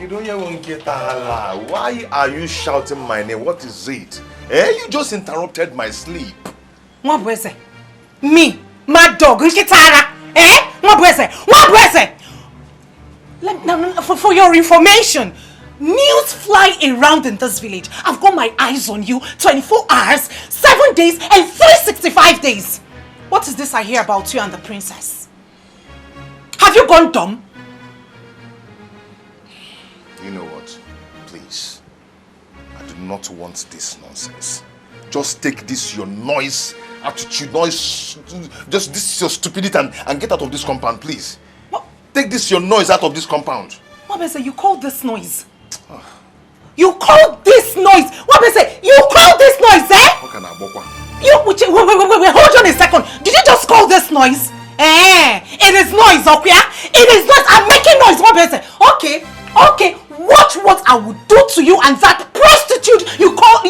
Why are you shouting my name? What is it? You just interrupted my sleep. What was it? Me, my dog, Nkitara. What was it? For your information, news fly around in this village. I've got my eyes on you 24 hours, 7 days, and 365 days. What is this I hear about you and the princess? Have you gone dumb? You know what? Please. I do not want this nonsense. Just take this your noise, attitude, just this your stupidity and get out of this compound, please. What? Take this your noise out of this compound. What I say? You call this noise? You call this noise? What I say? You call this noise, eh? What can I walk? Wait, hold on a second. Did you just call this noise? It is noise, okay? It is noise. I'm making noise. What I say? Okay. Watch what I will do to you and that prostitute you call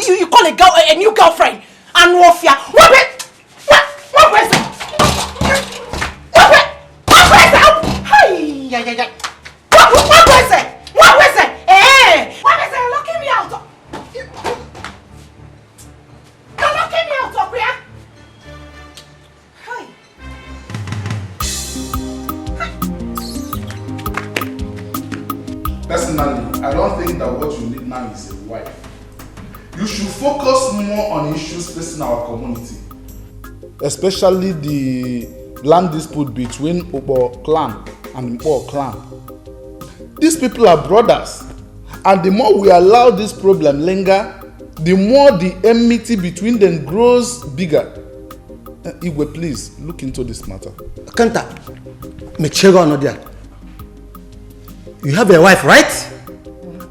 a girl a new girlfriend. And Wofia. What I say? You're locking me out. You're locking me out, okay? Personally, I don't think that what you need now is a wife. You should focus more on issues facing our community, especially the land dispute between Obo clan and Mpo clan. These people are brothers, and the more we allow this problem linger, the more the enmity between them grows bigger. Igwe, please look into this matter. Kanta, you have a wife, right?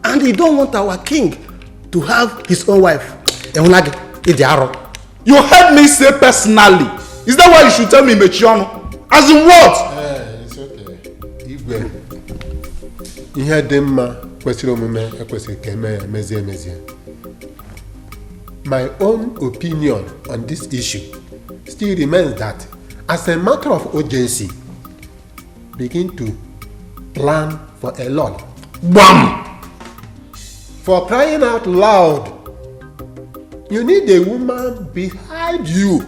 And you don't want our king to have his own wife. You heard me say personally. Is that why you should tell me Mechiano? As in what? It's okay. Igwe. Ihe demma kwesịrị omume ekwesịrị ka eme emezie. My own opinion on this issue still remains that as a matter of urgency, begin to plan for a lot. Bam! For crying out loud, you need a woman behind you.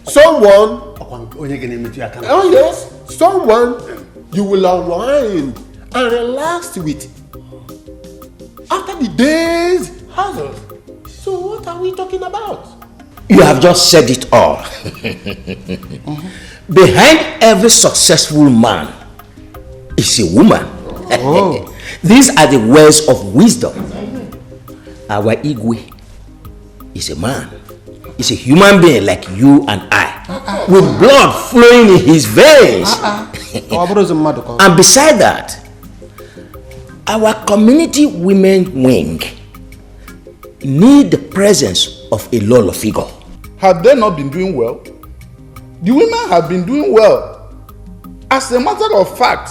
Someone, oh yes, someone you will unwind and relax with after the day's hassle. So what are we talking about? You have just said it all. Behind every successful man is a woman. Oh. These are the words of wisdom. Our Igwe is a man. He's a human being like you and I, with blood flowing in his veins. And beside that, our community women wing need the presence of a Lolo figure. Have they not been doing well? The women have been doing well. As a matter of fact,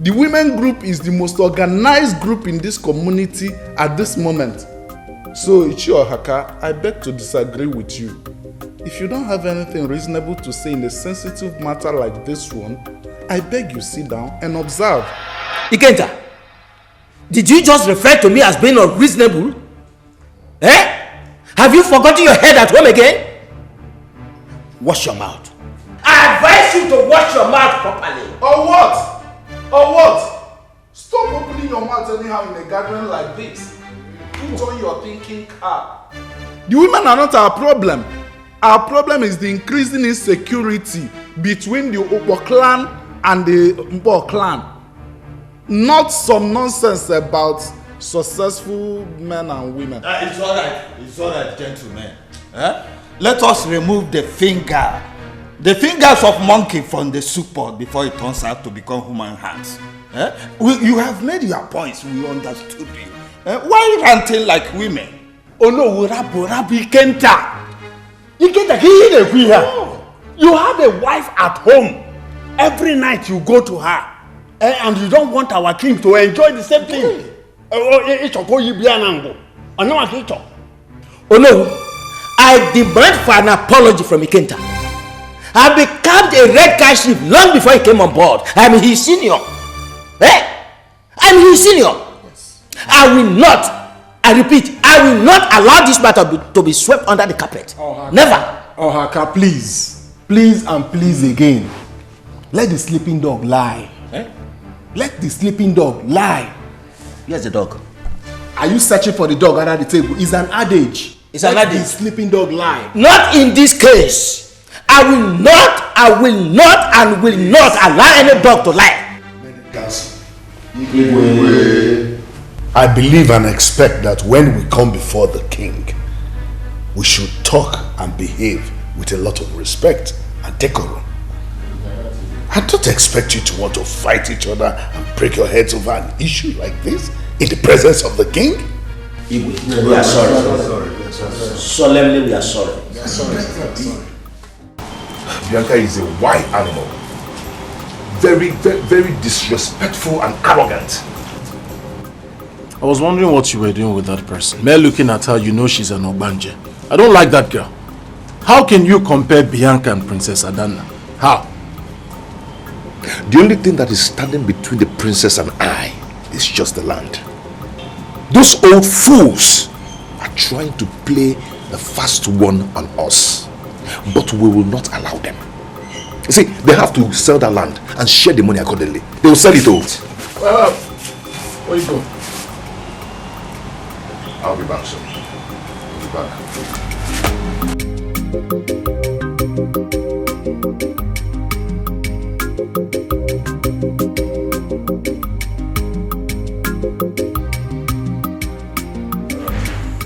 the women group is the most organized group in this community at this moment. So, Ichi or Haka, I beg to disagree with you. If you don't have anything reasonable to say in a sensitive matter like this one, I beg you sit down and observe. Ikenta, did you just refer to me as being unreasonable? Have you forgotten your head at home again? Wash your mouth. I advise you to wash your mouth properly. Or what? Stop opening your mouth anyhow in a gathering like this. Put on your thinking cap. The women are not our problem. Our problem is the increasing insecurity between the Opo clan and the Mpo clan. Not some nonsense about successful men and women. It's alright, gentlemen. Let us remove the fingers of monkey from the soup pot before it turns out to become human hands. You have made your points, we understood you. Why ranting like women? Oh no, Rabbi Kenta. You have a wife at home. Every night you go to her. And you don't want our king to enjoy the same thing. Oh no, I demand for an apology from Ikenta. I became a red guy chief long before he came on board. I'm his senior. I am his senior. Yes. I will not, I repeat, I will not allow this matter to be swept under the carpet. Never. Oh, Haka, please. Please and please again. Let the sleeping dog lie. Let the sleeping dog lie. Where's the dog? Are you searching for the dog under the table? It's an adage. It's an adage. Let the sleeping dog lie. Not in this case. I will not and will not allow any dog to lie. I believe and expect that when we come before the king, we should talk and behave with a lot of respect and decorum. I don't expect you to want to fight each other and break your heads over an issue like this in the presence of the king. We are sorry. Solemnly, we are sorry. Bianca is a wild animal. Very, very, very disrespectful and arrogant. I was wondering what you were doing with that person. Mere looking at her, you know she's an Obanje. I don't like that girl. How can you compare Bianca and Princess Adana? How? The only thing that is standing between the princess and I is just the land. Those old fools are trying to play the fast one on us, but we will not allow them. You see, they have to sell that land and share the money accordingly. They will sell it all. Where you go? I'll be back soon. I'll be back.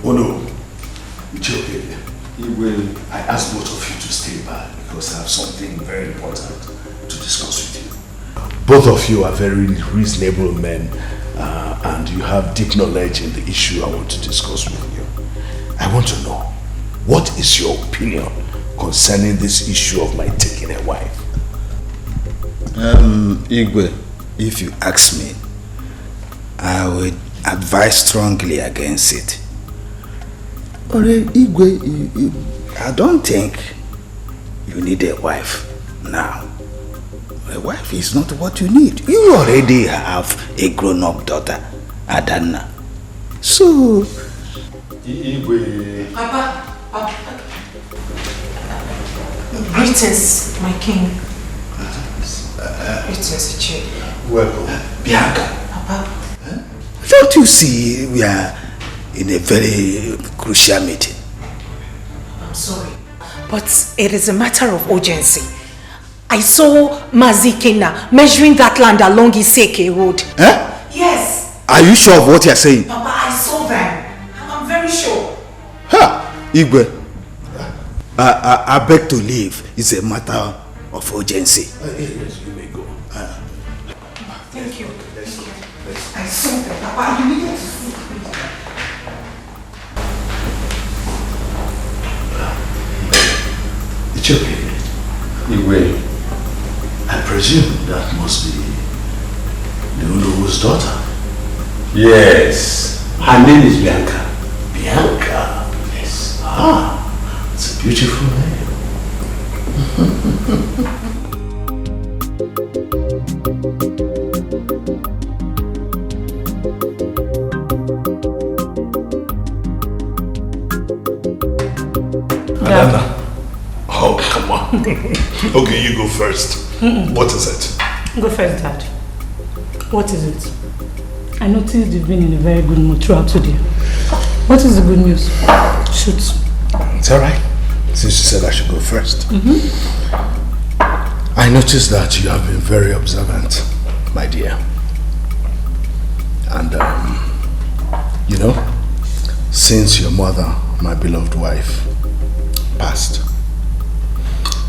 Oh no, it's okay. I asked both of you to stay back because I have something very important to discuss with you. Both of you are very reasonable men and you have deep knowledge in the issue I want to discuss with you. I want to know, what is your opinion concerning this issue of my taking a wife? Igwe, if you ask me, I would advise strongly against it. But Igwe, I don't think you need a wife now. A wife is not what you need. You already have a grown-up daughter, Adana. So, Igwe. Papa. Greetings, my king. Greetings, Ichi. Welcome. Bianca. Papa. Don't you see we are in a very crucial meeting? I'm sorry, but it is a matter of urgency. I saw Mazikena measuring that land along Iseke Road. Huh? Yes. Are you sure of what you are saying? Papa, I saw them. I'm very sure. Ha! Igwe, I beg to leave. It's a matter of urgency. Yes, you may go. Thank you. I saw them, Papa. You needed to see me. It's okay. Igwe, I presume that must be the Ulu's daughter. Yes. Her name is Bianca. Bianca? Yes. It's a beautiful name. Adana. Oh, come on. Okay, you go first. What is it? Go first, Dad. What is it? I noticed you've been in a very good mood throughout today. What is the good news? Shoot. It's alright. Since you said I should go first. I noticed that you have been very observant, my dear. And, you know, since your mother, my beloved wife, passed,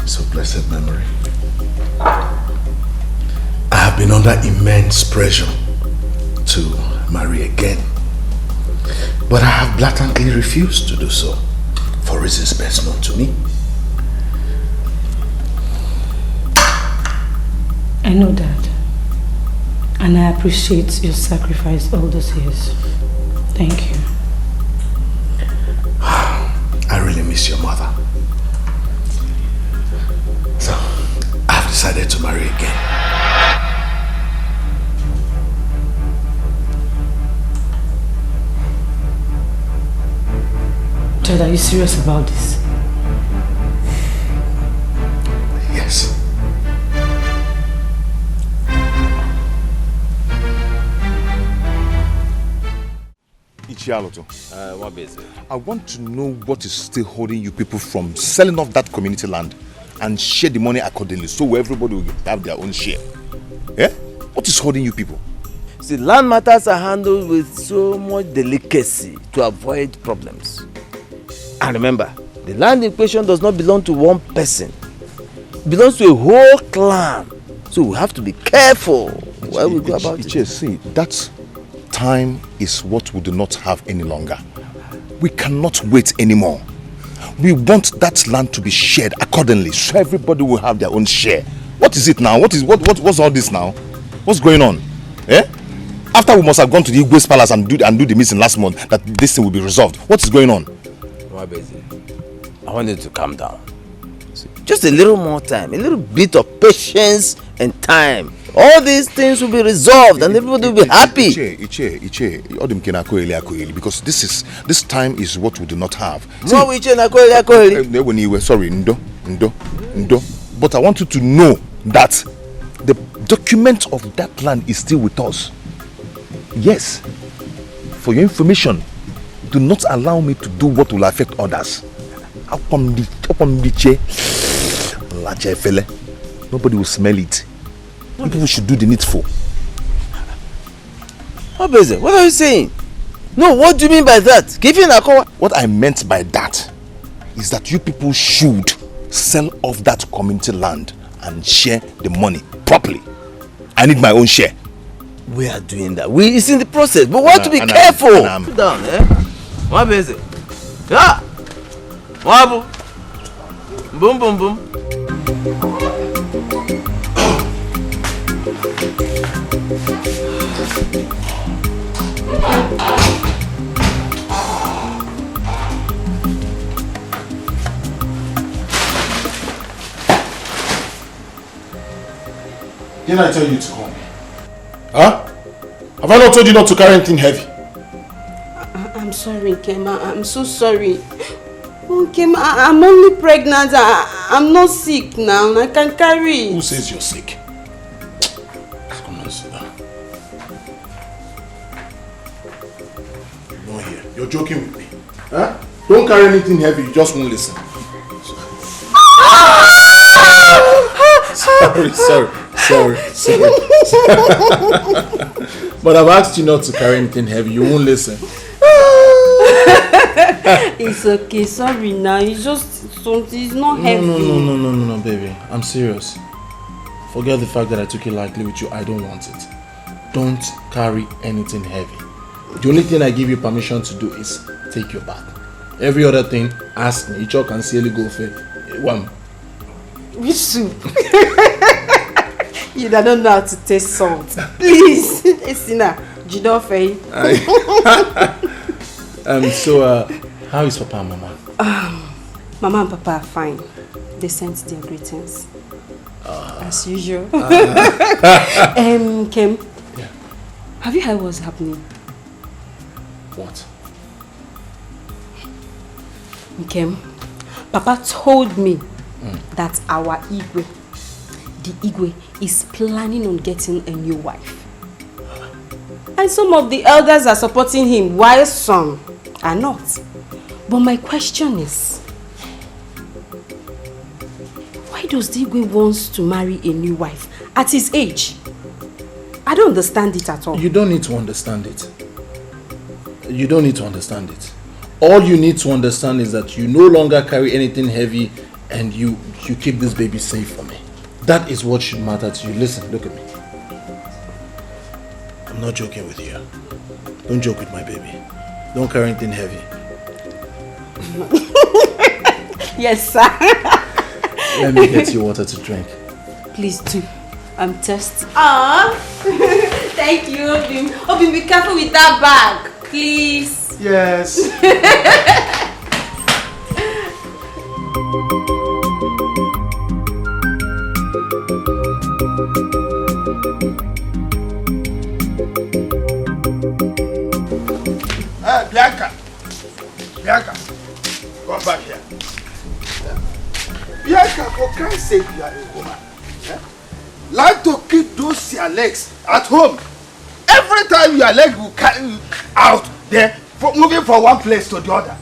so blessed memory, I have been under immense pressure to marry again. But I have blatantly refused to do so for reasons best known to me. I know that. And I appreciate your sacrifice all those years. Thank you. I really miss your mother. So, I've decided to marry again. Richard, are you serious about this? Yes. Ichialoto. What is it? I want to know what is still holding you people from selling off that community land and share the money accordingly so everybody will have their own share. Yeah? What is holding you people? See, land matters are handled with so much delicacy to avoid problems. And remember, the land in question does not belong to one person. It belongs to a whole clan. So we have to be careful where we go about it. See, that time is what we do not have any longer. We cannot wait anymore. We want that land to be shared accordingly so everybody will have their own share. What is it now? What's all this now? What's going on? Eh? After we must have gone to the Igwe's palace and do the meeting last month, that this thing will be resolved. What is going on? I want you to calm down. Just a little more time, a little bit of patience and time. All these things will be resolved and everybody will be happy. Because this time is what we do not have. Sorry, Ndo. But I want you to know that the document of that land is still with us. Yes. For your information, do not allow me to do what will affect others. Nobody will smell it. People should do the needful. What are you saying? No, what do you mean by that? What I meant by that is that you people should sell off that community land and share the money properly. I need my own share. We are doing that. It's in the process, but we have to be careful. Sit down, eh? What is it? Yeah. Wabo. Boom, boom, boom. Didn't I tell you to come? Huh? Have I not told you not to carry anything heavy? I'm sorry, Nkema. I'm so sorry. Nkema, I'm only pregnant. I'm not sick now. I can carry it. Who says you're sick? Come on, sit down. No here. You're joking with me. Huh? Don't carry anything heavy. You just won't listen. Sorry. But I've asked you not to carry anything heavy. You won't listen. It's okay. Sorry now. It's just something. It's not heavy. No, baby. I'm serious. Forget the fact that I took it lightly with you. I don't want it. Don't carry anything heavy. The only thing I give you permission to do is take your bath. Every other thing, ask me. Each can silly go for one. Which soup? You don't know how to taste salt. Please. Esina, Jidofe. So, how is Papa and Mama? Mama and Papa are fine. They sent their greetings. As usual. Kim, yeah. Have you heard what's happening? What? Kim, Papa told me that our Igwe, the Igwe, is planning on getting a new wife. And some of the elders are supporting him, while some are not. But my question is, why does the Igwe want to marry a new wife at his age? I don't understand it at all. You don't need to understand it. You don't need to understand it. All you need to understand is that you no longer carry anything heavy and you keep this baby safe for me. That is what should matter to you. Listen, look at me. I'm not joking with you. Don't joke with my baby. Don't carry anything heavy. Yes, sir. Let me get you water to drink. Please do. I'm thirsty. Thank you, Obim. Obim, be careful with that bag, please. Yes. Bianca. Come back here. Bianca, for Christ's sake, you are a woman. Like to keep those your legs at home. Every time your leg will carry you out there, moving from one place to the other.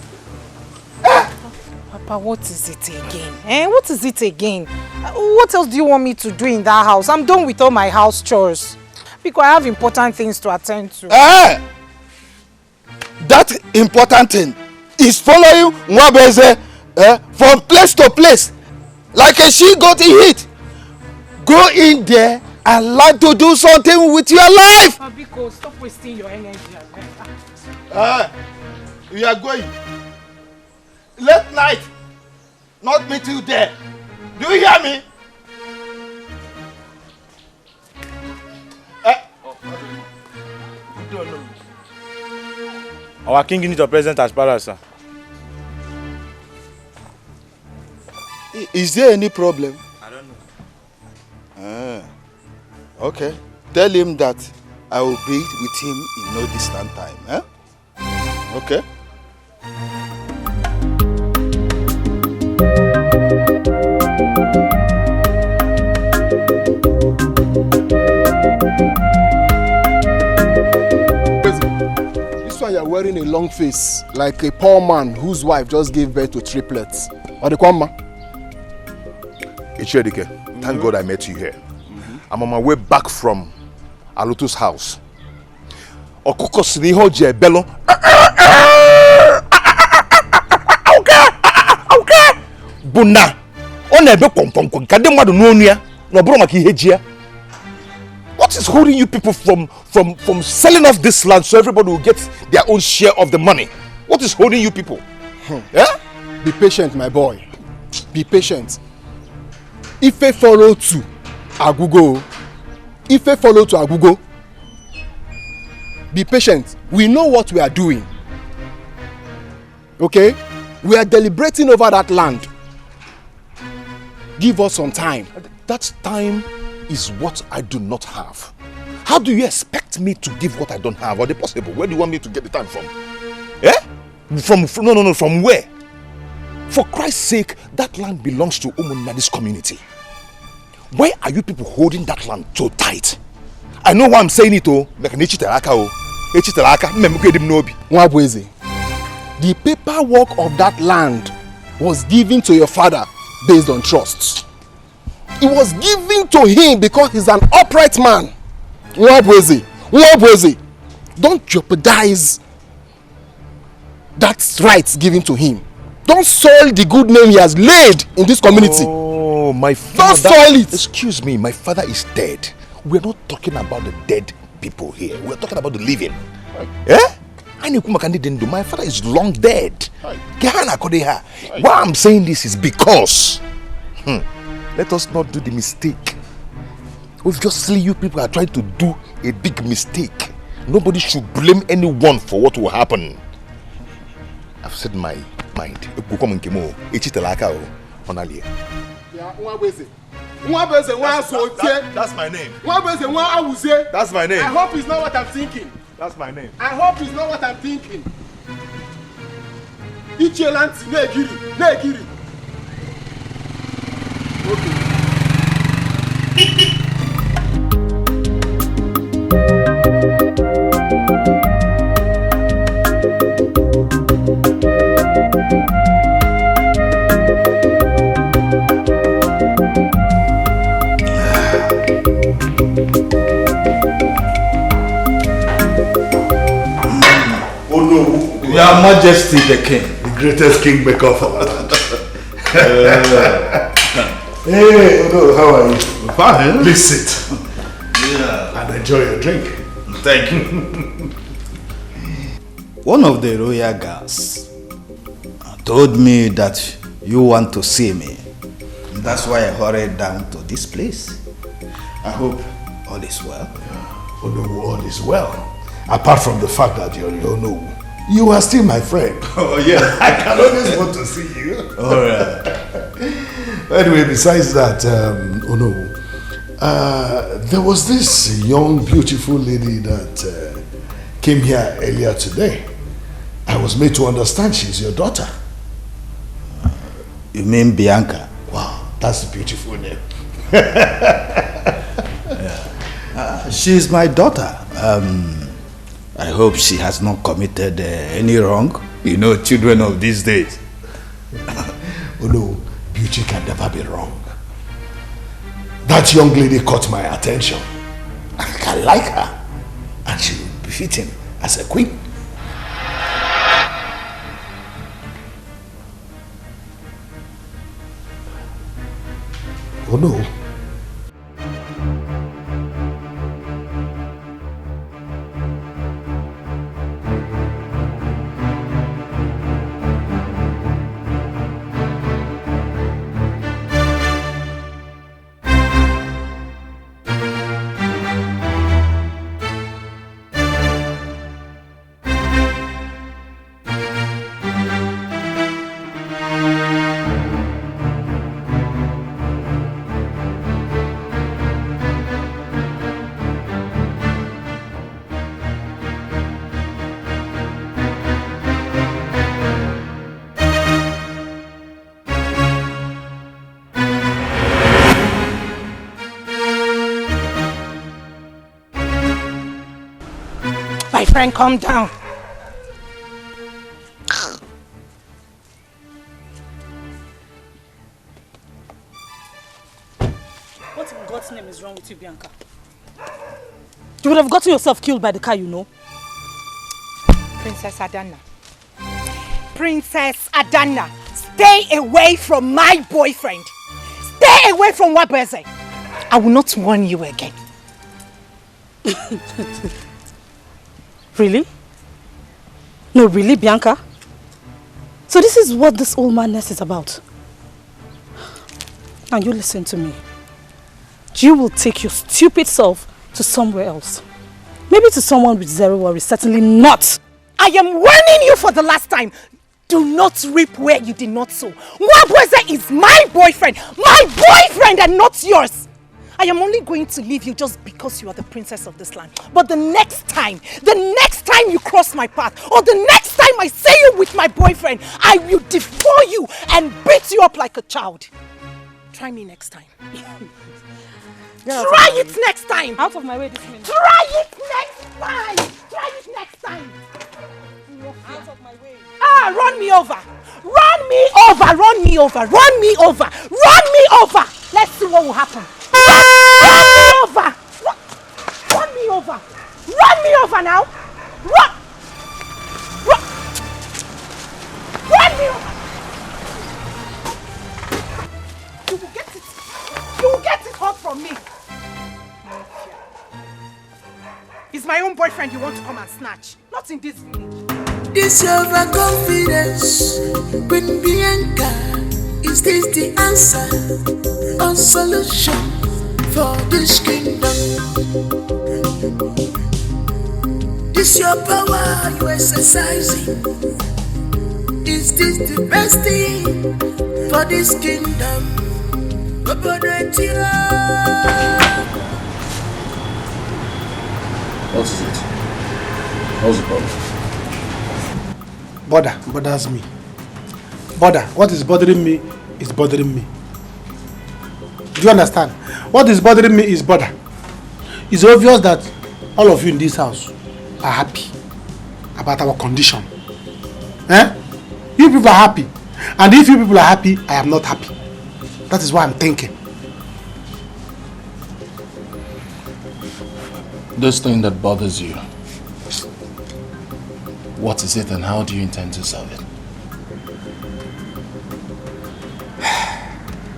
Papa, what is it again? What is it again? What else do you want me to do in that house? I'm done with all my house chores. Because I have important things to attend to. That important thing is following Mwabeze from place to place. Like a she-goat in heat. Go in there and learn to do something with your life. Biko, stop wasting your energy. We are going. Late night. Not meet you there. Do you hear me? Our king needs a present as palace, sir. Is there any problem? I don't know. Okay. Tell him that I will be with him in no distant time. Okay. This one you're wearing a long face, like a poor man whose wife just gave birth to triplets. Or the Kwama? Ichedike, thank God I met you here. I'm on my way back from Alutu's house. Okoko siniho je bello. Okay. Buna. Onebe kwomkwom kade mwadu nuonia. No bro maki hejia. What is holding you people from selling off this land so everybody will get their own share of the money? What is holding you people? Yeah? Be patient, my boy. Be patient. Ife follow to Agugo. Ife follow to Agugo. Be patient. We know what we are doing. Okay? We are deliberating over that land. Give us some time. That time is what I do not have. How do you expect me to give what I don't have? Or the possible? Where do you want me to get the time from? From where? For Christ's sake, that land belongs to Umunadi's community. Why are you people holding that land so tight? I know why I'm saying it, Mwabweze, the paperwork of that land was given to your father based on trust. It was given to him because he's an upright man. Mwabweze, don't jeopardize that right given to him. Don't soil the good name he has laid in this community. Oh, my father. Don't soil it. Excuse me, my father is dead. We're not talking about the dead people here. We're talking about the living. My father is long dead. Why I'm saying this is because let us not do the mistake. Obviously, you people are trying to do a big mistake. Nobody should blame anyone for what will happen. I've said my mind. That's my name. That's my name. I hope it's not what I'm thinking. That's my name. I hope it's not what I'm thinking. Ichelanti, negiri. Your Majesty the King. The greatest kingmaker of our land. Hey, Odo, how are you? Fine. Please sit. Yeah. And enjoy your drink. Thank you. One of the royal guards told me that you want to see me. That's why I hurried down to this place. I hope all is well. Yeah. Odo, all is well. Apart from the fact that you're Ono, you are still my friend. Oh, yeah. I can always want to see you. All right. Anyway, besides that, Ono, there was this young, beautiful lady that came here earlier today. I was made to understand she's your daughter. You mean Bianca? Wow, that's a beautiful name. She's my daughter. I hope she has not committed any wrong. You know, children of these days. Oh no, beauty can never be wrong. That young lady caught my attention. I like her. And she will be fitting as a queen. Oh no. My friend, calm down. What in God's name is wrong with you, Bianca? You would have gotten yourself killed by the car, you know. Princess Adana. Princess Adana, stay away from my boyfriend. Stay away from Wabeze. I will not warn you again. Really? No, really, Bianca? So this is what this old madness is about. Now you listen to me. You will take your stupid self to somewhere else. Maybe to someone with zero worries, certainly not. I am warning you for the last time. Do not reap where you did not sow. Wabweze is my boyfriend and not yours. I am only going to leave you just because you are the princess of this land. But the next time you cross my path, or the next time I see you with my boyfriend, I will devour you and beat you up like a child. Try me next time. Try it next time. Out of my way this minute. Try it next time. Try it next time. Out of my way. Ah, run me over. Run me over. Run me over. Run me over. Run me over. Let's see what will happen. Run me over. Run me over. Run me over now. Run. Run me over. You will get it. You will get it hot from me. It's my own boyfriend you want to come and snatch. Not in this village. This overconfidence with Bianca. Is this the answer or solution for this kingdom? This your power you exercising. Is this the best thing for this kingdom? What is it? What's the problem? Bothers me. What is bothering me is bothering me. Do you understand? What is bothering me is bother. It's obvious that all of you in this house are happy about our condition. You people are happy. And if you people are happy, I am not happy. That is what I'm thinking. This thing that bothers you, what is it and how do you intend to solve it?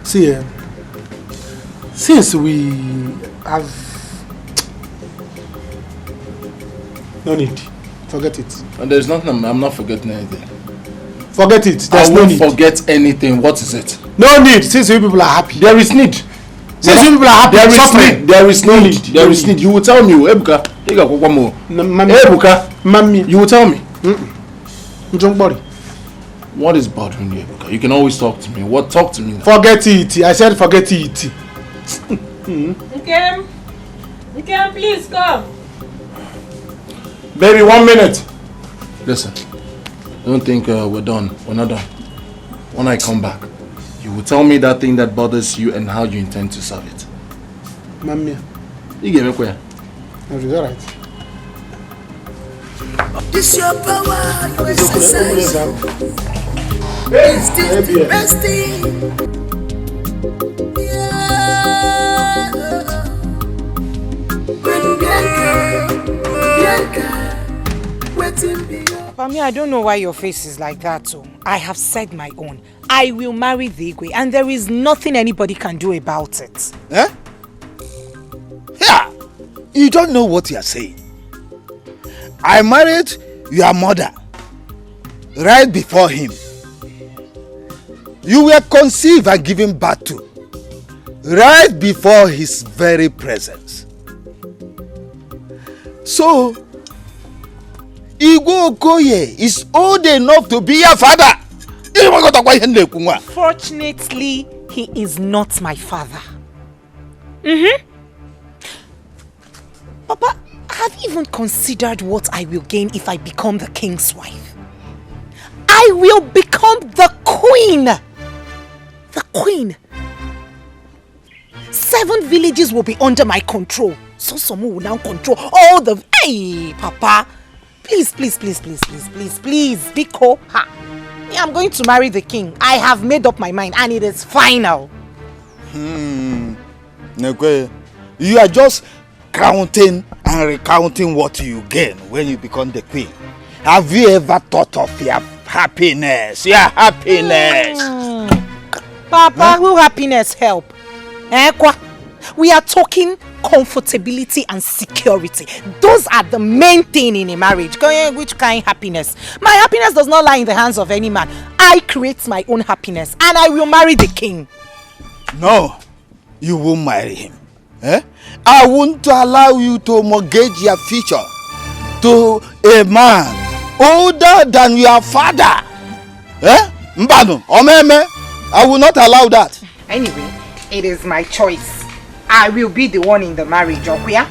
See, since we have... No need. Forget it. And there's nothing, I'm not forgetting anything. Forget it. There's no need. Forget anything. What is it? No need. Since you people are happy. There is need. Since you people are happy. There is need. There is no need. There is need. You will tell me, Ebuka. Ebuka. Mami. You will tell me. Don't worry. What is bothering you, Ebuka? You can always talk to me. What? Talk to me now. Forget it. I said forget it. Nkem, please come. Baby, 1 minute. Listen. Don't think we're done. We're not done. When I come back, You will tell me that thing that bothers you and how you intend to solve it. Mamma. You gave me where? Is that right? This your power, you exercise. Is this the best thing? Yeah. Bianca, waiting beyond. Pami, I don't know why your face is like that, so I have said my own. I will marry the Igwe, and there is nothing anybody can do about it. Eh? Yeah, you don't know what you are saying. I married your mother right before him. You were conceived and given birth to right before his very presence. So, Igwe Okoye is old enough to be your father. Fortunately, he is not my father. Papa, have you even considered what I will gain if I become the king's wife? I will become the queen! The queen! 7 villages will be under my control. So someone will now control all the... Hey, Papa! Please, Biko. Ha! I'm going to marry the king. I have made up my mind and it is final. Nekwe, you are just counting and recounting what you gain when you become the queen. Have you ever thought of your happiness? Your happiness. Papa, will happiness help? We are talking comfortability and security. Those are the main thing in a marriage. Which kind of happiness? My happiness does not lie in the hands of any man. I create my own happiness and I will marry the king. No, you won't marry him. I won't allow you to mortgage your future to a man older than your father. Mbano, Omeme, I will not allow that. Anyway, it is my choice. I will be the one in the marriage, Okuya.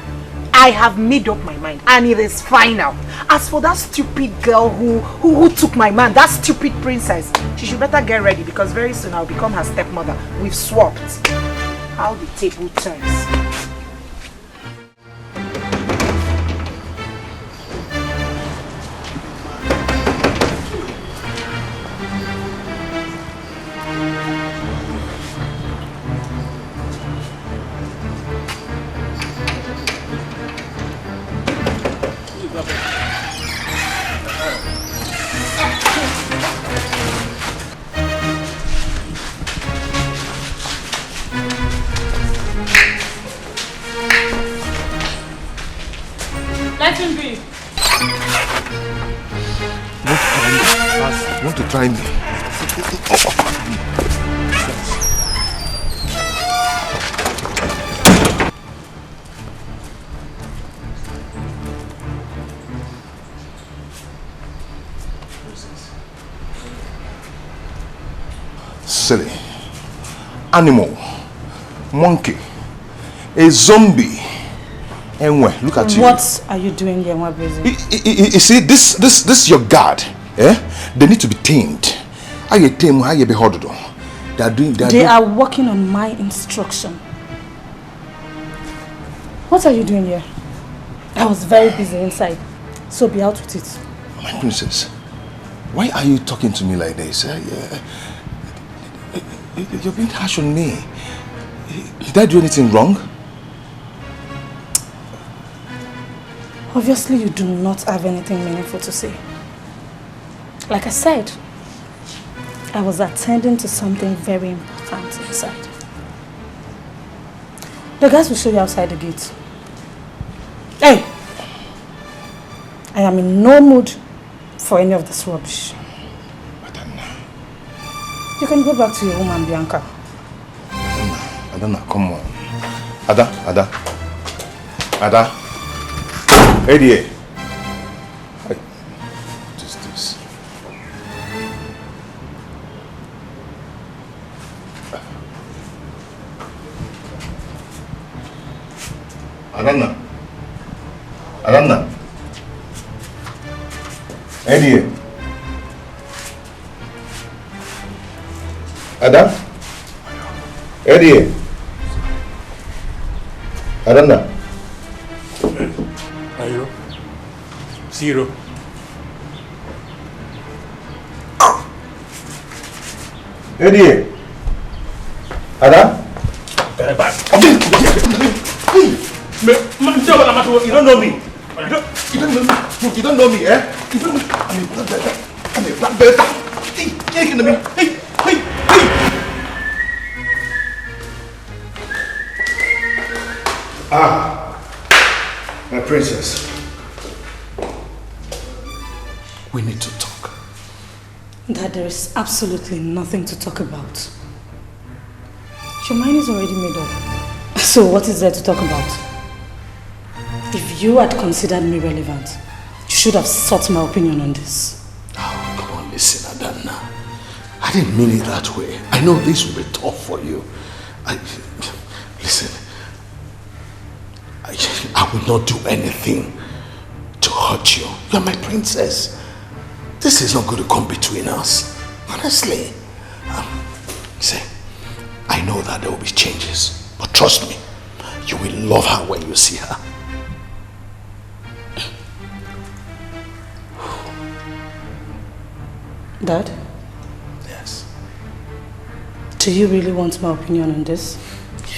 I have made up my mind and it is final. As for that stupid girl who took my man, that stupid princess, she should better get ready because very soon I'll become her stepmother. We've swapped. How the table turns. Let him be. Want to try me? Silly animal, monkey, a zombie. Anyway, look at you. What are you doing here, Mwabuzi? You see, this your guard. They need to be tamed. They are working on my instruction. What are you doing here? I was very busy inside, so be out with it. My princess, why are you talking to me like this? You're being harsh on me. Did I do anything wrong? Obviously, you do not have anything meaningful to say. Like I said, I was attending to something very important inside. The guys will show you outside the gate. Hey! I am in no mood for any of this rubbish. You can go back to your woman, Bianca. Adana, come on. Ada. Eddie. What is this? Adana. Eddie. Ada? Eddie. Adana. Ayo. Zero. Eddie. Ada. You don't know me. You don't know me, eh? You don't know me. I'm a black belt. Hey. Ah, my princess. We need to talk. Dad, there is absolutely nothing to talk about. Your mind is already made up. So what is there to talk about? If you had considered me relevant, you should have sought my opinion on this. Oh, come on, listen, Adana. I didn't mean it that way. I know this will be tough for you. Listen, I will not do anything to hurt you. You're my princess. This is not going to come between us. Honestly. See, I know that there will be changes, but trust me, you will love her when you see her. Dad? Yes. Do you really want my opinion on this?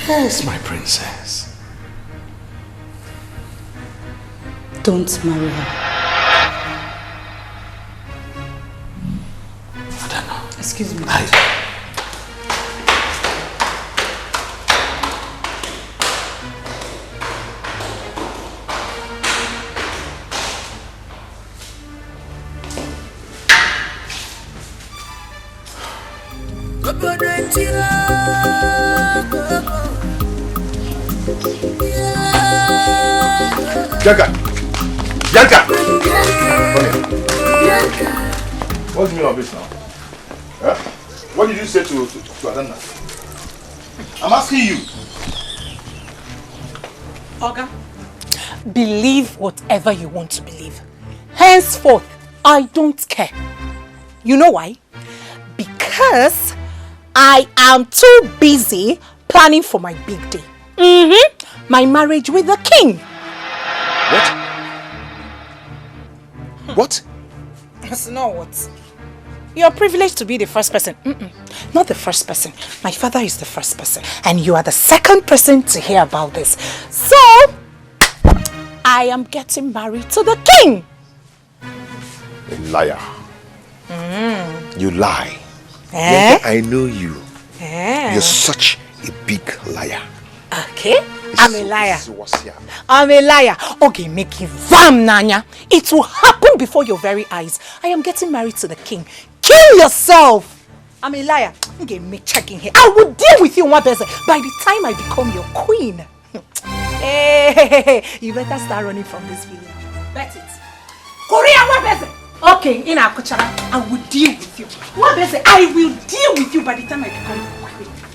Yes, my princess. Don't marry her. I don't know. Excuse me. Bianca! What's the meaning of this now? Huh? What did you say to Adana? I'm asking you. Oga, believe whatever you want to believe. Henceforth, I don't care. You know why? Because I am too busy planning for my big day. My marriage with the king. What? What? That's not what. You're privileged to be the first person. Not the first person. My father is the first person. And you are the second person to hear about this. So, I am getting married to the king. A liar. You lie. Eh? I know you. Eh? You're such a big liar. Okay, I'm a liar. I'm a liar. Okay, make it vam, Nanya. It will happen before your very eyes. I am getting married to the king. Kill yourself. I'm a liar. Okay, make checking here. I will deal with you one person by the time I become your queen. Hey, you better start running from this village. Bet it. Korea, one person. Okay, in Akuchara, I will deal with you. One person, I will deal with you by the time I become your queen.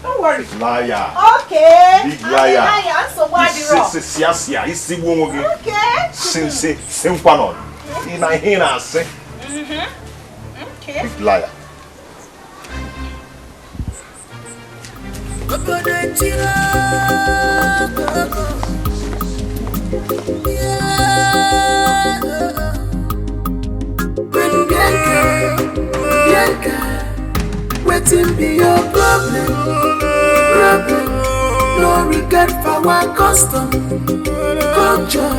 Don't worry. Liar. Okay. Big liar. Liar. So why the wrong? Okay. Okay. Big liar. Bianca, waiting be your problem. No regret for our custom, culture.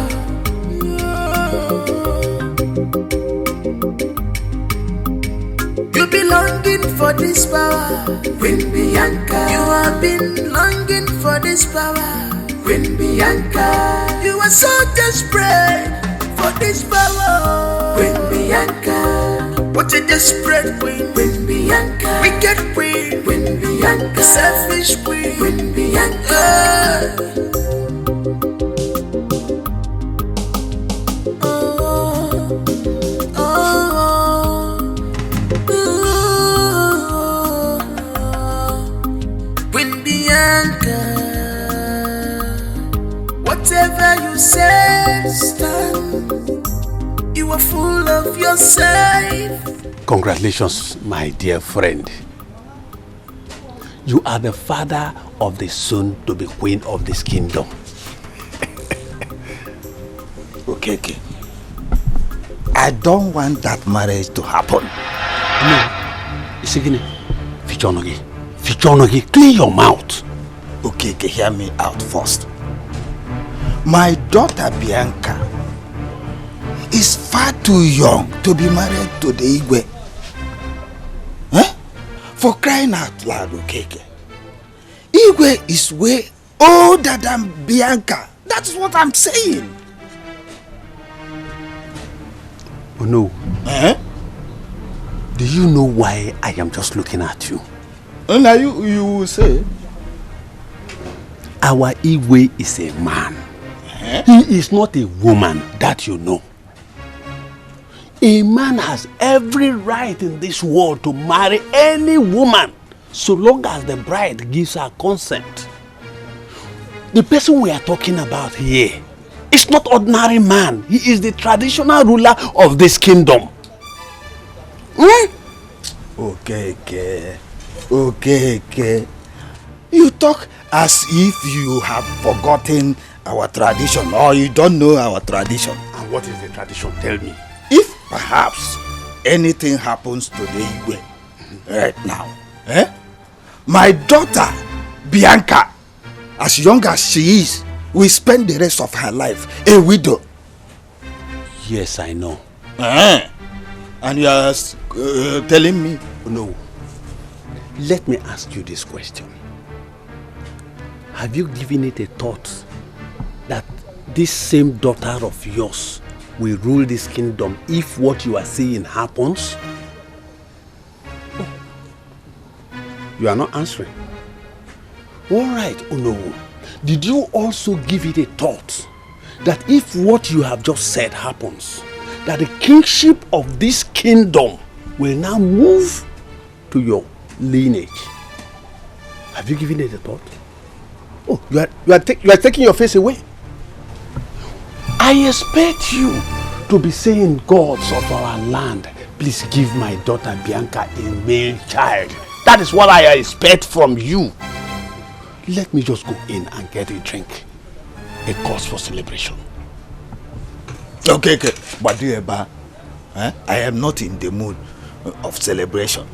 You be longing for this power, Queen Bianca. You have been longing for this power, Queen Bianca. You are so desperate for this power, Queen Bianca. What a desperate queen, Queen Bianca. Wicked queen, Queen Bianca. Selfish queen, Queen Bianca. Queen Bianca. Whatever you say, stand. You are full of yourself. Congratulations, my dear friend. You are the father of the soon-to-be queen of this kingdom. Okay. I don't want that marriage to happen. No. Isigine, Fichonogi, clean your mouth. Okay, hear me out first. My daughter Bianca is far too young to be married to the Igwe. For crying out loud, Okeke. Igwe is way older than Bianca. That's what I'm saying. Oh no. Do you know why I am just looking at you? Now you will say. Our Igwe is a man. He is not a woman, that you know. A man has every right in this world to marry any woman so long as the bride gives her consent. The person we are talking about here is not ordinary man. He is the traditional ruler of this kingdom. Okay. You talk as if you have forgotten our tradition or you don't know our tradition. And what is the tradition? Tell me. If perhaps anything happens to the Igwe right now, my daughter Bianca, as young as she is, will spend the rest of her life a widow. Yes, I know. And you are telling me? No. Let me ask you this question. Have you given it a thought that this same daughter of yours will rule this kingdom if what you are saying happens? You are not answering. All right, Unowu. Did you also give it a thought that if what you have just said happens, that the kingship of this kingdom will now move to your lineage? Have you given it a thought? Oh, you are taking your face away. I expect you to be saying, gods of our land, please give my daughter Bianca a male child. That is what I expect from you. Let me just go in and get a drink. A cause for celebration. Okay. But I am not in the mood of celebration.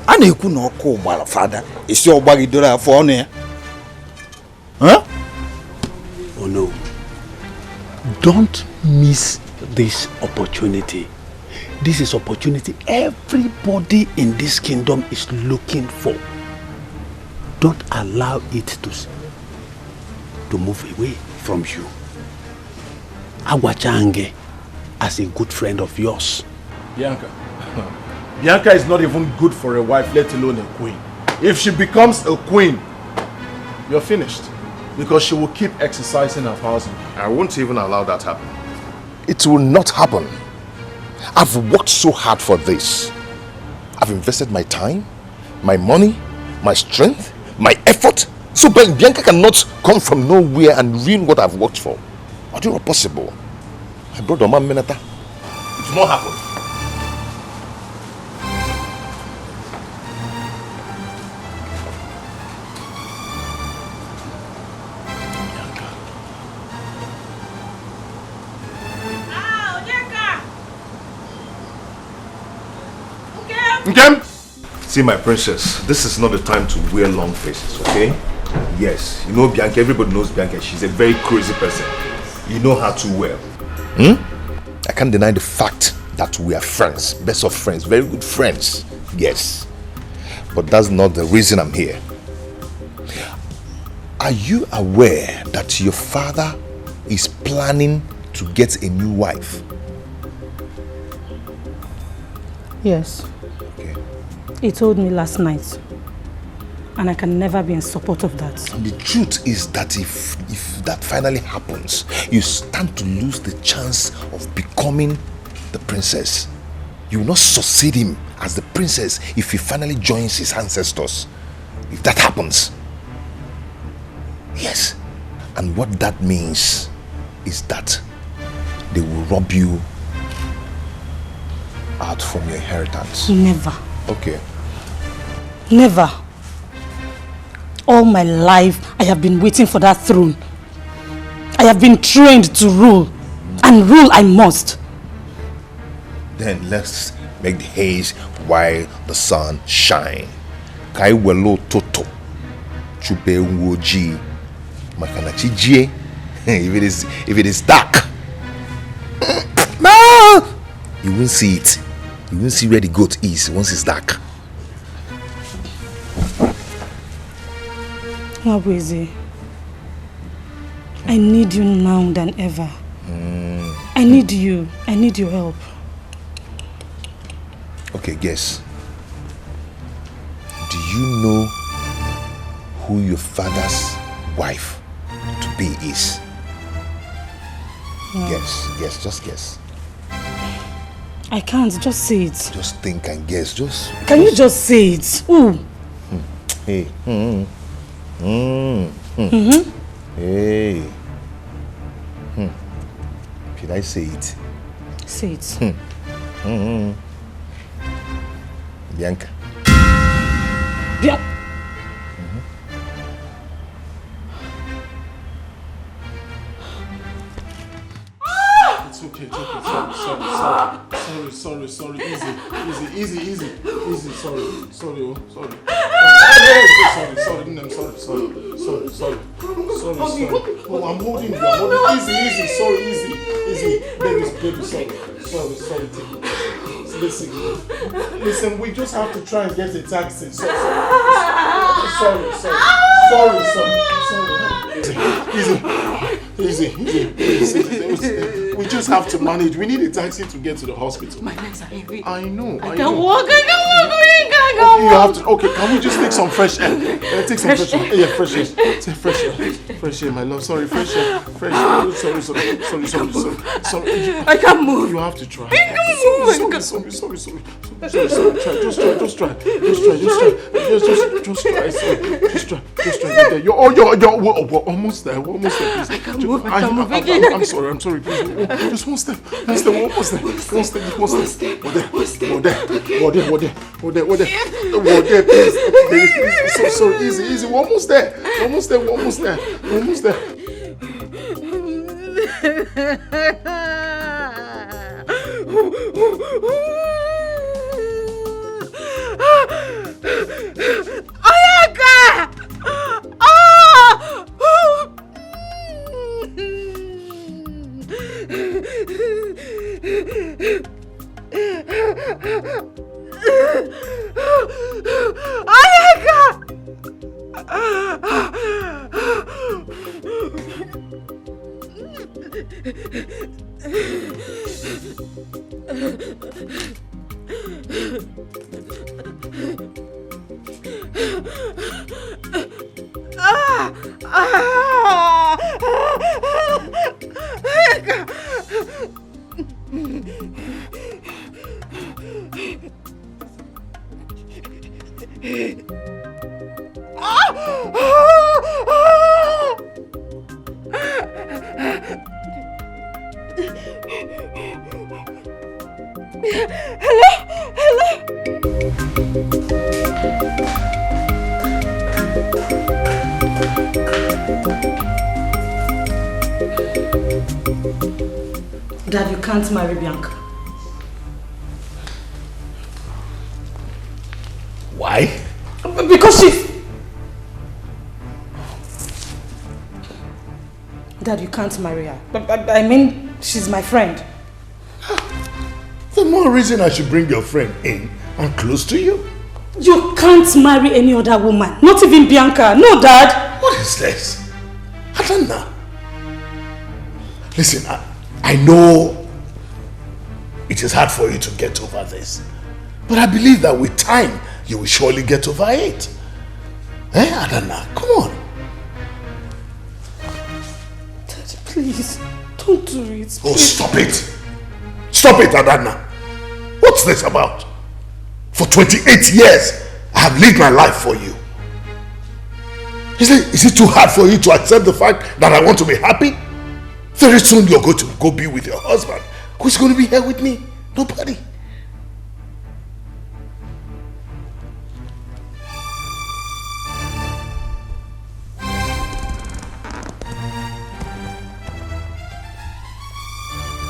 And you could not call my father. It's your body door for honor. Oh no. Don't miss this opportunity. This is opportunity everybody in this kingdom is looking for. Don't allow it to move away from you. Agwachange, as a good friend of yours. Bianca. Bianca is not even good for a wife, let alone a queen. If she becomes a queen, you're finished. Because she will keep exercising her powers. I won't even allow that happen. It will not happen. I've worked so hard for this. I've invested my time, my money, my strength, my effort. So Bianca cannot come from nowhere and ruin what I've worked for. How do you know possible? My brother, man, Menata. It will not happen. Nkem! See, my princess, this is not the time to wear long faces, okay? Yes, you know Bianca, everybody knows Bianca. She's a very crazy person. You know her too well. I can't deny the fact that we are friends, best of friends, very good friends. Yes, but that's not the reason I'm here. Are you aware that your father is planning to get a new wife? Yes. Okay. He told me last night. And I can never be in support of that. The truth is that if that finally happens, you stand to lose the chance of becoming the princess. You will not succeed him as the princess if he finally joins his ancestors. If that happens. Yes. And what that means is that they will rob you out from your inheritance. Never. Okay. Never. All my life, I have been waiting for that throne. I have been trained to rule, and rule I must. Then let's make the haze while the sun shine. Kai welo toto. Chupe woji. Makanachi jie. If it is dark, you won't see it. You won't see where the goat is once it's dark. Mabweze, I need you now than ever. I need you. I need your help. Okay, guess. Do you know who your father's wife to be is? No. Guess, just guess. I can't, just say it. Just think and guess, Can you just say it? Ooh. Hey. Hey. Should I say it? Say it. Bianca. It's okay. Sorry. Easy. Sorry. Sorry. Oh, I'm holding you. Easy. Sorry, easy. Baby, sorry. Listen, we just have to try and get a taxi. Sorry. Easy. We just have to manage. We need a taxi to get to the hospital. My legs are heavy. I know. I can't walk. You have to. Okay, can we just take some fresh air? Take some fresh air. Yeah, fresh air. Take fresh air, my love. Sorry, fresh air. Sorry. I can't move. You have to try. I can't move. Sorry. Just try. You're almost there. Please. I can't move. I'm sorry. Please. Just one step. Almost there. Please. So easy. We're almost there. Oyaka! Dad, you can't marry Bianca. Why? Because she's... Dad, you can't marry her. I mean, she's my friend. The more reason I should bring your friend in and close to you. You can't marry any other woman. Not even Bianca. No, Dad. What is this? Adana. Listen, I know it is hard for you to get over this. But I believe that with time, you will surely get over it. Adana, come on. Dad, please, don't do it. Please. Oh, stop it. Stop it, Adana. What's this about? For 28 years, I have lived my life for you. Is it too hard for you to accept the fact that I want to be happy? Very soon you're going to go be with your husband. Who's going to be here with me? Nobody.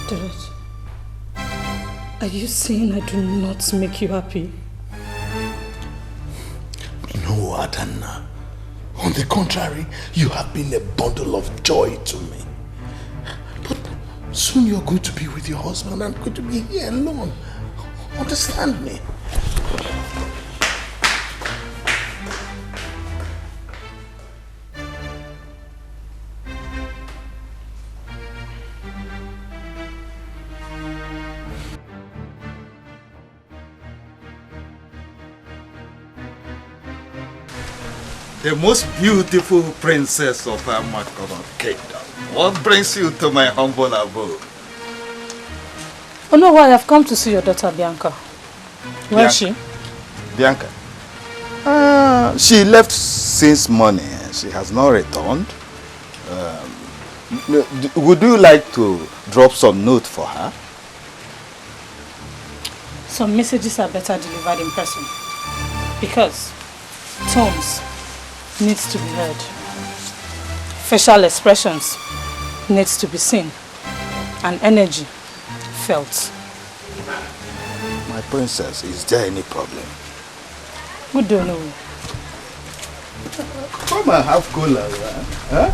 Dad, are you saying I do not make you happy? No, Adanna. On the contrary, you have been a bundle of joy to me. But soon you're going to be with your husband and going to be here alone. Understand me? The most beautiful princess of our Makono kingdom. What brings you to my humble abode? Oh no, why? I've come to see your daughter Bianca. Where is she? Bianca? She left since morning. She has not returned. Would you like to drop some note for her? Some messages are better delivered in person. Because tones needs to be heard. Facial expressions needs to be seen. And energy felt. My princess, is there any problem? We don't know. Come and have cola, huh?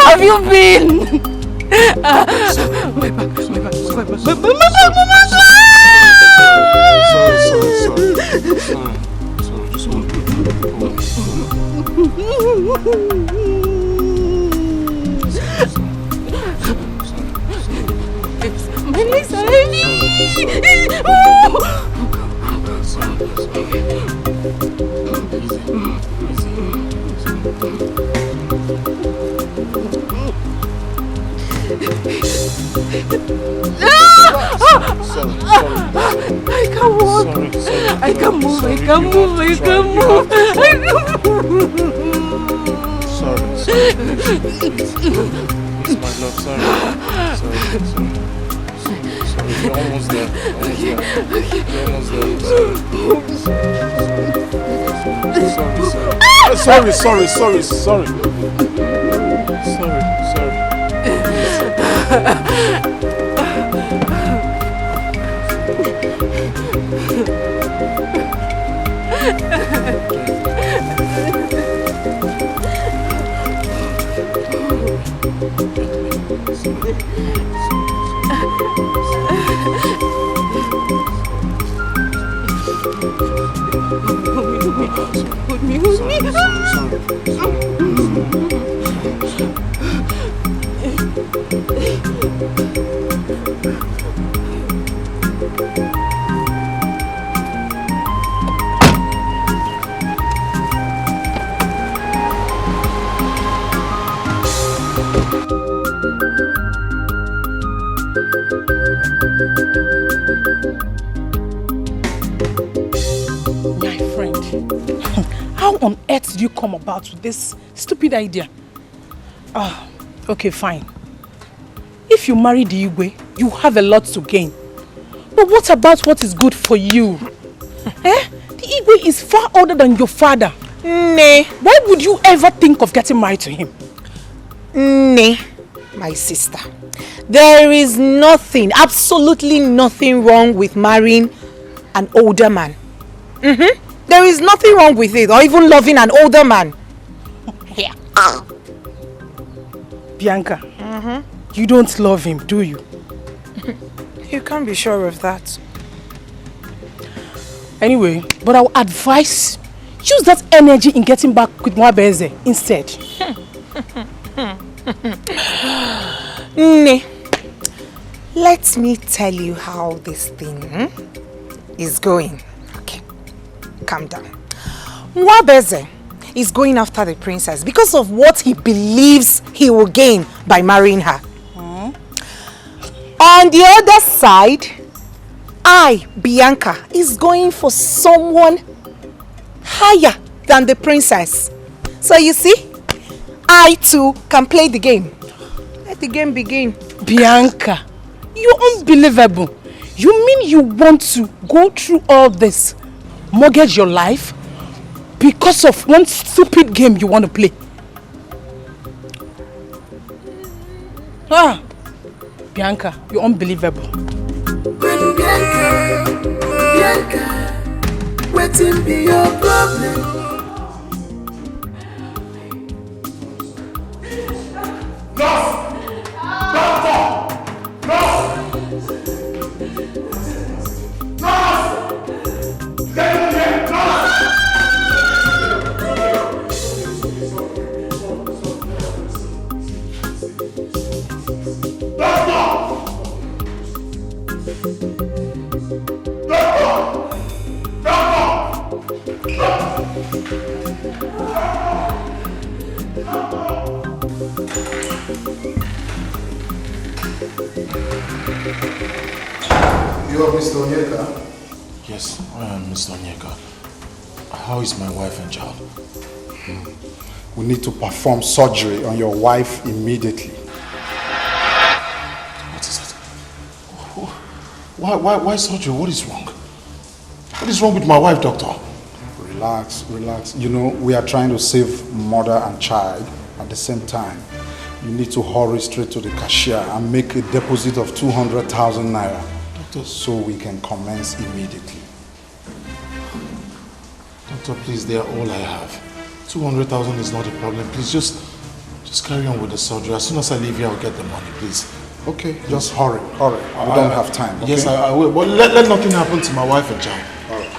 Have you been? I can't walk. I can't move. I can't move. I can't move. Sorry. Please, my love, sorry. You're almost there. You're almost there. Sorry. My friend, how on earth did you come about with this stupid idea? Okay, fine. If you marry the Igwe, you have a lot to gain. But what about what is good for you? The Igwe is far older than your father. Nay. Why would you ever think of getting married to him? Nay. my sister, there is nothing, absolutely nothing wrong with marrying an older man. There is nothing wrong with it, or even loving an older man. Yeah. Bianca, you don't love him, do you? You can't be sure of that. Anyway, but I would advise use that energy in getting back with Mwabeze instead. Ne, let me tell you how this thing is going. Okay, calm down. Mwabeze is going after the princess because of what he believes he will gain by marrying her. On the other side, I, Bianca, is going for someone higher than the princess. So you see, I too can play the game. Let the game begin. Bianca, you're unbelievable. You mean you want to go through all this, mortgage your life, because of one stupid game you want to play? Bianca, you're unbelievable. Bianca, waiting be your problem. You are Mr. Onyeka? Yes, I am Mr. Onyeka. How is my wife and child? We need to perform surgery on your wife immediately. What is it? Why surgery? What is wrong? What is wrong with my wife, doctor? Relax, relax. You know, we are trying to save mother and child at the same time. You need to hurry straight to the cashier and make a deposit of 200,000 naira. Doctor, so we can commence immediately. Doctor, please, they are all I have. 200,000 is not a problem. Please, just carry on with the surgery. As soon as I leave here, I'll get the money, please. Okay, just hurry. We don't have time. Okay? Yes, I will. But let nothing happen to my wife and child. All right.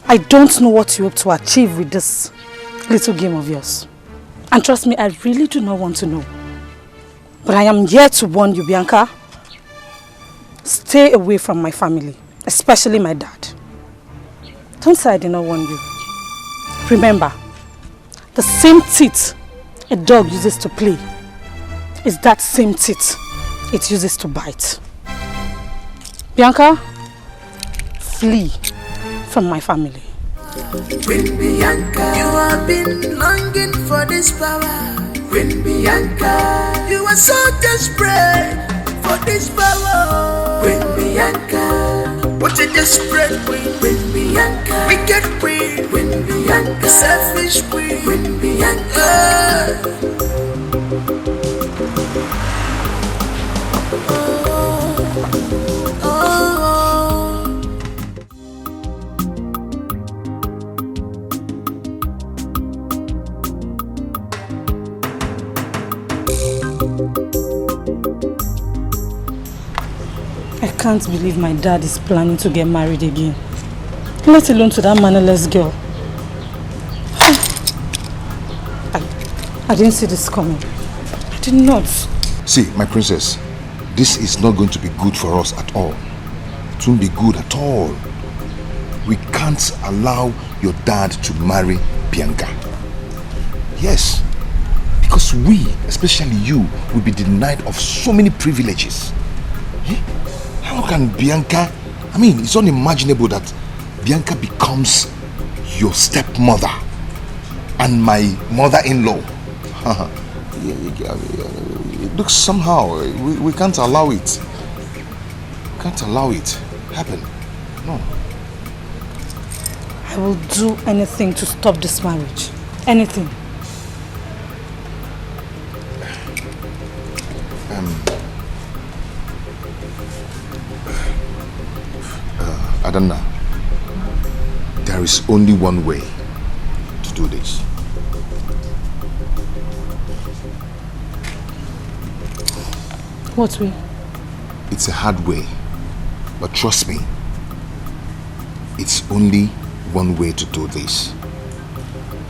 I don't know what you hope to achieve with this little game of yours. And trust me, I really do not want to know. But I am here to warn you, Bianca. Stay away from my family, especially my dad. Don't say I did not warn you. Remember, the same teeth a dog uses to play is that same teeth it uses to bite. Bianca, flee from my family. Queen Bianca, you have been longing for this power. Queen Bianca, you are so desperate for this power. Queen Bianca, what a desperate queen. Queen Bianca, wicked queen. Queen Bianca, selfish queen. Queen Bianca. I can't believe my dad is planning to get married again. Let alone to that mannerless girl. I didn't see this coming. I did not. See, my princess, this is not going to be good for us at all. It won't be good at all. We can't allow your dad to marry Bianca. Yes, because we, especially you, will be denied of so many privileges. How can Bianca, I mean, it's unimaginable that Bianca becomes your stepmother and my mother-in-law. It looks somehow, we can't allow it. can't allow it happen. No. I will do anything to stop this marriage. Anything. Adanna, there is only one way to do this. What way? It's a hard way, but trust me, it's only one way to do this.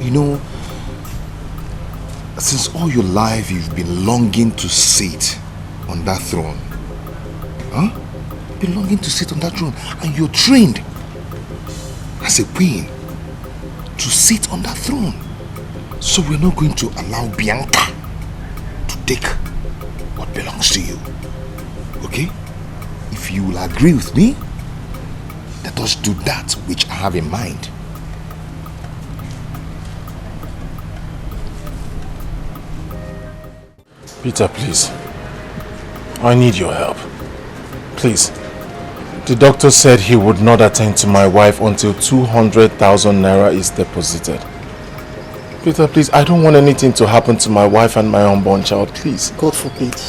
You know, since all your life you've been longing to sit on that throne. Huh? You've been longing to sit on that throne, and you're trained as a queen to sit on that throne. So we're not going to allow Bianca to take what belongs to you. Okay? If you will agree with me, let us do that which I have in mind. Peter, please. I need your help. Please. The doctor said he would not attend to my wife until 200,000 naira is deposited. Peter, please, I don't want anything to happen to my wife and my unborn child, please. God forbid.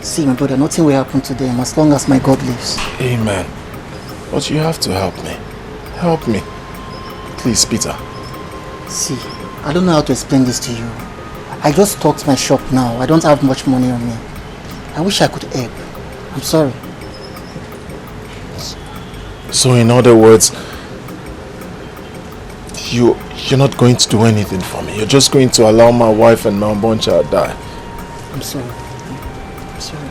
See, my brother, nothing will happen to them as long as my God lives. Amen. But you have to help me. Help me. Please, Peter. See, I don't know how to explain this to you. I just stocked my shop now. I don't have much money on me. I wish I could help. I'm sorry. So in other words, you're not going to do anything for me. You're just going to allow my wife and my unborn child die. I'm sorry. I'm sorry.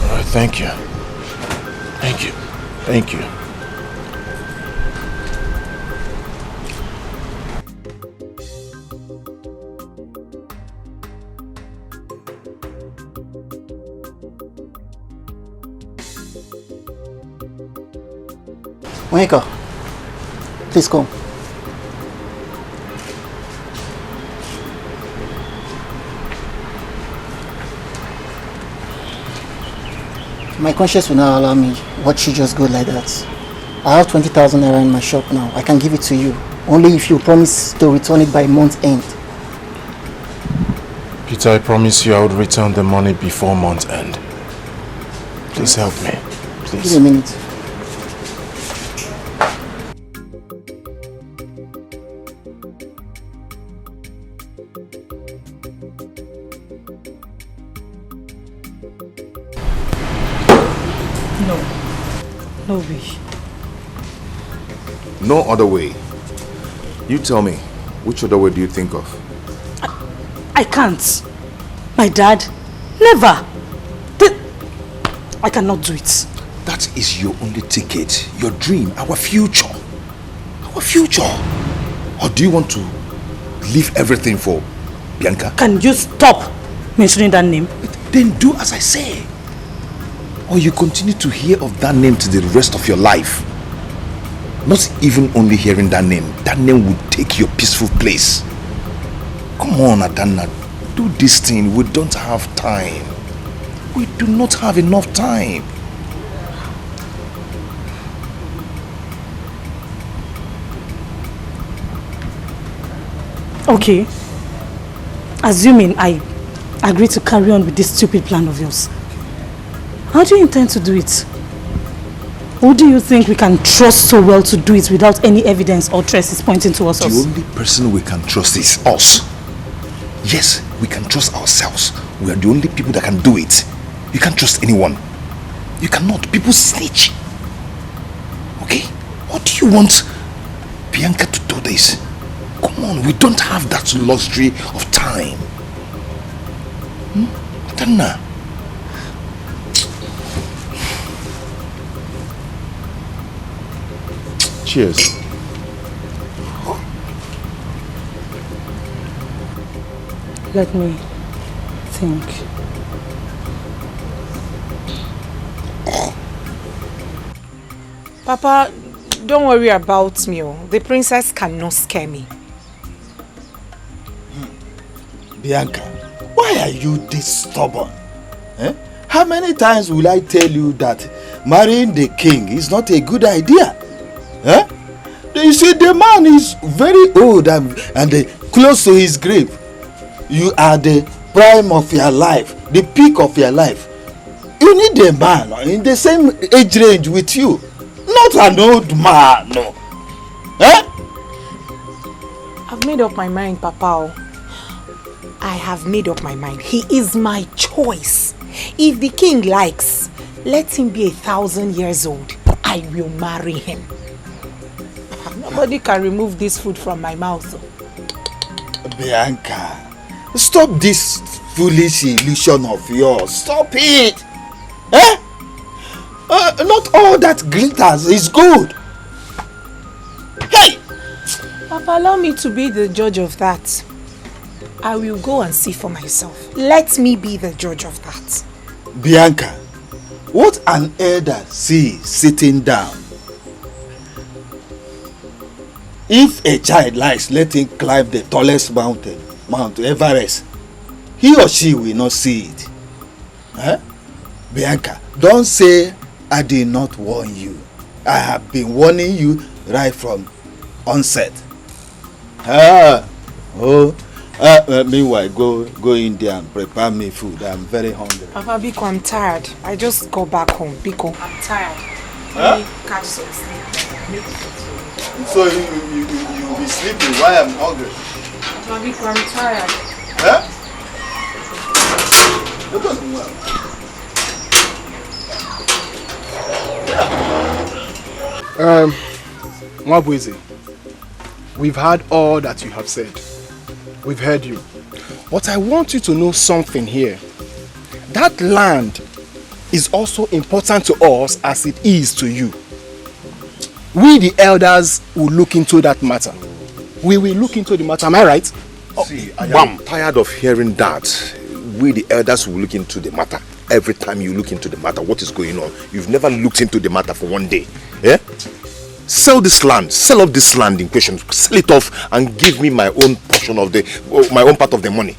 Alright, thank you. Thank you. Thank you. Monica, please come. My conscience will not allow me watch you just go like that. I have 20,000 naira in my shop now. I can give it to you. Only if you promise to return it by month end. Peter, I promise you I would return the money before month end. Please help me. Please. Give me a minute. No way. No other way. You tell me, which other way do you think of? I can't. My dad, never. I cannot do it. That is your only ticket, your dream, our future. Our future. Or do you want to leave everything for Bianca? Can you stop mentioning that name? Then do as I say. Or you continue to hear of that name to the rest of your life. Not even only hearing that name will take your peaceful place. Come on, Adanna, do this thing. We don't have time. We do not have enough time. Okay. Assuming I agree to carry on with this stupid plan of yours, how do you intend to do it? Who do you think we can trust so well to do it without any evidence or traces pointing towards us? The only person we can trust is us. Yes, we can trust ourselves. We are the only people that can do it. You can't trust anyone. You cannot. People snitch. Okay? What do you want Bianca to do this? Come on, we don't have that luxury of time. Adanna. Cheers. Let me think. Papa, don't worry about me. The princess cannot scare me. Bianca, why are you this stubborn? How many times will I tell you that marrying the king is not a good idea? Huh? You see, the man is very old and close to his grave. You are the prime of your life, the peak of your life. You need a man in the same age range with you, not an old man. No. Huh? I've made up my mind, Papa. I have made up my mind. He is my choice. If the king likes, let him be 1,000 years old. I will marry him. Nobody can remove this food from my mouth. Bianca, stop this foolish illusion of yours. Stop it. Eh? Not all that glitters is good. Hey! Papa, allow me to be the judge of that. I will go and see for myself. Let me be the judge of that. Bianca, what an elder sees sitting down. If a child likes, let him climb the tallest mountain, Mount Everest. He or she will not see it. Huh? Bianca, don't say I did not warn you. I have been warning you right from onset. Meanwhile, go in there and prepare me food. I'm very hungry. Papa, Biko, I'm tired. I just got back home. Biko, I'm tired. Let me catch some sleep. So you'll be sleeping while I'm hungry? Papa, Biko, I'm tired. Huh? That doesn't work. Mwabweze, we've heard all that you have said. We've heard you. But I want you to know something here. That land is also important to us as it is to you. We the elders will look into that matter. We will look into the matter, am I right? See, I am tired of hearing that. We the elders will look into the matter. Every time you look into the matter, what is going on? You've never looked into the matter for one day. Yeah? Sell this land, sell off this land in question, sell it off and give me my own portion of my own part of the money.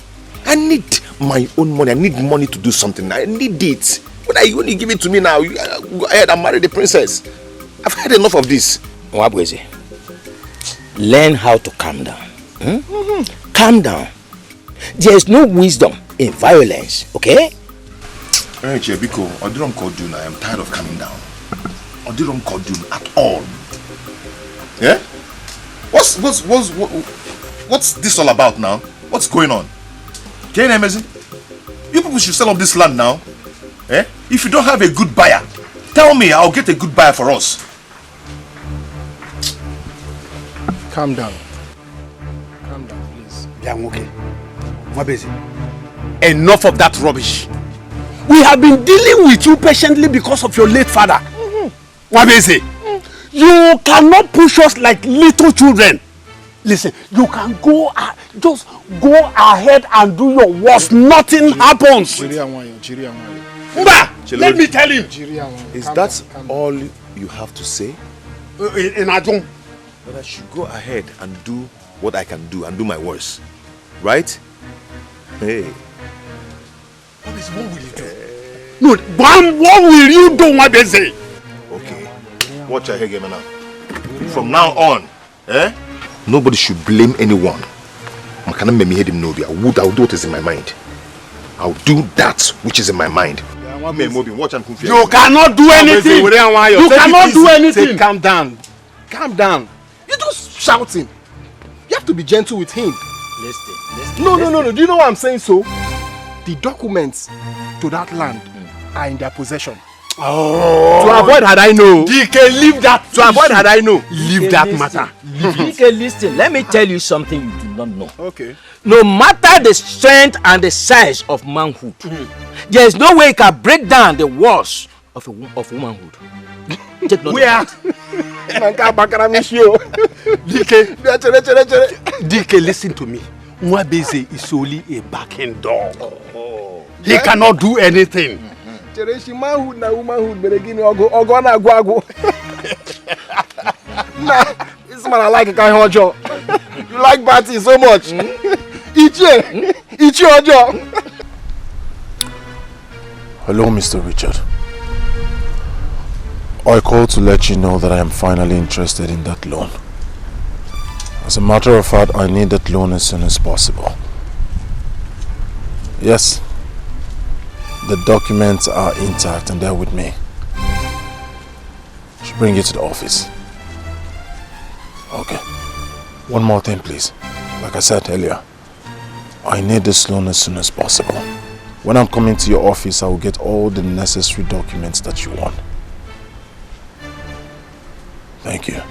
I need my own money. I need money to do something. I need it. When you give it to me now, go ahead and marry the princess. I've had enough of this. Mwabweze, learn how to calm down. Calm down. There is no wisdom in violence, okay? Hey, Biko, Odirom Kodun, I am tired of coming down. Odirom Kodun at all. Yeah? What's this all about now? What's going on? Can you imagine? You people should sell off this land now. Eh? If you don't have a good buyer, tell me, I'll get a good buyer for us. Calm down. Calm down, please. Yeah, I'm okay. Mwabweze, enough of that rubbish. We have been dealing with you patiently because of your late father. Mwabweze, you cannot push us like little children. Listen, you can just go ahead and do your worst. Nothing happens. Let me tell him. Is that all you have to say? That I should go ahead and do what I can do and do my worst. Right? Hey. What will you do? No, what will you do, Mwabweze? Okay. Watch your head, now. From now on, nobody should blame anyone. I'll do what is in my mind. I'll do that which is in my mind. You cannot do anything. You cannot do anything. Calm down. Calm down. You're just shouting. You have to be gentle with him. Listen. No. Do you know what I'm saying? So, the documents to that land are in their possession. Oh. To avoid had I know. DK, leave that. To avoid had I know. Leave that matter. DK, listen. Let me tell you something you do not know. Okay. No matter the strength and the size of manhood, there is no way you can break down the walls of womanhood. Take note. Where? DK, listen to me. Mwabweze is only a backing dog. He cannot do anything. Manhood na womanhood beregini ogo na agwago. Nah, this man I like a kind of job. You like Batty so much. Ichi ojo. Hello, Mr. Richard. I called to let you know that I am finally interested in that loan. As a matter of fact, I need that loan as soon as possible. Yes, the documents are intact and they're with me. I should bring it to the office. Okay. One more thing, please. Like I said earlier, I need this loan as soon as possible. When I'm coming to your office, I will get all the necessary documents that you want. Thank you.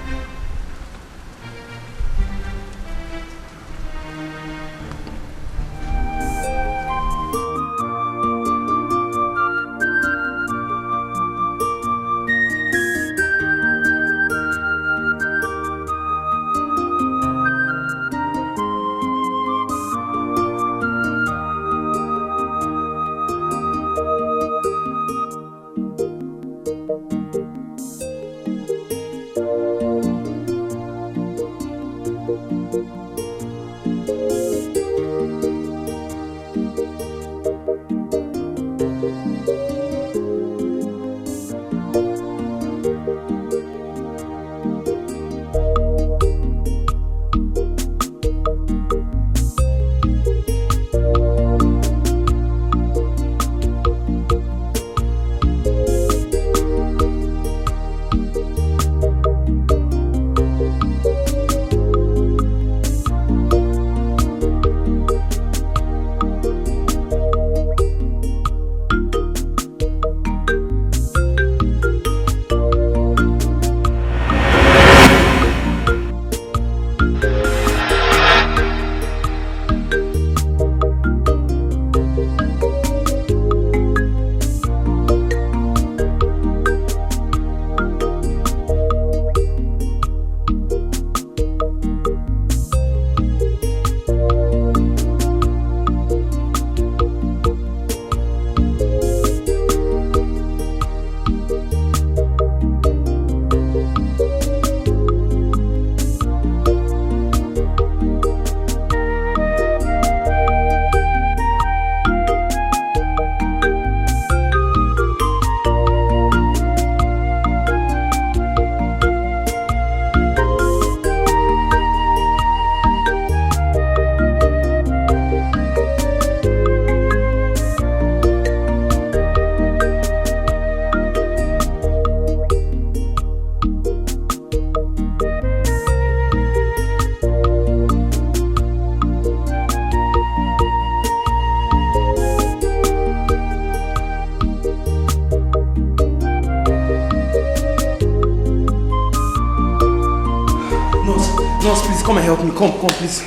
Come and help me. Come, please.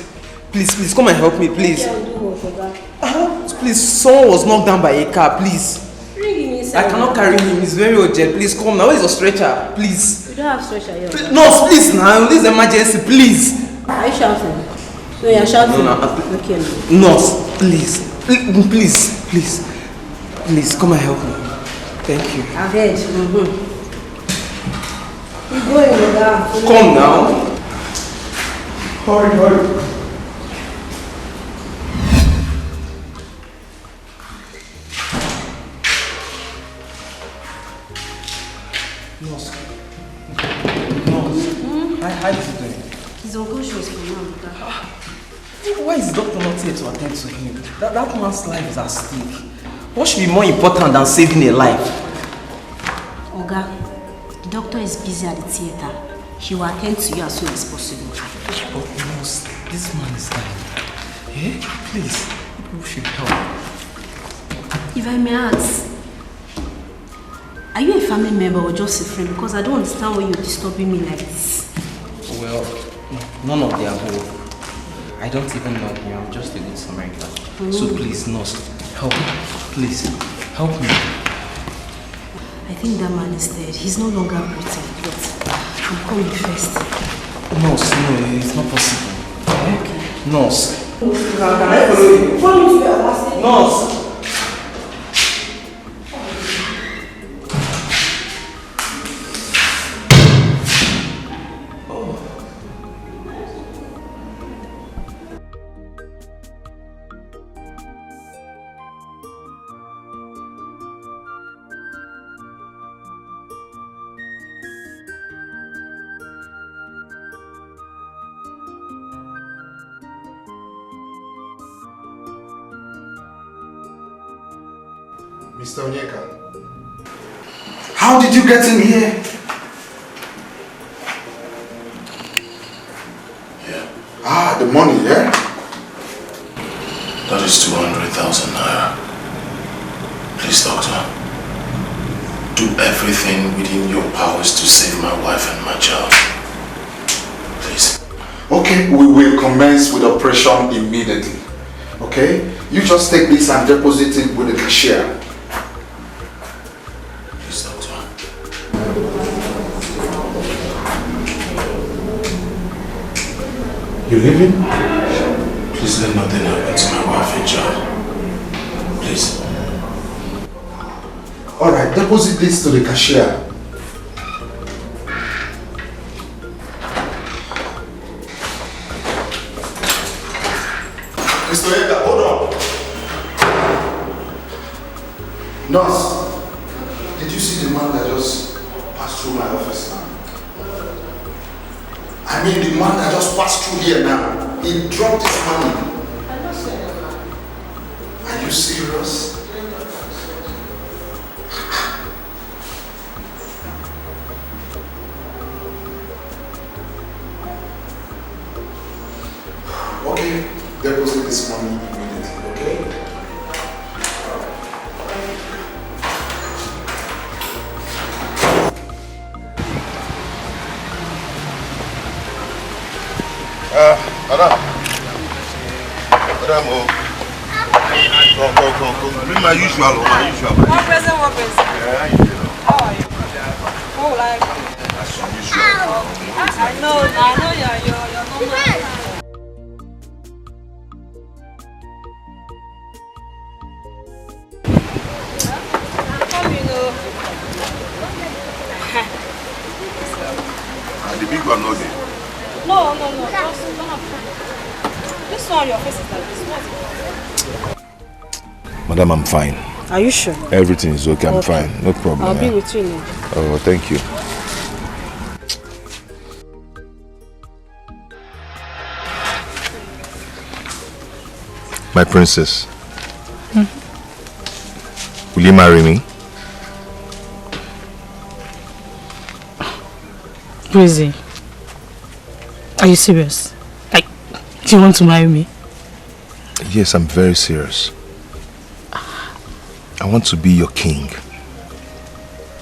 Please, come and help me, please. Please, someone was knocked down by a car, please. I cannot carry him, he's very urgent. Please come now. Where is your stretcher? Please. You don't have stretcher here. Nurse, please now. This is emergency, please. Are you shouting? So you're shouting? No. Okay. Nurse, please. Please, come and help me. Thank you. I've heard. You're going down. Come now. Hurry. Nurse. How is he doing? He's unconscious for now. Why is the doctor not here to attend to him? That man's life is at stake. What should be more important than saving a life? Oga, the doctor is busy at the theater. He will attend to you as soon as possible. But nurse, this man is dying. Please, people should help. If I may ask, are you a family member or just a friend? Because I don't understand why you're disturbing me like this. Well, none of the above. I don't even know him. I'm just a good Samaritan. So please, nurse, help me. Please, help me. I think that man is dead. He's no longer breathing, but I'm coming first. Nurse, no, it's not possible. Okay. Nurse. Can I follow you? Follow me to your house. Nurse. Mr. Onyeka, how did you get in here? Yeah. Ah, the money, yeah? That is 200,000 naira. Please, doctor. Do everything within your powers to save my wife and my child. Please. Okay, we will commence with operation immediately. Okay? You just take this and deposit it with the cashier. Please, doctor. You leaving? Please let nothing happen to my wife and child. Please. Alright, deposit this to the cashier. Mr. Onyeka, hold on. Nurse, did you see the man that just passed through my office now? I mean the man that just passed through here now. He dropped his money. Are you serious? Okay, deposit this money immediately, okay? Madam. Madam, come. Bring my usual, my usual. One present. Yeah, you know. How are you? Oh, like. That's your usual. I know you're normal. The big one, not there. No. Just don't have fun. This one, your face is like this. What's it? Madam, I'm fine. Are you sure? Everything is okay, I'm fine. No problem. I'll be with you now. Oh, thank you. My princess. Will you marry me? Crazy. Are you serious? Like, do you want to marry me? Yes, I'm very serious. I want to be your king.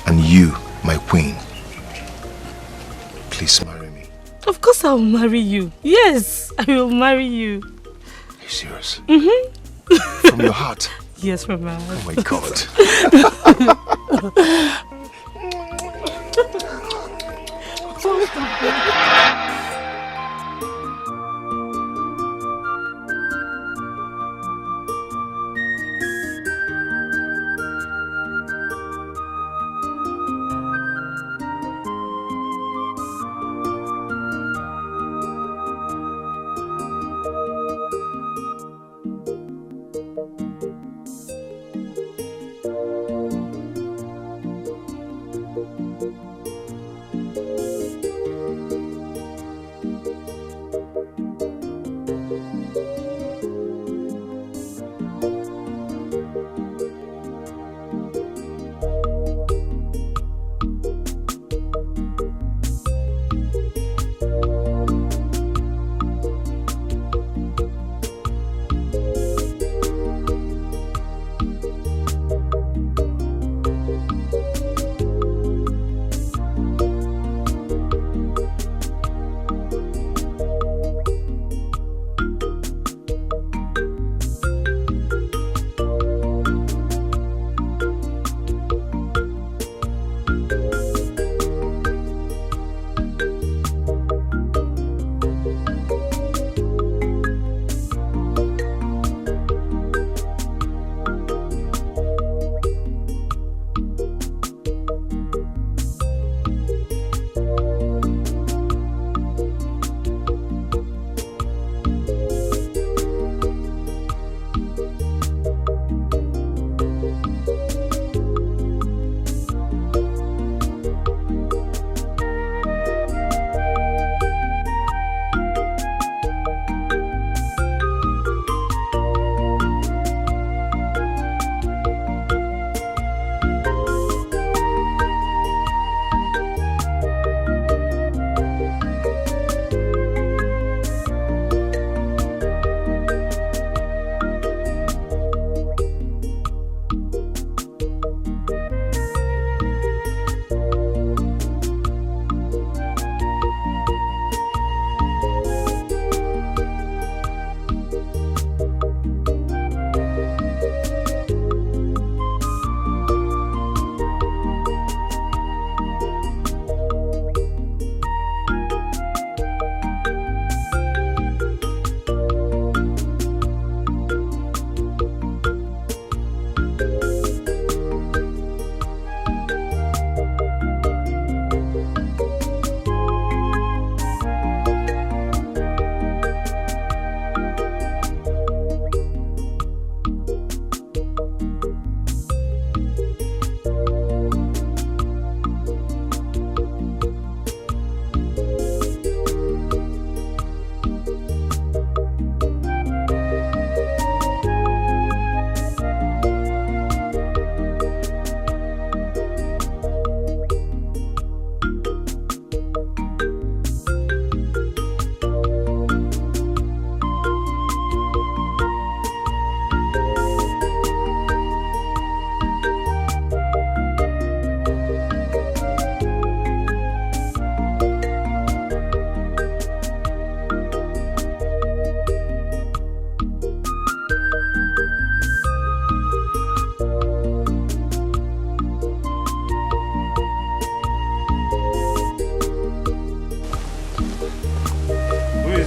And you, my queen. Please marry me. Of course I will marry you. Yes, I will marry you. Are you serious? Mm-hmm. From your heart? Yes, from my heart. Oh my God.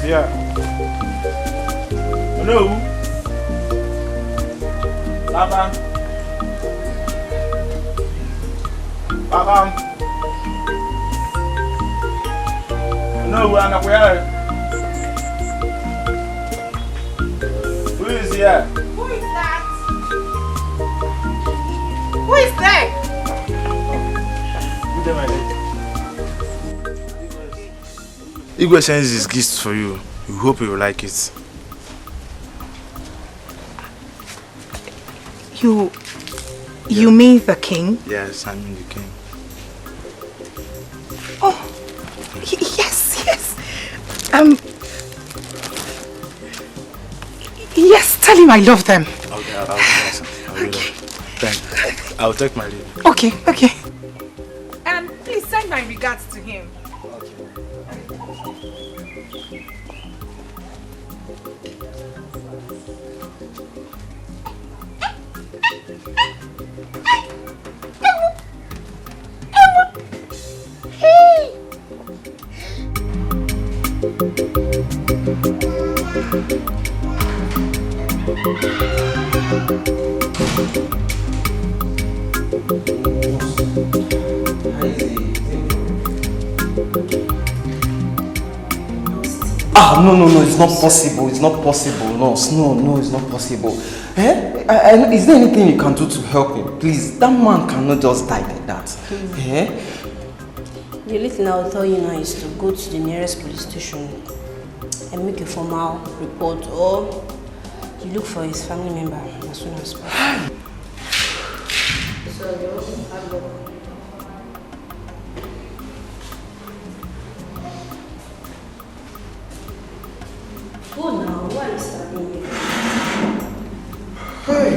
Yeah. Hello. Papa. Papa. No, we're not here. Who is here? Who is that? Who is there? Good day, my lady. Igwe sends his gifts for you. We hope you will like it. You mean the king? Yes, I mean the king. Oh, yes. Yes, tell him I love them. Okay, I'll do that. Thank you. I'll take my leave. Okay. Please send my regards to him. No, it's not possible. It's not possible. No, it's not possible. Is there anything you can do to help him? Please, that man cannot just die like that. The only thing I will tell you now is to go to the nearest police station and make a formal report, or you look for his family member as soon as possible. So you have luck. Go now, why are you standing here? Hey.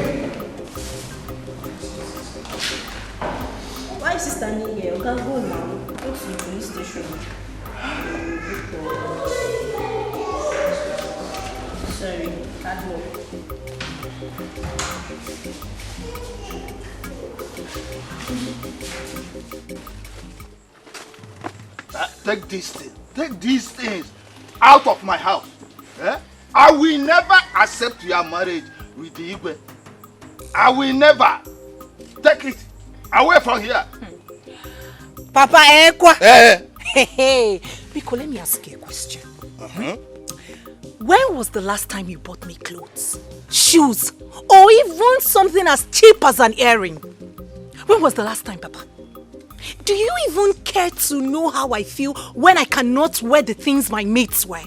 Why is he standing here? You can go now. Go to the police station. Sorry, can't walk. Take these things out of my house. I will never accept your marriage with the Igwe. I will never. Take it away from here. Papa, Hey, Rico, let me ask you a question. When was the last time you bought me clothes, shoes, or even something as cheap as an earring? When was the last time, Papa? Do you even care to know how I feel when I cannot wear the things my mates wear?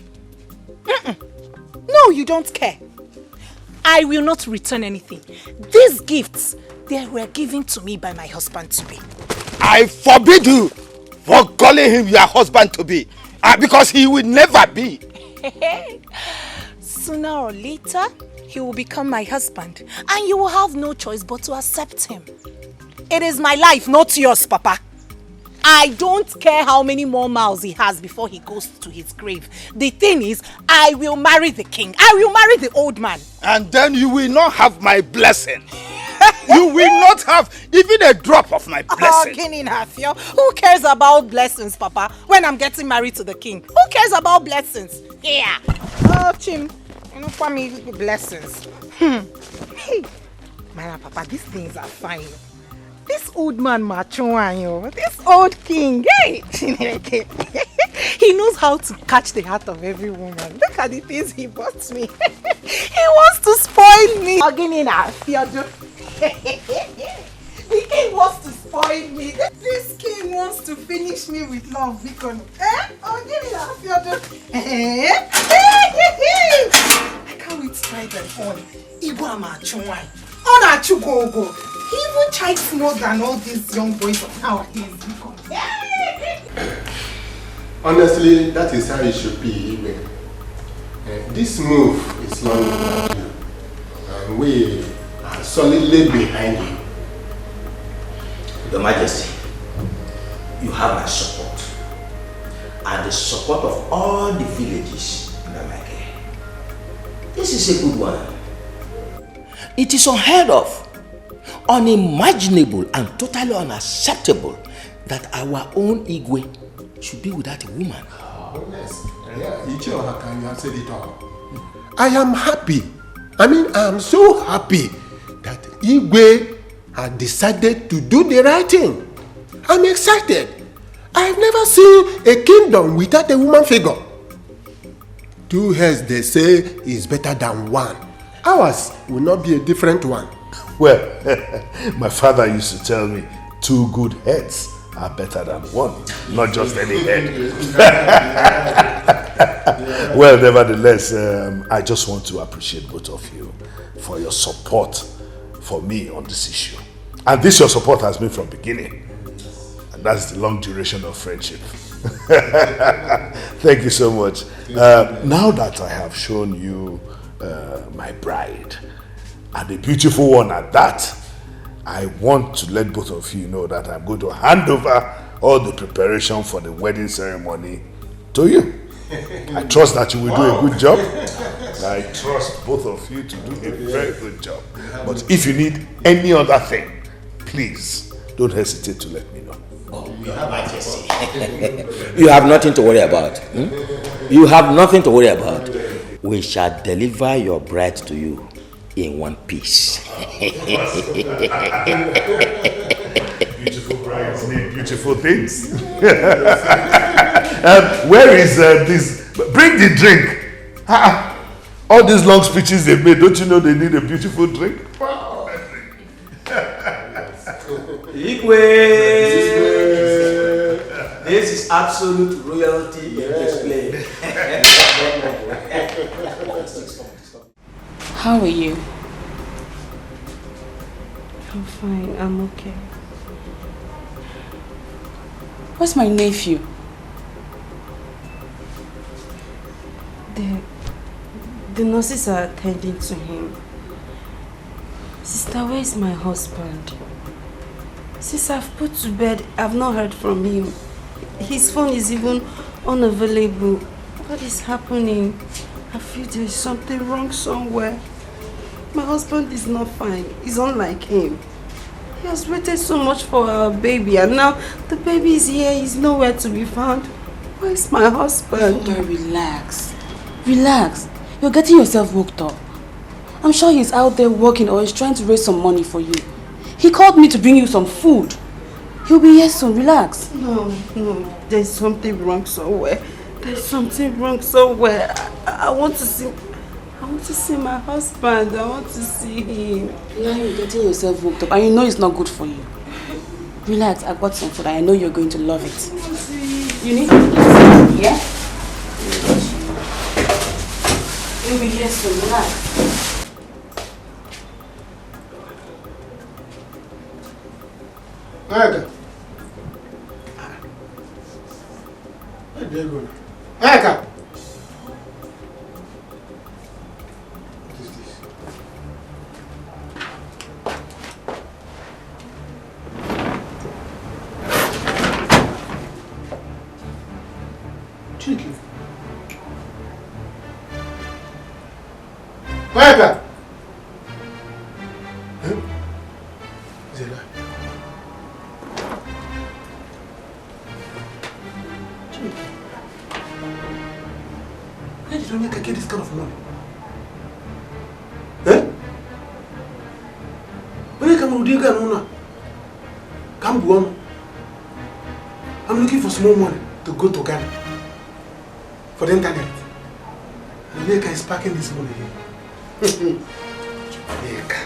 No, you don't care. I will not return anything. These gifts, they were given to me by my husband-to-be. I forbid you for calling him your husband-to-be, because he will never be. Sooner or later, he will become my husband, and you will have no choice but to accept him. It is my life, not yours, Papa. I don't care how many more miles he has before he goes to his grave. The thing is, I will marry the king. I will marry the old man. And then you will not have my blessing. You will not have even a drop of my blessing. Who cares about blessings, Papa, when I'm getting married to the king? Who cares about blessings? Yeah. Oh, Chim, you know, for me, blessings. Hey, man, Papa, these things are fine. This old man, this old king, hey! He knows how to catch the heart of every woman. Look at the things he bought me. He wants to spoil me. The king wants to spoil me. This king wants to finish me with love. I can't wait to try them on. He even chides more than all these young boys of nowadays. Honestly, that is how it should be. This move is not about you. And we are solidly behind you. Your Majesty, you have my support. And the support of all the villages in America. This is a good one. It is unheard of, unimaginable and totally unacceptable that our own Igwe should be without a woman. Yes. Yeah, you have said it all. I am happy. I mean, I am so happy that Igwe had decided to do the right thing. I'm excited. I've never seen a kingdom without a woman figure. 2 heads, they say, is better than 1. Ours will not be a different one. Well, my father used to tell me 2 good heads are better than 1, not just any head. Well, nevertheless, I just want to appreciate both of you for your support for me on this issue. And this your support has been from beginning. And that's the long duration of friendship. Thank you so much. Now that I have shown you my bride, and a beautiful one at that, I want to let both of you know that I'm going to hand over all the preparation for the wedding ceremony to you. I trust that you will do a good job. I trust both of you to do a very good job. But if you need any other thing, please don't hesitate to let me know. Your Majesty. You have nothing to worry about. You have nothing to worry about. We shall deliver your bride to you in one piece. Beautiful brides need beautiful things. Where is this? Bring the drink. All these long speeches they've made, don't you know they need a beautiful drink? Igwe! This is absolute royalty in display. How are you? I'm fine, I'm okay. Where's my nephew? The nurses are attending to him. Sister, where is my husband? Since I've put to bed, I've not heard from him. His phone is even unavailable. What is happening? I feel there's something wrong somewhere. My husband is not fine. He's unlike him. He has waited so much for our baby, and now the baby is here. He's nowhere to be found. Where is my husband? Okay, relax. Relax. You're getting yourself worked up. I'm sure he's out there working or he's trying to raise some money for you. He called me to bring you some food. He'll be here soon. Relax. No. There's something wrong somewhere. There's something wrong somewhere. I want to see... I want to see my husband. I want to see him. Now you're getting yourself worked up and you know it's not good for you. Relax, I got some food. I know you're going to love it. You need to eat. Yeah? You'll be here soon. Relax. Eka. Where do you go? Eka. What is this? Chicken. Eka. Huh? Is it that? Where did Onyeka get this kind of money? Eh? Onyeka Mudiga Nuna. Kambuon. I'm looking for small money to go to Ghana for the internet. Onyeka is packing this money here. Onyeka.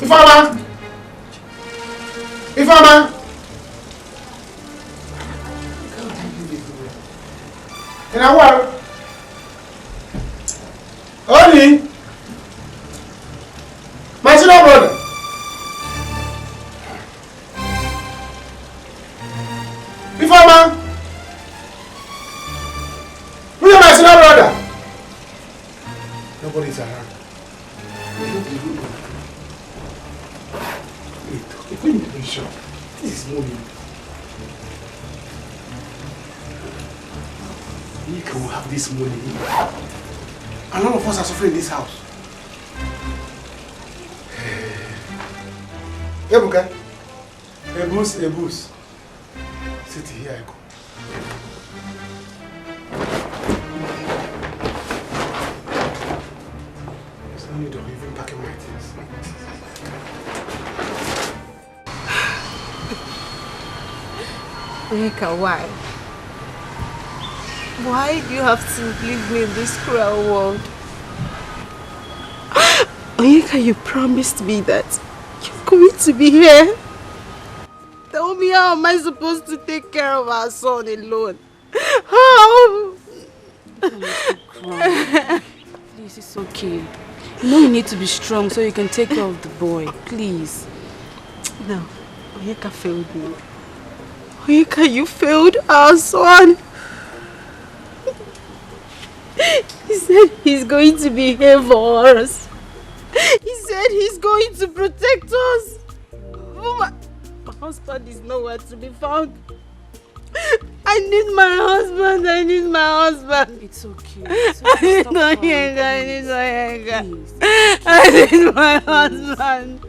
Ifama! Ifama! In a while. Only my senior brother. Ifama. Who is my senior brother? Nobody's around. Wait, let me be sure. This is morning. We can have this money. And all of us are suffering in this house. Ebuka. Ebus. Sit here, I go. There's no need of even packing my things. Onyeka, why? Why do you have to leave me in this cruel world? Onyeka, you promised me that you're going to be here. Tell me, how am I supposed to take care of our son alone? How? Please, it's okay. You know you need to be strong so you can take care of the boy. Please. No, Onyeka failed me. Onyeka, you failed our son. He said he's going to be here for us. He said he's going to protect us. Oh, my husband is nowhere to be found. I need my husband. I need my husband. It's okay. I need Onyeka. I need my husband.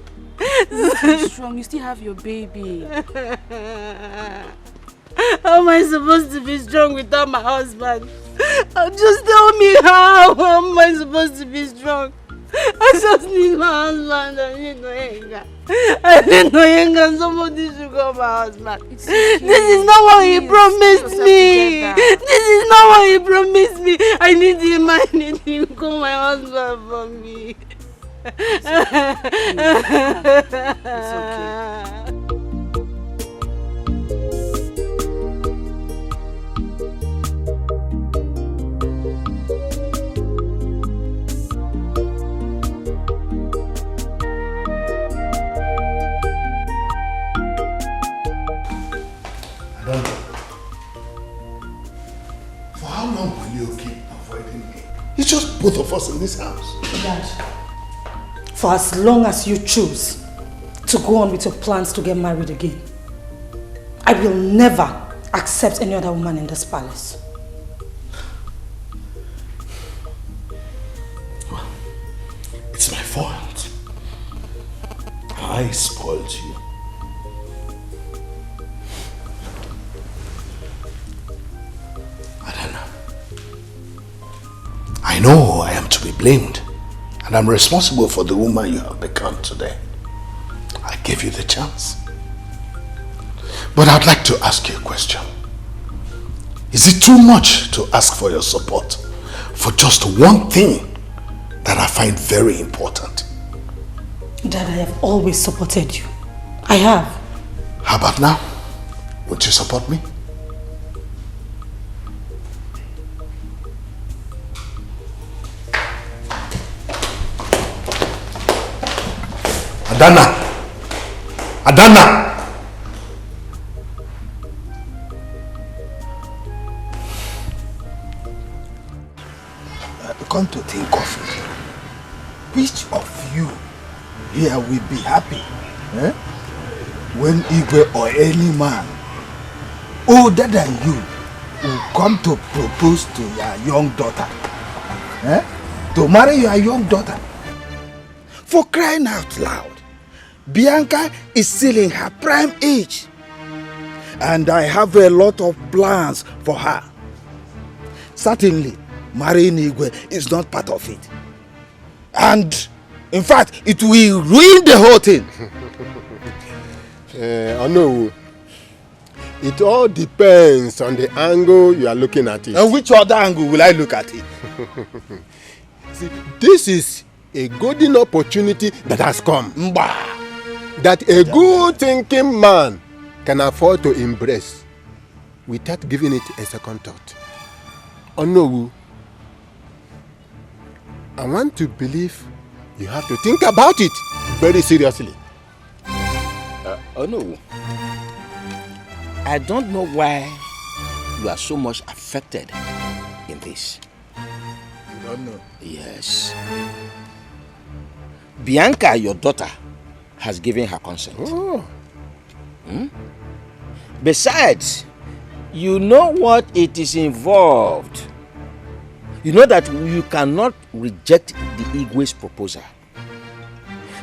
Be strong. You still have your baby. How am I supposed to be strong without my husband? Just tell me how. How am I supposed to be strong? I just need my husband. I need Onyeka. I need Onyeka. Somebody should call my husband. This is not what he promised me. This is not what he promised me. I need him. I need him. Call my husband for me. It's okay. For how long will you keep avoiding me? It's just both of us in this house. Dad, for as long as you choose to go on with your plans to get married again, I will never accept any other woman in this palace. Well, it's my fault. I spoiled you. I know I am to be blamed, and I'm responsible for the woman you have become today. I gave you the chance. But I'd like to ask you a question. Is it too much to ask for your support for just one thing that I find very important? Dad, I have always supported you. I have. How about now? Would you support me? Adana! Adana! Come to think of it, which of you here will be happy when Igwe or any man older than you will come to propose to your young daughter? To marry your young daughter? For crying out loud, Bianca is still in her prime age, and I have a lot of plans for her. Certainly, marrying Igwe is not part of it. And, in fact, it will ruin the whole thing. I know. It all depends on the angle you are looking at it. And which other angle will I look at it? See, this is a golden opportunity that has come. That a good thinking man can afford to embrace without giving it a second thought. Onowu, I want to believe you have to think about it very seriously. Onowu, I don't know why you are so much affected in this. You don't know? Yes. Bianca, your daughter, has given her consent. Oh. Besides, you know what it is involved. You know that you cannot reject the Igwe's proposal.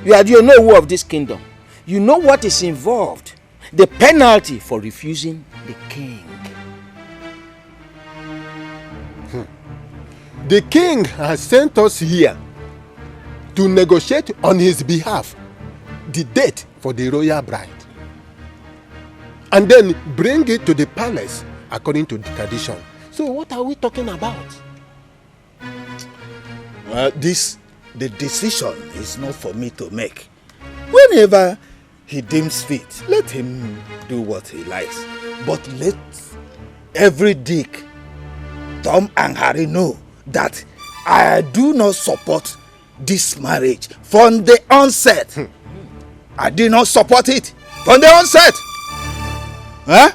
You are the Onowu of this kingdom. You know what is involved. the penalty for refusing the king. The king has sent us here to negotiate on his behalf the date for the royal bride, and then bring it to the palace according to the tradition. So what are we talking about? Well, the decision is not for me to make. Whenever he deems fit, let him do what he likes. But let every Dick, Tom and Harry know that I do not support this marriage from the onset. I did not support it from the onset. Huh?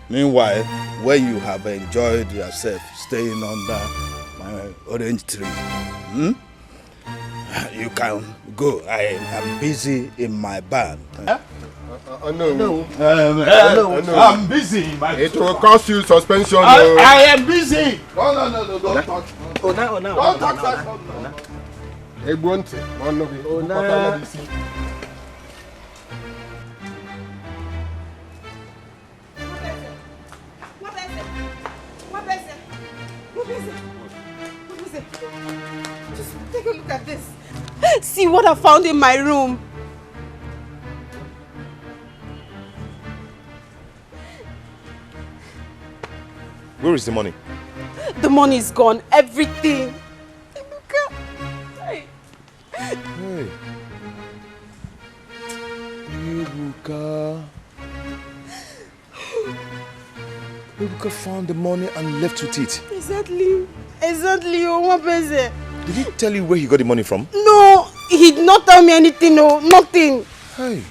Meanwhile, when you have enjoyed yourself staying under my orange tree, you can go. I am busy in my barn. No. I'm busy in my It will cost you suspension. I am busy. No, don't touch. Don't touch that. Just take a look at this. See what I found in my room. Where is the money? The money is gone. Everything. Hey. Ebuka found the money and left with it. Exactly. Oh, what is it? Did he tell you where he got the money from? No, he did not tell me anything. No, nothing. Hey.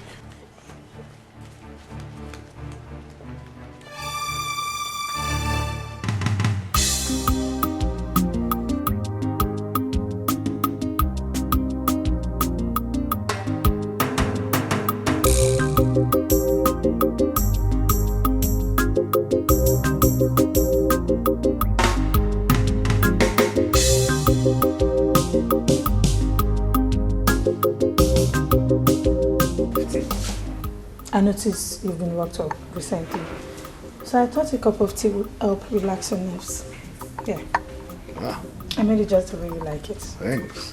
I noticed you've been worked up recently, so I thought a cup of tea would help relax your nerves. Yeah. Wow. I made it just the way you like it. Thanks.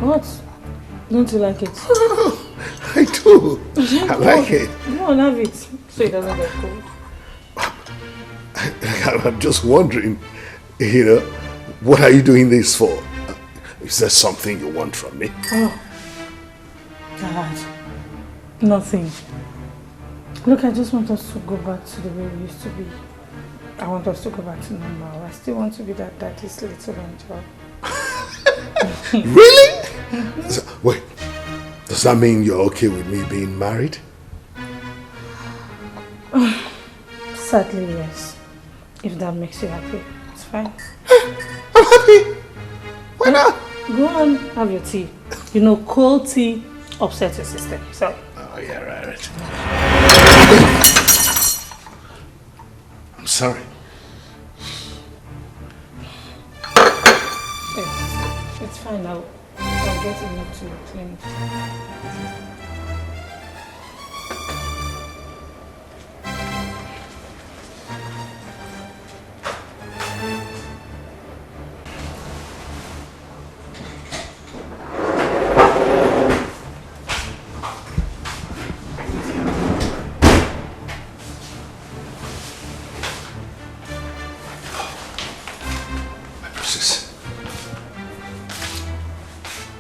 What? Don't you like it? I do. I like it. Go on, have it so it doesn't get cold. I'm just wondering, what are you doing this for? Is there something you want from me? Oh, God, nothing. Look, I just want us to go back to the way we used to be. I want us to go back to normal. I still want to be that daddy's little angel. Really? Wait, does that mean you're okay with me being married? Sadly, yes. If that makes you happy, it's fine. I'm happy. Why not? Go on, have your tea. Cold tea upsets your system. So. Oh yeah, right. I'm sorry. It's fine. I'll get enough to clean.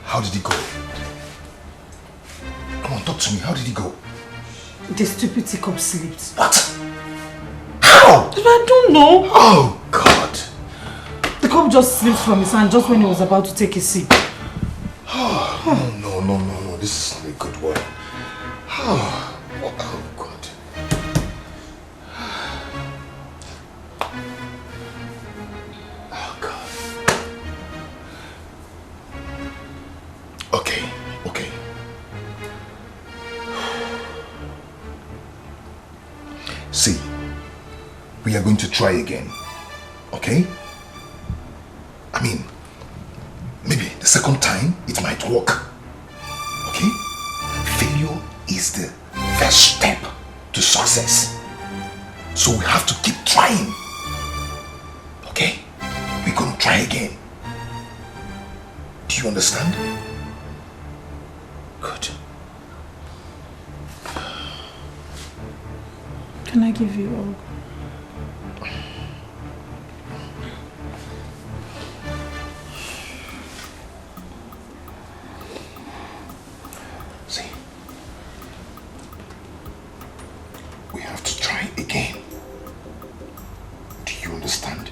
How did he go? Come on, talk to me. How did he go? The stupid teacup slipped. What? How? I don't know. Oh, God. The cup just slipped from his hand just when he was about to take a sip. Oh, no. This isn't a good one. Oh, God. Oh, God. Okay. See, we are going to try again. Okay? I mean, maybe the second time it might work. Okay? Failure is the first step to success. So we have to keep trying. Okay? We're gonna try again. Do you understand? Good. Can I give you all? See, we have to try again. Do you understand?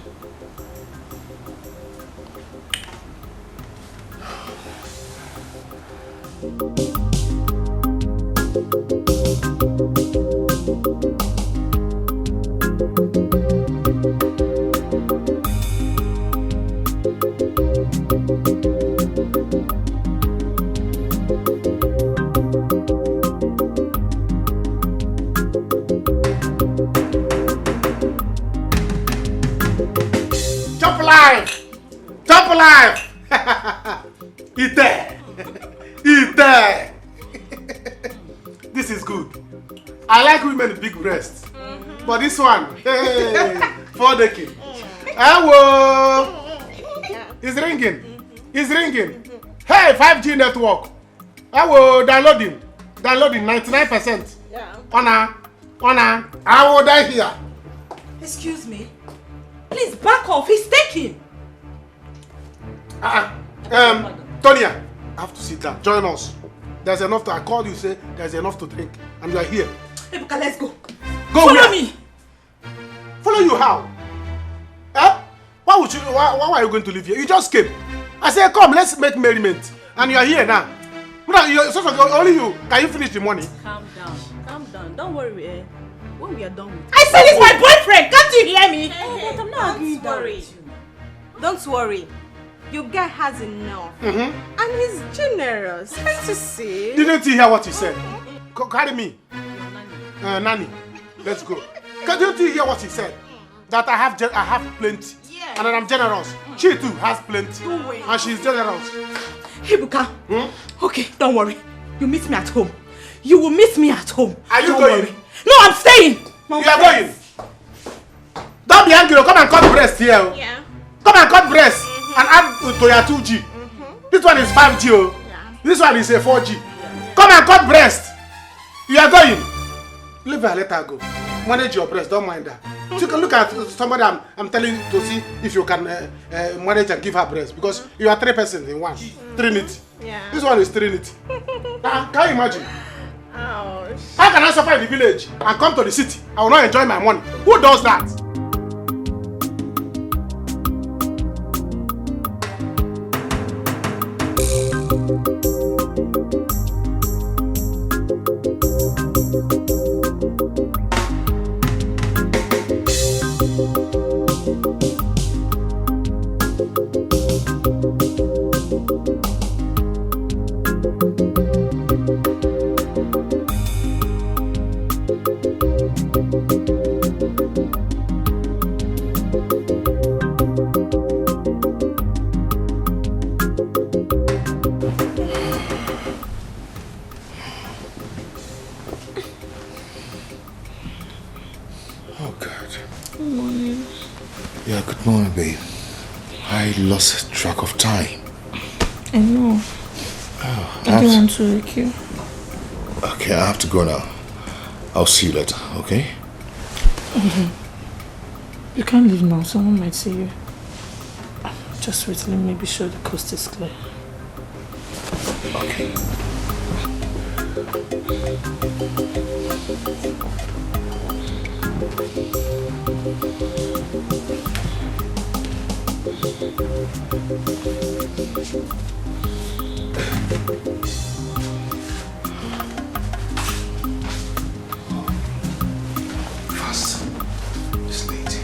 Jump alive! Jump alive! Eat there! Eat there! This is good. I like women with big breasts. But this one, hey, for the king. Hello! It's ringing. It's ringing. Hey, 5G network. Hello, downloading. Downloading 99%. Yeah. Honor. I will die here. Excuse me. Please back off. He's taking. Tonya, I have to sit down. Join us. There's enough to. I called you. Say there's enough to drink, and you are here. Ebuka, let's go. Go Follow where? me. Follow you how? Eh? Why would you? Why are you going to live here? You just came. I said, come, let's make merriment, and you are here now. Only you. Can you finish the money? Calm down. Don't worry. When we are done with I said he's my boyfriend. Can't you hear me? Hey, I'm not agreeing with you. Don't worry. Your guy has enough. And he's generous. Can't you see? Didn't you hear what he said? Carry me. Nanny. Let's go. Didn't you hear what he said? That I have plenty. Yeah. And that I'm generous. She too has plenty. Don't wait. And she's generous. Ebuka. Okay, don't worry. You meet me at home. You will meet me at home. Are you don't going? Worry. No, I'm staying. You are going. Don't be angry. Come and cut breast here. Yeah. Come and cut breast and add to your 2G. This one is 5G. Yeah. This one is a 4G. Yeah. Come and cut breast. You are going. Leave her, let her go. Manage your breast. Don't mind her. You can look at somebody I'm telling you to see if you can manage and give her breast, because you are 3 persons in one. Trinity. Yeah. This one is Trinity. Can you imagine? Ouch. How can I suffer in the village and come to the city? I will not enjoy my money. Who does that? Lost track of time. I know. I didn't want to wake you. Okay, I have to go now. I'll see you later, okay? You can't leave now. Someone might see you. Just wait till maybe sure the coast is clear. Okay. Fast. This lady.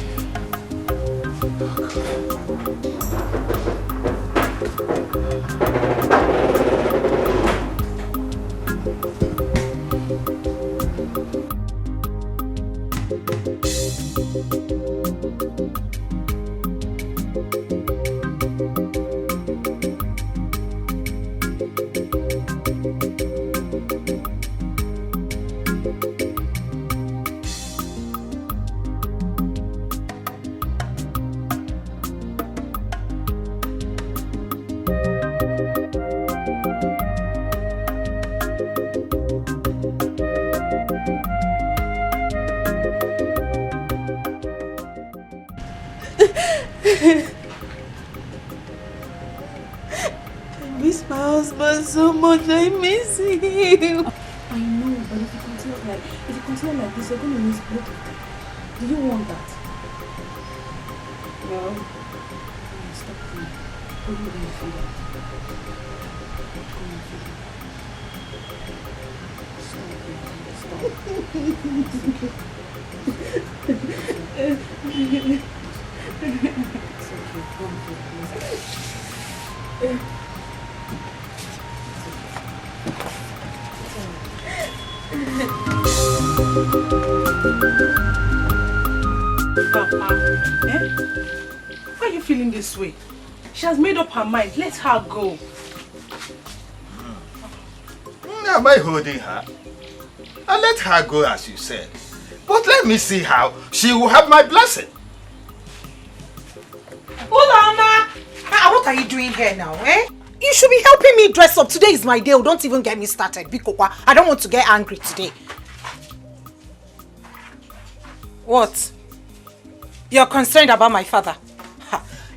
I miss my husband so much. I miss him. I know, but if you continue like this, you're going to miss both of them. Do you want that? No. Stop crying. Go and feel that. Papa, why are you feeling this way? She has made up her mind. Let her go. Am I holding her? I'll let her go as you said. But let me see how she will have my blessing. Ulama! What are you doing here now, eh? You should be helping me dress up. Today is my day. Don't even get me started. Bikokwa, I don't want to get angry today. What? You're concerned about my father?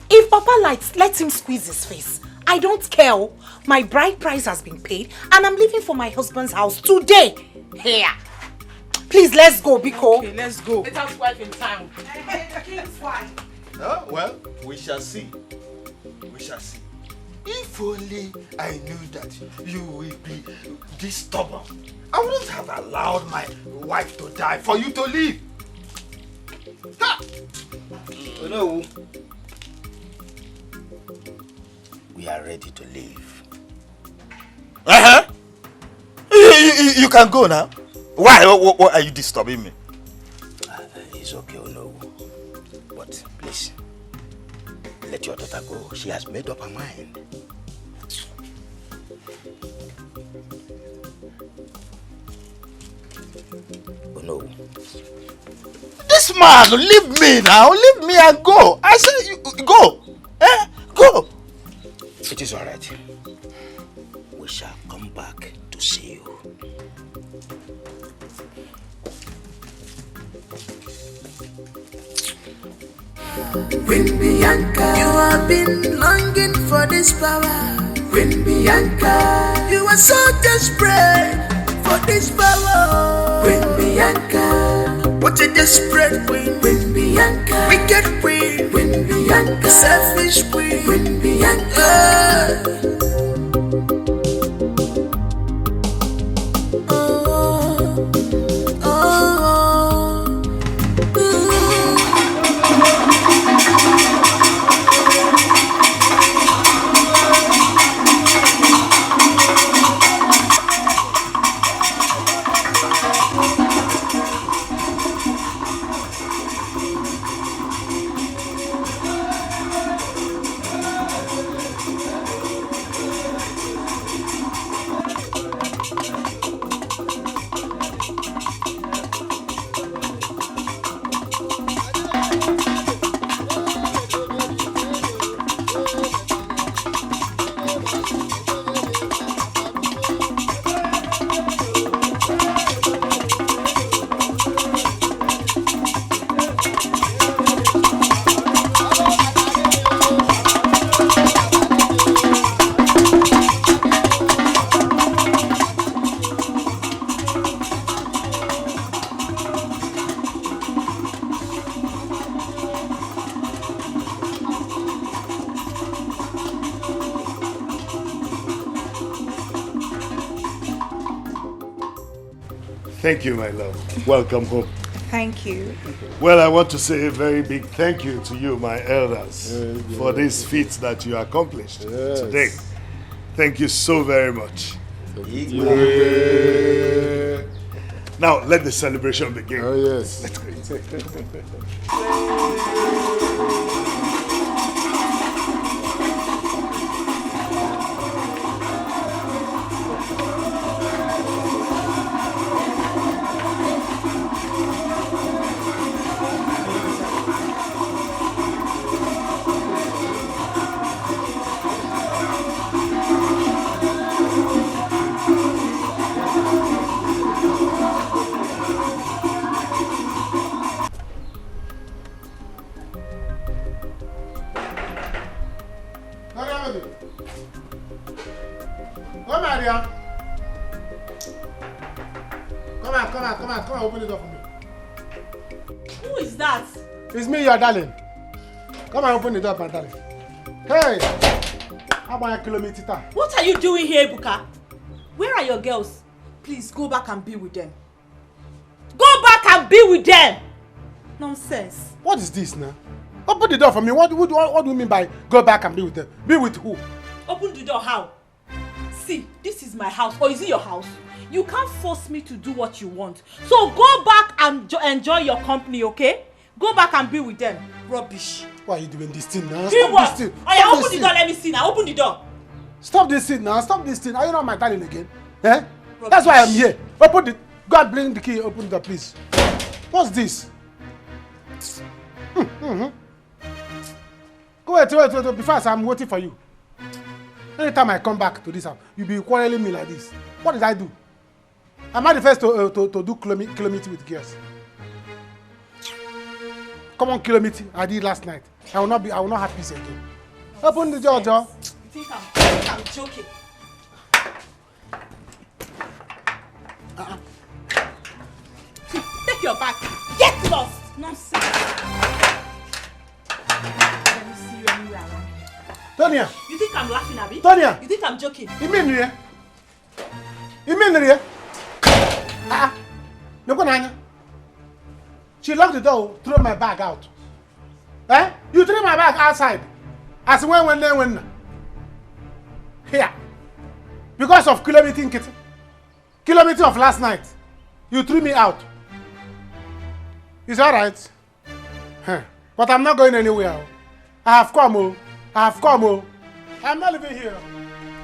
If Papa likes, let him squeeze his face. I don't care. My bride price has been paid and I'm leaving for my husband's house today. Here. Please, let's go, Biko. Okay, let's go. Let us wife in town. King's wife. Oh, well, we shall see. We shall see. If only I knew that you will be this stubborn, I wouldn't have allowed my wife to die for you to live. Ha! No. We are ready to leave. Uh-huh. You can go now. Why? What are you disturbing me? It's okay, no. But please, let your daughter go. She has made up her mind. Oh no. This man, leave me now. Leave me and go. I said, you, go. Go. It is all right. We shall come back to see you. Queen Bianca, you have been longing for this power. Queen Bianca, you are so desperate for this power. Queen Bianca, what a desperate queen. Queen Bianca, wicked queen. Queen Bianca, selfish queen. Queen Bianca. Thank you, my love. Welcome home. Thank you. Well, I want to say a very big thank you to you, my elders, for this feat that you accomplished today. Thank you so very much. Now, let the celebration begin. Oh, yes. Let's go. Maria. Come on, open the door for me. Who is that? It's me, your darling. Come and open the door, my darling. Hey! How about a kilometer? What are you doing here, Ebuka? Where are your girls? Please go back and be with them. Go back and be with them! Nonsense. What is this now? Open the door for me. What do you mean by go back and be with them? Be with who? Open the door how? See, this is my house. Or is it your house? You can't force me to do what you want. So go back and enjoy your company, okay? Go back and be with them. Rubbish. Why are you doing this thing now? Do what? This thing. Oh yeah, open the door, let me see now. Open the door. Stop this thing now. Stop this thing. Are you not my darling again? Eh? That's why I'm here. Open the... God, bring the key. Open the door, please. What's this? Go wait. Before I'm waiting for you. Anytime I come back to this house, you'll be quarreling me like this. What did I do? Am I the first to do kilometer with girls? Come on, kilometer. I did last night. I will not have peace again. Open the door, Joe. You think I'm joking? Take your bag. Get lost. Nonsense. Let me see you anywhere around. Tonya. You think I'm laughing, Abby? Tonya. You think I'm joking? You mean here? No, she locked the door, threw my bag out. Eh? You threw my bag outside. As when. Here. Because of kilometer of last night. You threw me out. It's alright. Huh. But I'm not going anywhere. I have come. I'm not living here.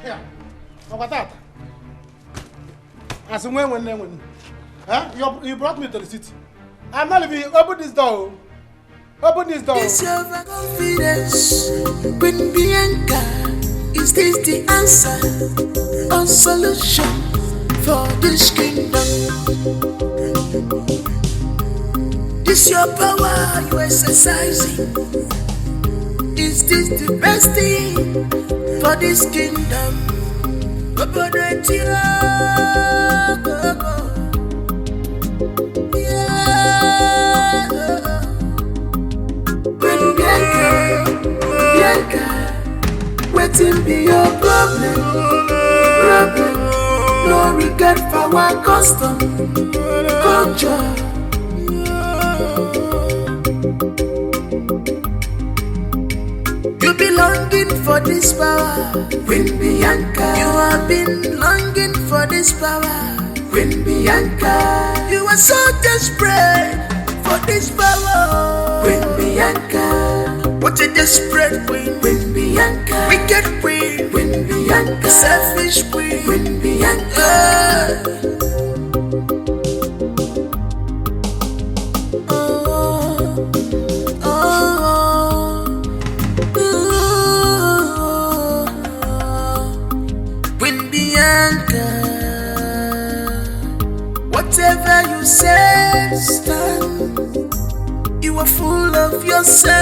Here. What that? As when. Huh? You brought me to the city. I'm not living here. Open this door. Open this door. Is your confidence with Bianca? Is this the answer or solution for this kingdom? Is your power you exercising? Is this the best thing for this kingdom? Waiting be your problem. No regret for our custom, culture. You be longing for this power, Queen Bianca. You have been longing for this power, Queen Bianca. You are so desperate for this power, Queen Bianca. What a desperate queen, Queen Bianca. Wicked queen, Queen Bianca. Selfish queen, Queen Bianca. Queen Bianca. Whatever you say, stand. You are full of yourself.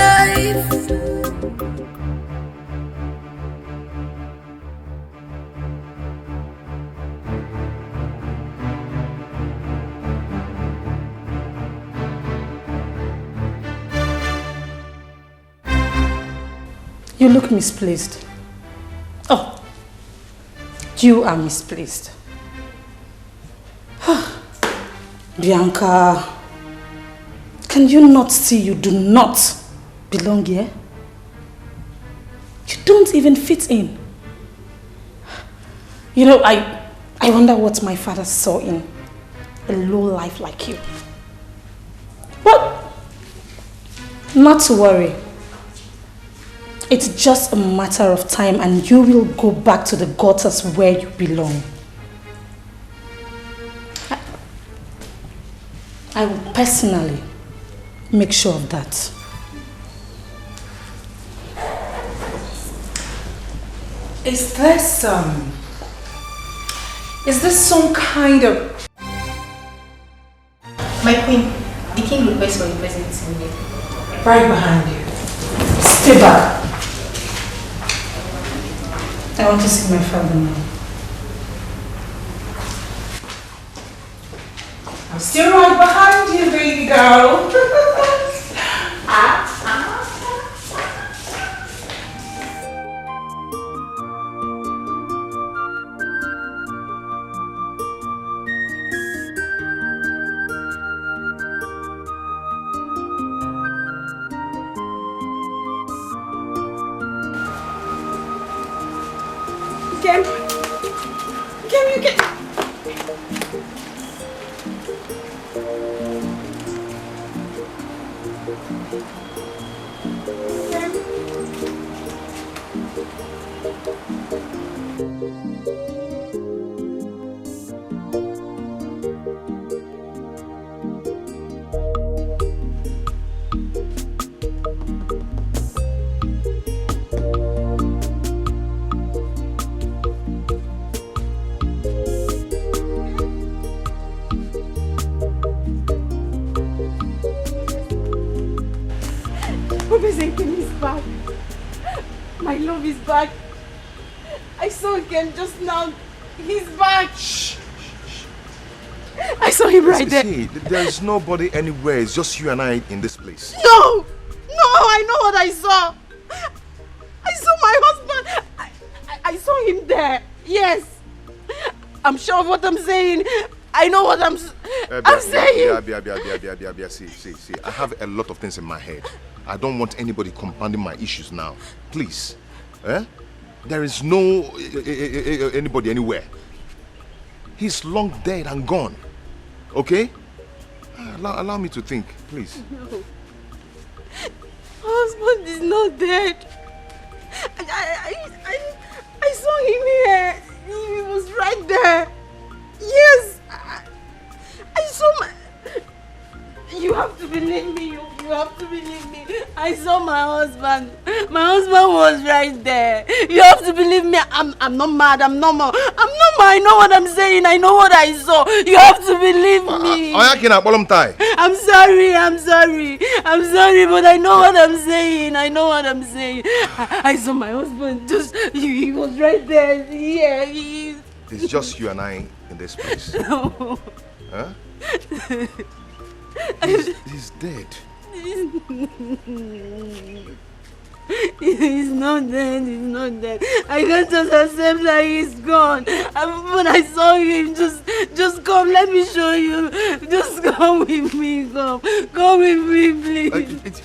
You look misplaced. Oh, you are misplaced. Bianca, can you not see you do not belong here? You don't even fit in. You know, I wonder what my father saw in a low life like you. But not to worry. It's just a matter of time and you will go back to the gutters where you belong. I will personally make sure of that. Is this some kind of... My queen, the king requests for your presence immediately. Right behind you. Stay back. I want to see my father now. still right behind you, baby girl. Kim, you can... My love is back. I saw him just now. He's back. Shh. I saw him right there. See, there's nobody anywhere. It's just you and I in this place. No! I know what I saw. I saw my husband. I saw him there. Yes. I'm sure of what I'm saying. I know what I'm saying. See. I have a lot of things in my head. I don't want anybody compounding my issues now. Please. There is no anybody anywhere. He's long dead and gone. Okay? Allow me to think, please. No. My husband is not dead. I saw him here. He was right there. Yes. I saw my... You have to believe me. You have to believe me. I saw my husband. My husband was right there. You have to believe me. I'm not mad. I'm normal. I know what I'm saying. I know what I saw. You have to believe me. I'm sorry, but I know what I'm saying. I saw my husband. He was right there. Yeah, It's just you and I in this place. No. Huh? He's dead. He's not dead. I can't just accept that he's gone. When I saw him, just come, let me show you. Just come with me, come with me, please.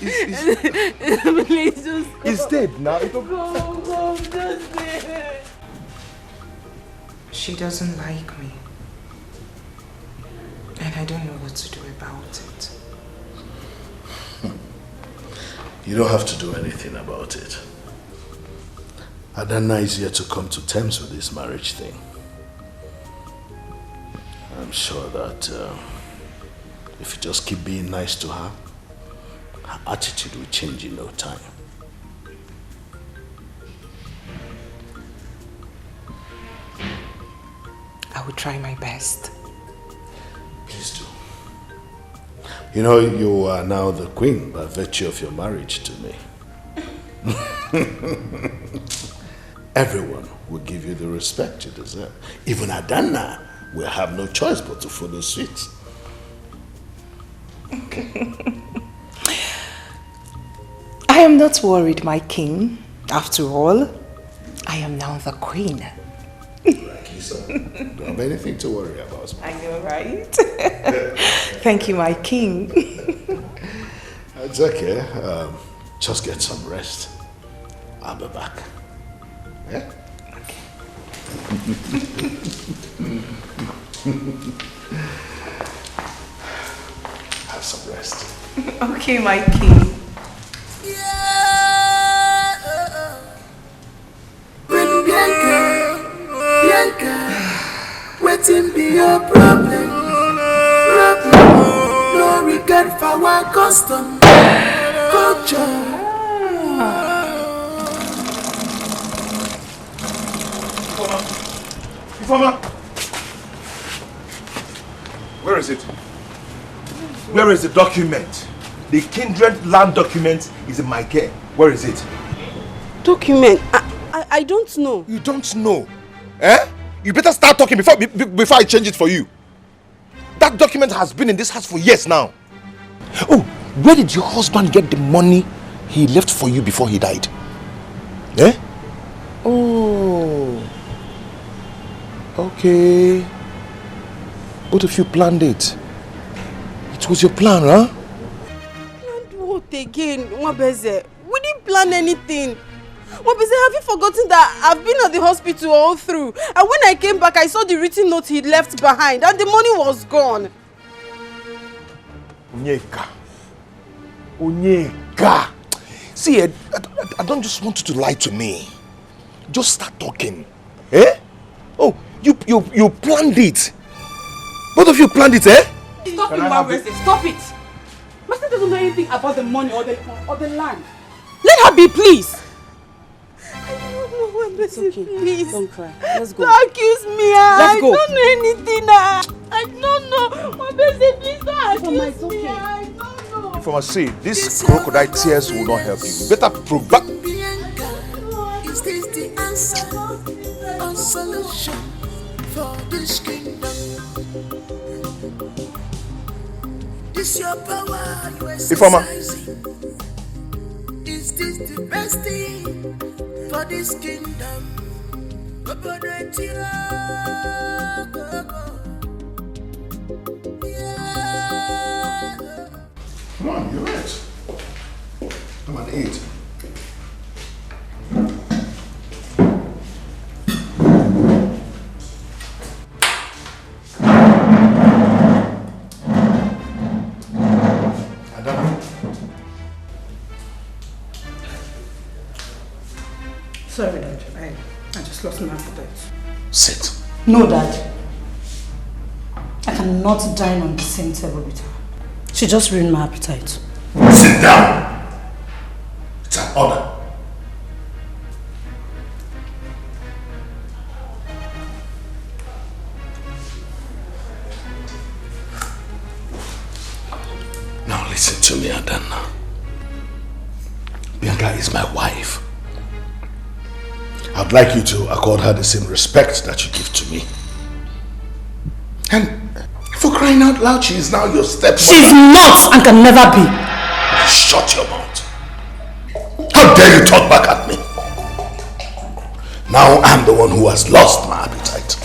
Please, just come. He's dead now. Come, just there. She doesn't like me. And I don't know what to do about it. You don't have to do anything about it. Adana is here to come to terms with this marriage thing. I'm sure that if you just keep being nice to her, her attitude will change in no time. I will try my best. Please do. You know, you are now the queen by virtue of your marriage to me. Everyone will give you the respect you deserve. Even Adana will have no choice but to follow suit. I am not worried, my king. After all, I am now the queen. So, don't have anything to worry about. I know, right? Thank you, my king. It's okay. Just get some rest. I'll be back. Yeah? Okay. Have some rest. Okay, my king. Wetin be your problem? No regard for our custom, culture. Ifeoma! Where is it? Where is the document? The kindred land document is in my care. Where is it? Document? I don't know. You don't know? Eh? You better start talking before I change it for you. That document has been in this house for years now. Oh, where did your husband get the money he left for you before he died? Eh? Oh. Okay. Both of you planned it. It was your plan, huh? Planned what again, Mwabeze? We didn't plan anything. Mwabeze, have you forgotten that I've been at the hospital all through? And when I came back, I saw the written note he left behind and the money was gone. Onyeka. See, I don't just want you to lie to me. Just start talking. Eh? Oh, you planned it. Both of you planned it, eh? Stop it, Mwabeze. Stop it. Master doesn't know anything about the money or the land. Let her be, please. It's okay. Please. Don't cry. Let's go. Don't accuse me. Let's go. I don't know anything. I don't know. Mwabeze, please don't accuse me. I don't know. If I must say, this crocodile tears will not help you. You better prove that. Is this the answer or solution for this kingdom? This your power you exercising. Is this the best thing for this kingdom? Come on, you're right. Come on, eat. Sorry, Dad. I just lost my appetite. Sit. No, Dad. I cannot dine on the same table with her. She just ruined my appetite. Sit down. It's an order. Now listen to me, Adana. Bianca is my wife. I'd like you to accord her the same respect that you give to me. And for crying out loud, she is now your stepmother. She's not and can never be. Shut your mouth. How dare you talk back at me? Now I'm the one who has lost my appetite.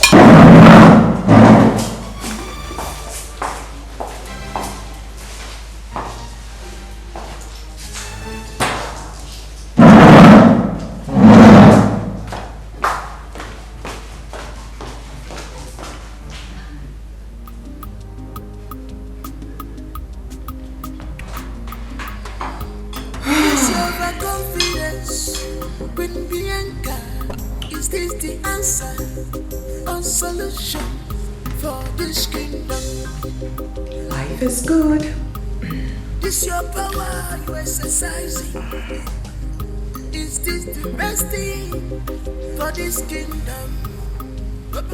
Is this the best thing for this kingdom? Don't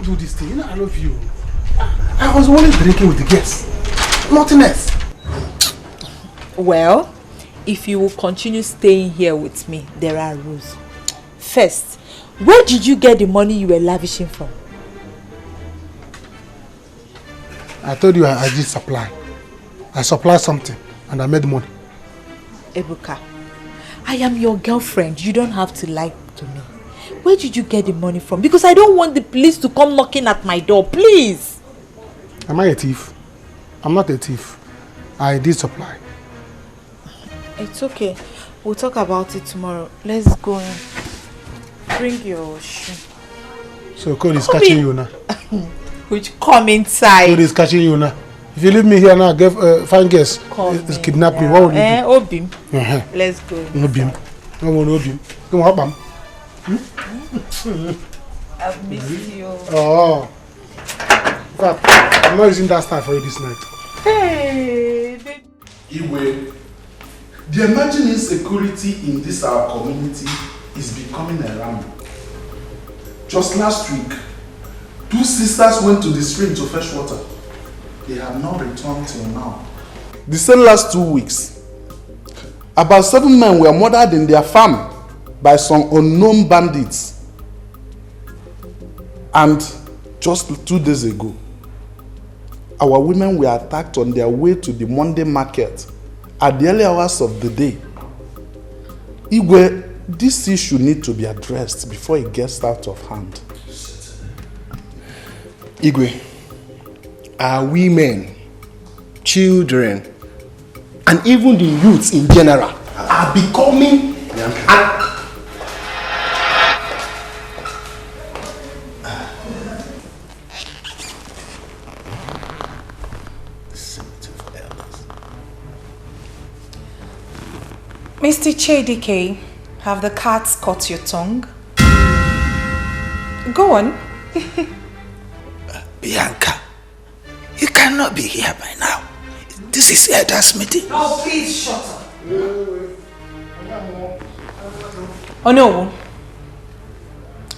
do this thing. You know I love you. I was only drinking with the guests. Nothing else. Well, if you will continue staying here with me, there are rules. First, where did you get the money you were lavishing from? I told you I did supply. I supplied something and I made money. Ebuka, I am your girlfriend. You don't have to lie to me. Where did you get the money from? Because I don't want the police to come knocking at my door, please. Am I a thief? I'm not a thief. I did supply. It's okay. We'll talk about it tomorrow. Let's go and bring your shoe. So Code is catching you now. Which come inside. Code is catching you now. If you leave me here now, find guests. Kidnap me. What would you do? Obim. Let's go. Obim. No one Obim. Come on, Bam. I've missed you. Oh. In fact, I'm not using that style for you this night. Hey. Iwe, the emerging insecurity in this our community is becoming alarming. Just last week, 2 sisters went to the stream to fetch water. They have not returned till now. The same last 2 weeks, about 7 men were murdered in their farm by some unknown bandits. And just 2 days ago, our women were attacked on their way to the Monday market at the early hours of the day. Igwe, this issue needs to be addressed before it gets out of hand. Igwe, our women, children, and even the youths in general are becoming Mr. Chedike, have the cats cut your tongue? Go on. Bianca, you cannot be here by now. This is elders' meeting. Oh, please shut up. Oh no.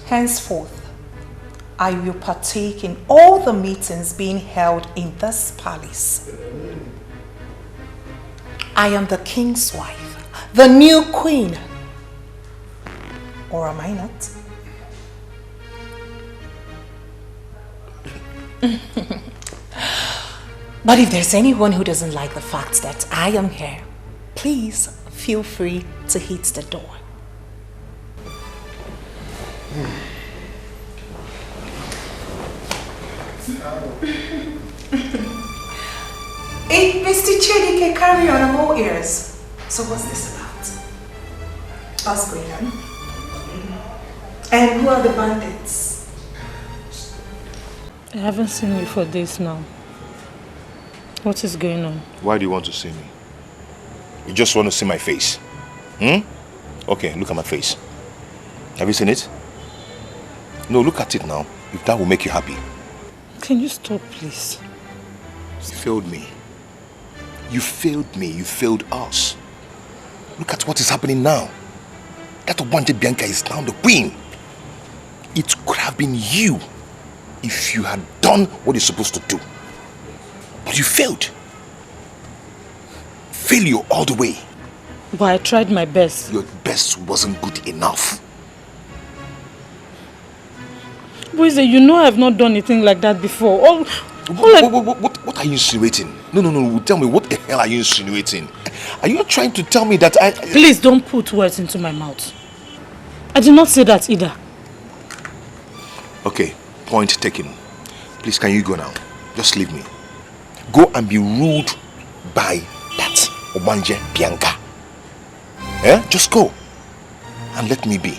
Henceforth, I will partake in all the meetings being held in this palace. I am the king's wife, the new queen. Or am I not? But if there's anyone who doesn't like the fact that I am here, please feel free to hit the door. Hey, Mr. Chedike, carry on, I'm all ears. So what's this about? What's going on? And who are the bandits? I haven't seen you for days now. What is going on? Why do you want to see me? You just want to see my face? Okay, look at my face. Have you seen it? No, look at it now. If that will make you happy. Can you stop, please? You failed me. You failed me. You failed us. Look at what is happening now. That Obanje Bianca is now the queen. It could have been you if you had done what you're supposed to do. But you failed. Failure all the way. But I tried my best. Your best wasn't good enough. Boise, you know I've not done anything like that before. What are you insinuating? No. Tell me, what the hell are you insinuating? Are you trying to tell me that I... Please don't put words into my mouth. I did not say that either. Okay, point taken. Please, can you go now? Just leave me. Go and be ruled by that Obanje Bianca. Just go and let me be.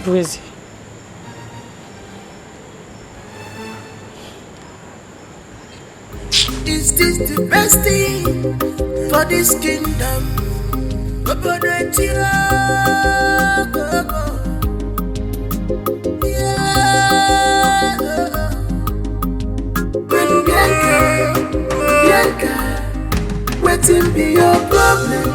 Boise. Is this the best thing for this kingdom? Bianca, waiting be your problem.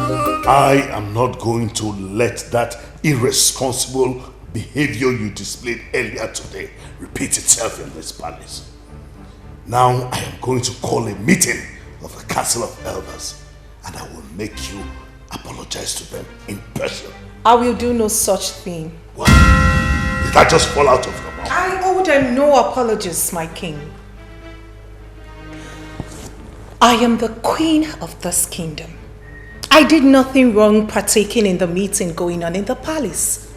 I am not going to let that irresponsible behavior you displayed earlier today repeat itself in this palace. Now I am going to call a meeting of the Council of Elders, and I will make you apologize to them in person. I will do no such thing. What? Did that just fall out of your mouth? I owe them no apologies, my king. I am the queen of this kingdom. I did nothing wrong partaking in the meeting going on in the palace.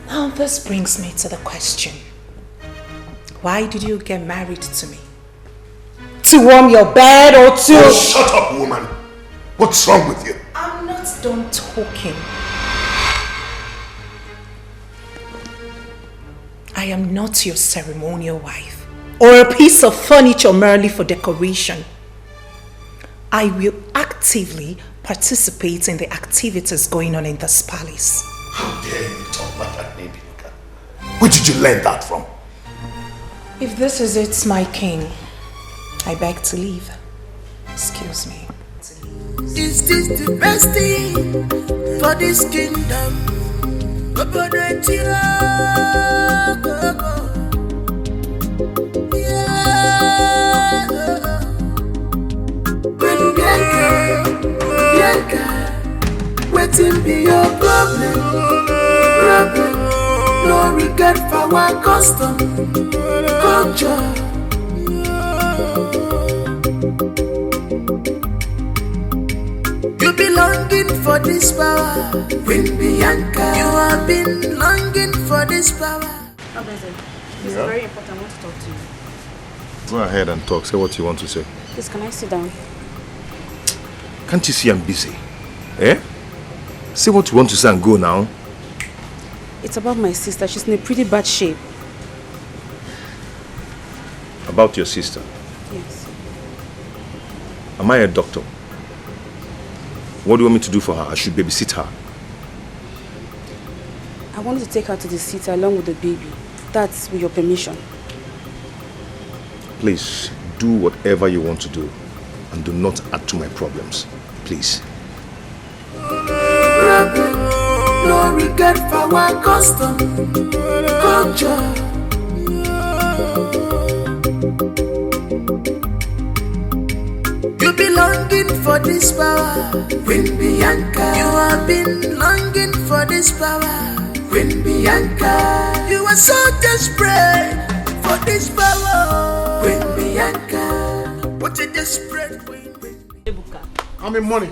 Now this brings me to the question. Why did you get married to me? To warm your bed or to... Oh, shut up, woman! What's wrong with you? I'm not done talking. I am not your ceremonial wife or a piece of furniture merely for decoration. I will actively participate in the activities going on in this palace. How dare you talk like that, Bianca? Where did you learn that from? If this is it, my king, I beg to leave. Excuse me. Is this the best thing for this kingdom? Waiting be your problem. No regret for our custom, culture. You be longing for this power, Queen Bianca. You have been longing for this power. This is very important. I want to talk to you. Go ahead and talk. Say what you want to say. Please, can I sit down? Can't you see I'm busy? Eh? Say what you want to say and go now. It's about my sister. She's in a pretty bad shape. About your sister? Yes. Am I a doctor? What do you want me to do for her? I should babysit her. I wanted to take her to the city along with the baby. That's with your permission. Please, do whatever you want to do. And do not add to my problems. Please. No regret for our custom, culture. You be longing for this power, Queen Bianca. You have been longing for this power, Queen Bianca. You are so desperate for this power, Queen Bianca. What a desperate queen. Ebuka, I'm in money.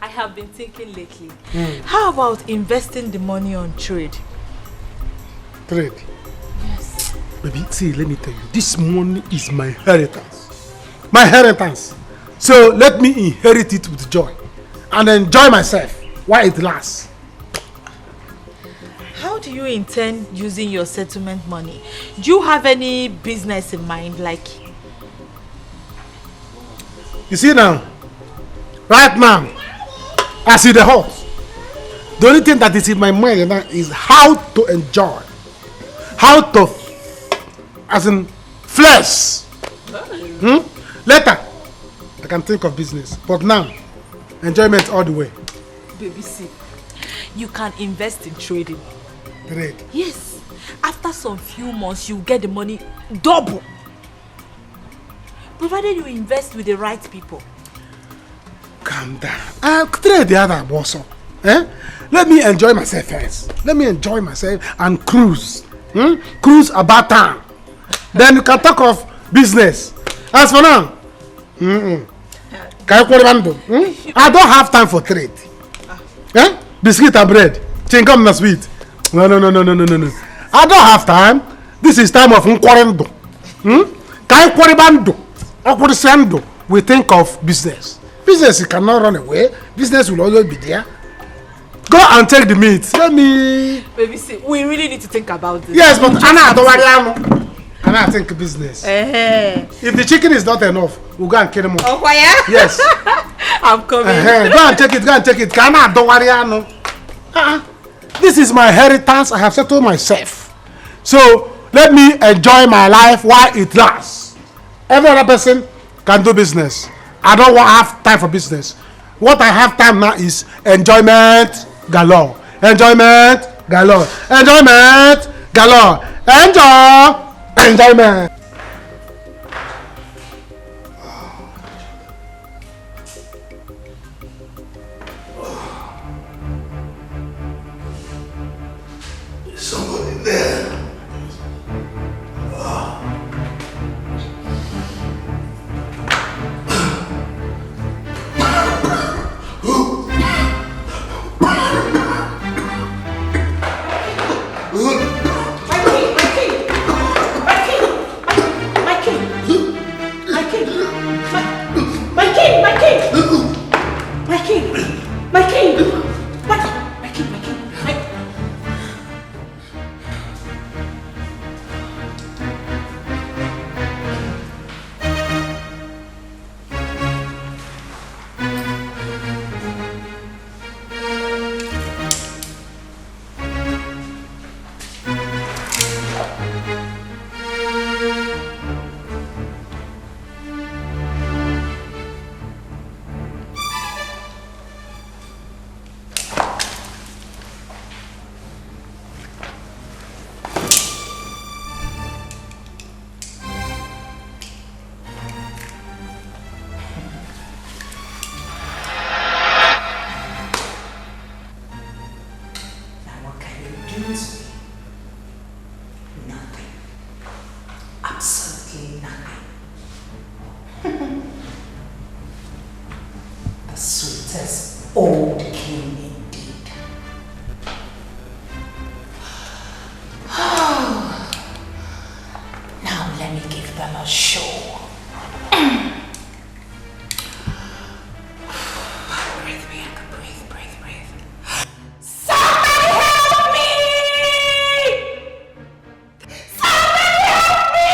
I have been thinking lately. How about investing the money on trade? Trade? Yes. Baby, see, let me tell you, this money is my inheritance. My inheritance. So let me inherit it with joy and enjoy myself while it lasts. How do you intend using your settlement money? Do you have any business in mind, like? You see now, right now, I see the house. The only thing that is in my mind now is how to enjoy, how to, as in flesh. Later, I can think of business, but now, enjoyment all the way. Baby, see, you can invest in trading. Trade? Yes. After some few months, you get the money double. Provided you invest with the right people. Calm down. Trade the other boss. Let me enjoy myself first. Let me enjoy myself and cruise. Cruise about town. Then you can talk of business. As for now, I don't have time for trade. Biscuit and bread. Chingam na sweet. No. I don't have time. This is time of nkwarendo. We think of business. Business you cannot run away. Business will always be there. Go and take the meat. Let me. Baby, see, we really need to think about this. Yes, but Anna, think business. If the chicken is not enough, we'll go and kill them all. Oh, yeah? Yes. I'm coming. Go and take it. This is my inheritance. I have settled myself. So let me enjoy my life while it lasts. Every other person can do business. I don't have time for business. What I have time now is enjoyment galore. Enjoyment galore. Enjoyment galore. Enjoyment. There's somebody there. the sweetest old king indeed. Now let me give them a show. Breathe, Bianca, breathe, breathe, breathe. Somebody help me! Somebody help me!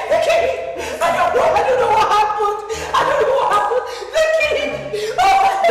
The king! I don't know what happened. I don't know what happened. The king! Oh, my God!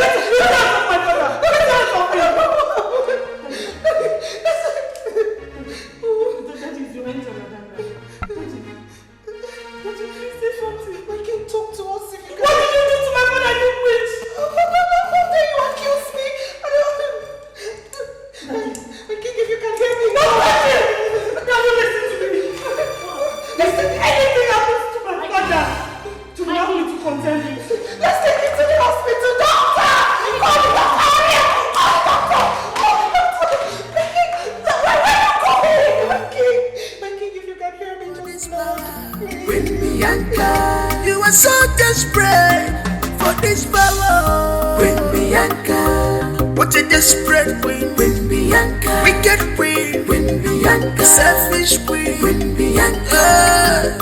You are so desperate for this power. Queen Bianca, what a desperate queen. Queen Bianca, wicked queen. Queen Bianca, selfish queen. Queen Bianca.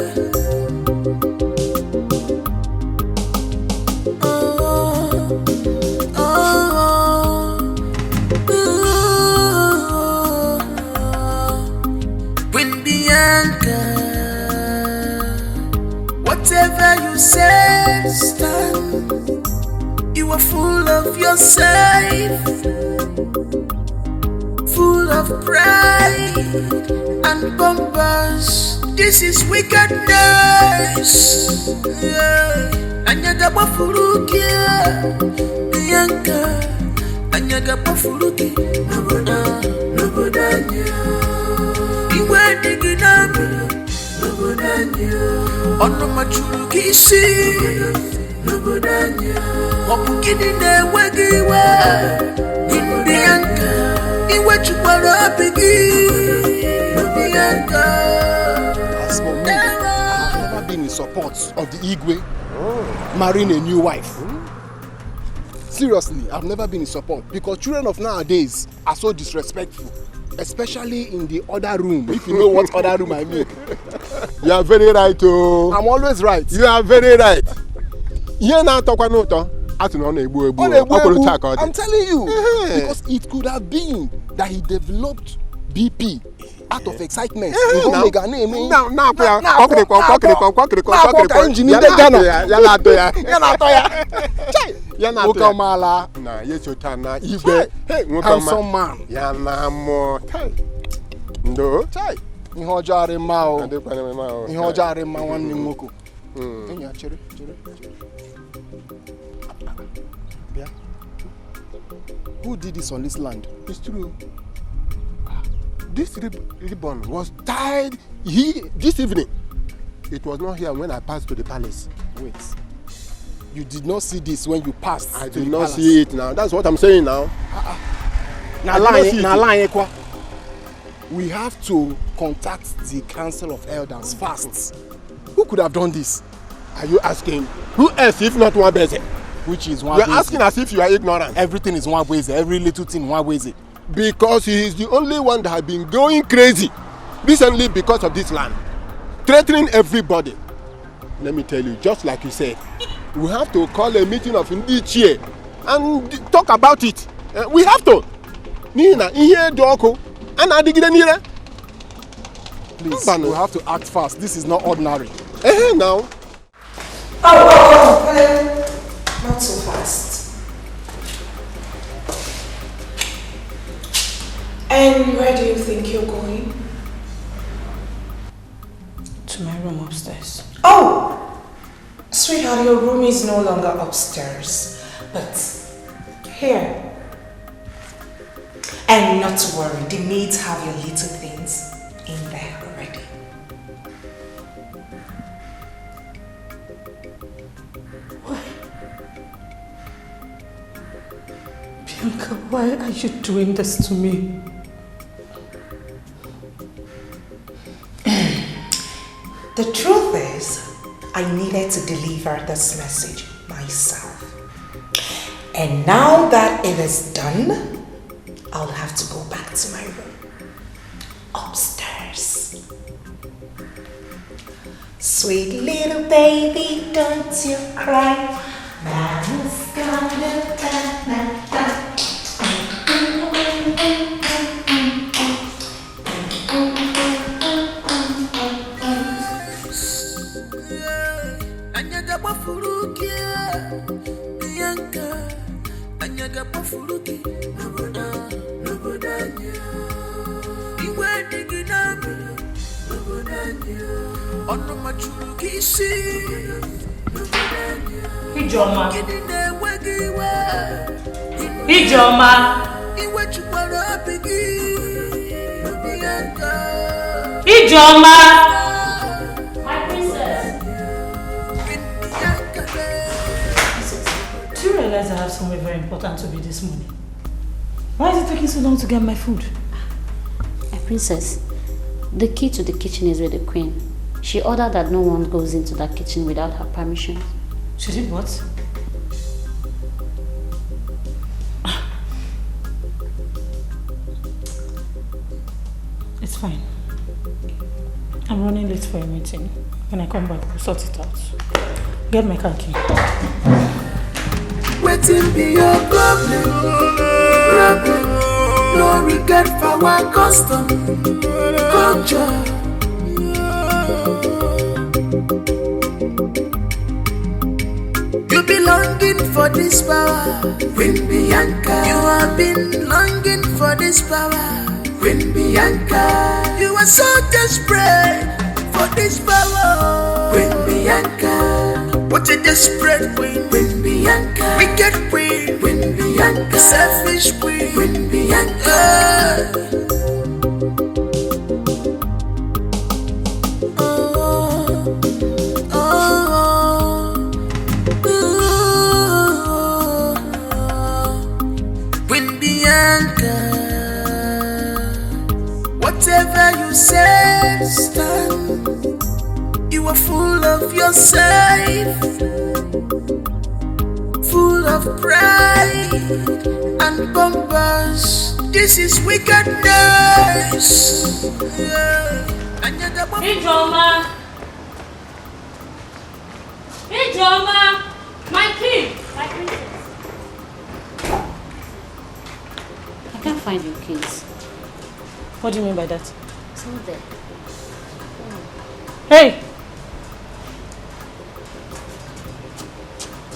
Queen Bianca, whatever you say, stand. You are full of yourself, full of pride and bombers. This is wickedness. Anyaga bafuruki, Bianca. Anyaga bafuruki, nobodanya. Iwe diginami, nobodanya. Ono machuru kisi, nobodanya. Wapukini newegiwe, Bianca. Iwe chukwara bigi, Bianca. As for me, I have never been in support of the Igwe marrying a new wife. Seriously, I've never been in support because children of nowadays are so disrespectful, especially in the other room, if you know what other room I mean. You are very right, oh. I'm always right. You are very right. Here now, talk about I'm telling you, because it could have been that he developed BP out of excitement. Handsome man. Ihe ọjọọ arịma o. Ihe ọjọọ arịma nwanne m nwoke. Enyi a chere. Bịa. Who did this on this land? It's true. This ribbon was tied this evening. It was not here when I passed to the palace. Wait. You did not see this when you passed I to the did not palace? see it now. That's what I'm saying now. We have to contact the council of elders fast. Who could have done this? Are you asking? Who else if not Nwabeze? Which is Nwabeze. You're asking as if you are ignorant. Everything is Nwabeze. Every little thing Nwabeze. Because he is the only one that has been going crazy recently because of this land, threatening everybody. Let me tell you, just like you said, we have to call a meeting of Ndichie and talk about it. We have to. Please, we have to act fast. This is not ordinary. Now. Not so fast. And where do you think you're going? To my room upstairs. Oh! Sweetheart, your room is no longer upstairs, but here. And not to worry, the maids have your little things in there already. Bianca, why are you doing this to me? The truth is, I needed to deliver this message myself. And now that it is done, I'll have to go back to my room. Upstairs. Sweet little baby, don't you cry. Mama's gonna ta-ta-ta. Ijoma. Ijoma. Ijoma. My princess. Do you realize I have somewhere very important to be this morning? Why is it taking so long to get my food? My princess, the key to the kitchen is with the queen. She ordered that no one goes into that kitchen without her permission. She did what? It's fine. I'm running late for a meeting. When I come back, we'll sort it out. Get my car key. Waiting be your problem. No regret for our custom, culture. You be longing for this power, Queen Bianca. You have been longing for this power, Queen Bianca. You are so desperate for this power, Queen Bianca. What a desperate queen, Queen Bianca. Wicked queen, Queen Bianca. Selfish queen, Queen Bianca. Whatever you said, stand. You are full of yourself, full of pride and bumpers. This is wickedness. Ijoma! Ijoma! My key! My princess. I can't find your keys. What do you mean by that? It's not there. Hey!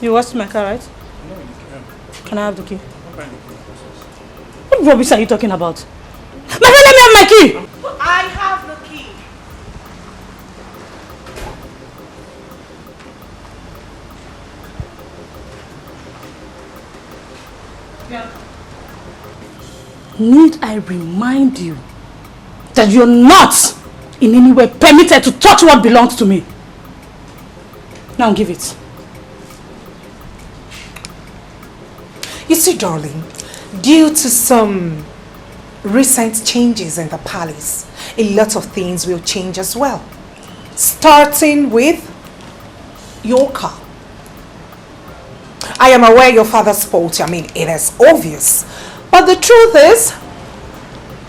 You washed my car, right? No, you can't. Can I have the key? What kind of process? What rubbish are you talking about? My friend, let me have my key! I have the key. Yeah. Need I remind you that you're not in any way permitted to touch what belongs to me? Now give it. You see, darling, due to some recent changes in the palace, a lot of things will change as well. Starting with your car. I am aware your father spoke. I mean, it is obvious. But the truth is,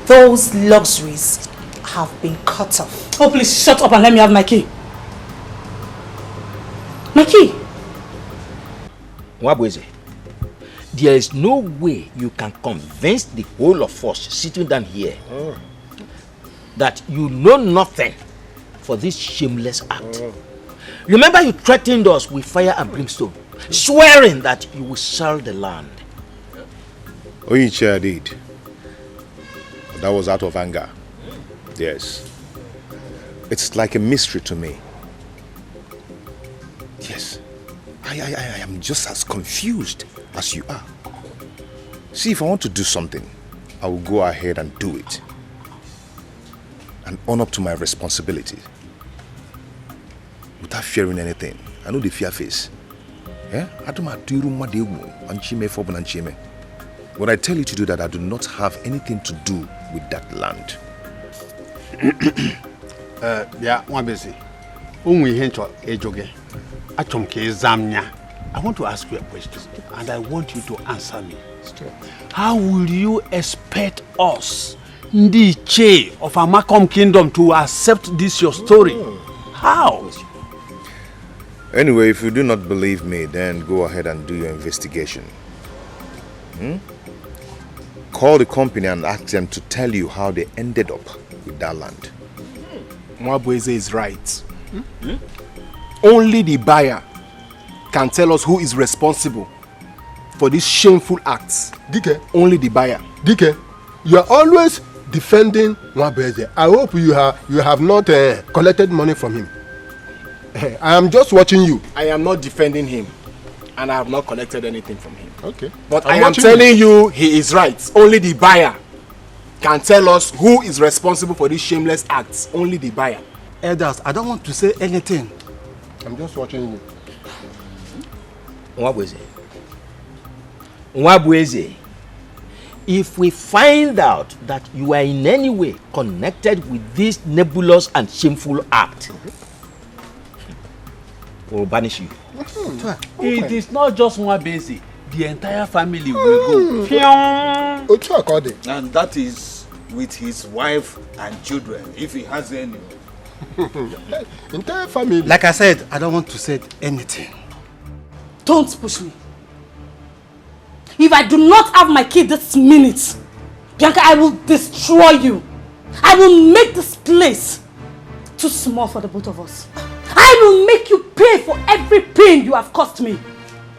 those luxuries have been cut off. Oh, please shut up and let me have my key. My key. Wabweze, there is no way you can convince the whole of us sitting down here that you know nothing for this shameless act. Remember, you threatened us with fire and brimstone, swearing that you will sell the land. Oyiche did. That was out of anger. Yes. It's like a mystery to me. Yes. I am just as confused as you are. See, if I want to do something, I will go ahead and do it. And own up to my responsibility. Without fearing anything. I know the fear face. Yeah? When I tell you to do that, I do not have anything to do with that land. Yeah, one busy. Only hint or ejoge. Achomke zamnya. I want to ask you a question, and I want you to answer me. How will you expect us, the Che of Amakom Kingdom, to accept this your story? How? Anyway, if you do not believe me, then go ahead and do your investigation. Call the company and ask them to tell you how they ended up with that land. Mwabueze is right. Only the buyer can tell us who is responsible for these shameful acts. Dike. Only the buyer. Dike, you are always defending Mwabueze. I hope you have not collected money from him. I am just watching you. I am not defending him, and I have not collected anything from him. Okay. But I am telling you, he is right. Only the buyer can tell us who is responsible for these shameless acts. Only the buyer. Elders, I don't want to say anything. I'm just watching you. Nwabueze, if we find out that you are in any way connected with this nebulous and shameful act, we'll banish you. It is not just Nwabueze. The entire family will go. And that is with his wife and children, if he has any. Entire family. Like I said, I don't want to say anything. Don't push me. If I do not have my kid this minute, Bianca, I will destroy you. I will make this place too small for the both of us. I will make you pay for every pain you have caused me.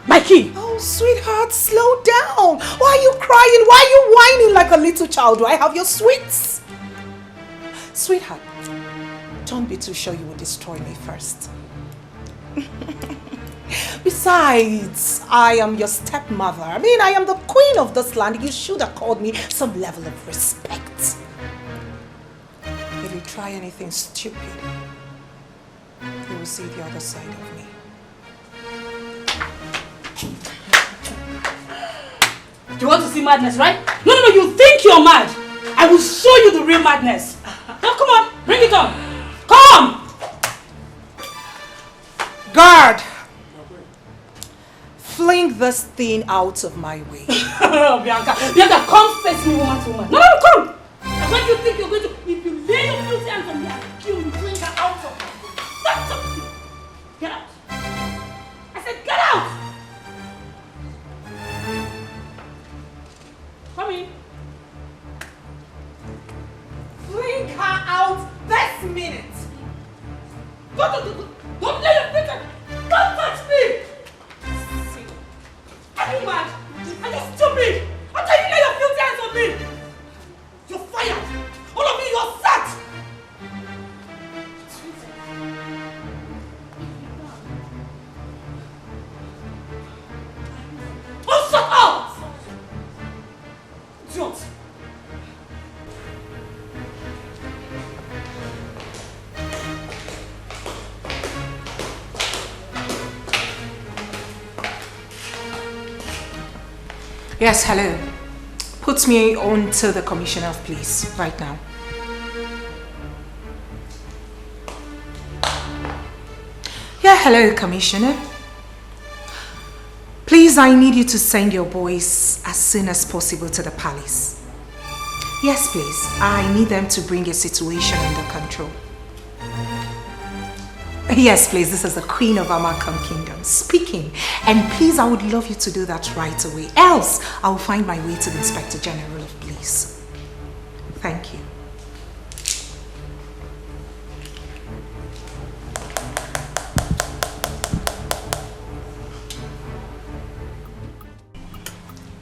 My kid. Oh, sweetheart, slow down. Why are you crying? Why are you whining like a little child? Do I have your sweets? Sweetheart, don't be too sure you will destroy me first. Besides, I am your stepmother. I mean, I am the queen of this land. You should have called me some level of respect. If you try anything stupid, you will see the other side of me. You want to see madness, right? No, you think you're mad. I will show you the real madness. Now, come on, bring it on. Come! Guard! Fling this thing out of my way. Bianca, come face me woman to woman. No, come! And what do you think you're going to... If you lay your filthy hands on me, I'll kill you. Fling her out of my... Stop! Get out. I said get out! Come in. Fling her out this minute. Don't lay your feet on. Don't touch me. Are you mad? Are you stupid? How can you lay your filthy hands on me? You're fired. All of you, you're sacked. Oh, shut up! Idiot. Yes, hello. Put me on to the commissioner of police right now. Yeah, hello, commissioner. Please, I need you to send your boys as soon as possible to the palace. Yes, please. I need them to bring a situation under control. Yes, please. This is the Queen of Amakom Kingdom speaking. And please, I would love you to do that right away. Else, I will find my way to the Inspector General of Police. Thank you.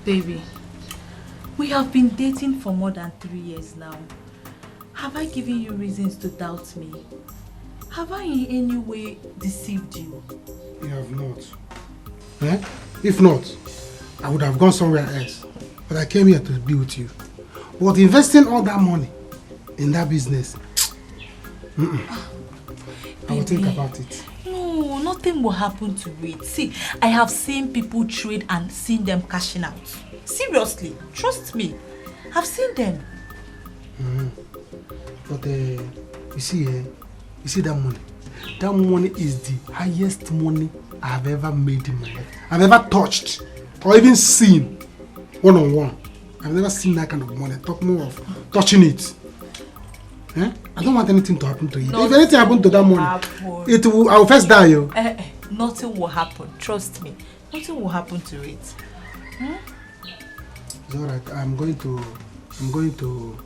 Baby, we have been dating for more than 3 years now. Have I given you reasons to doubt me? Have I in any way deceived you? You have not. If not, I would have gone somewhere else. But I came here to be with you. But investing all that money in that business, I will think about it. No, nothing will happen to it. See, I have seen people trade and seen them cashing out. Seriously, trust me. I've seen them. But you see that money? That money is the highest money I have ever made in my life. I've ever touched or even seen one-on-one. I've never seen that kind of money. Talk more of touching it. Eh? I don't want anything to happen to you. If anything happens to that money, I will first die. Yo. Nothing will happen. Trust me. Nothing will happen to it. It's alright. I'm going to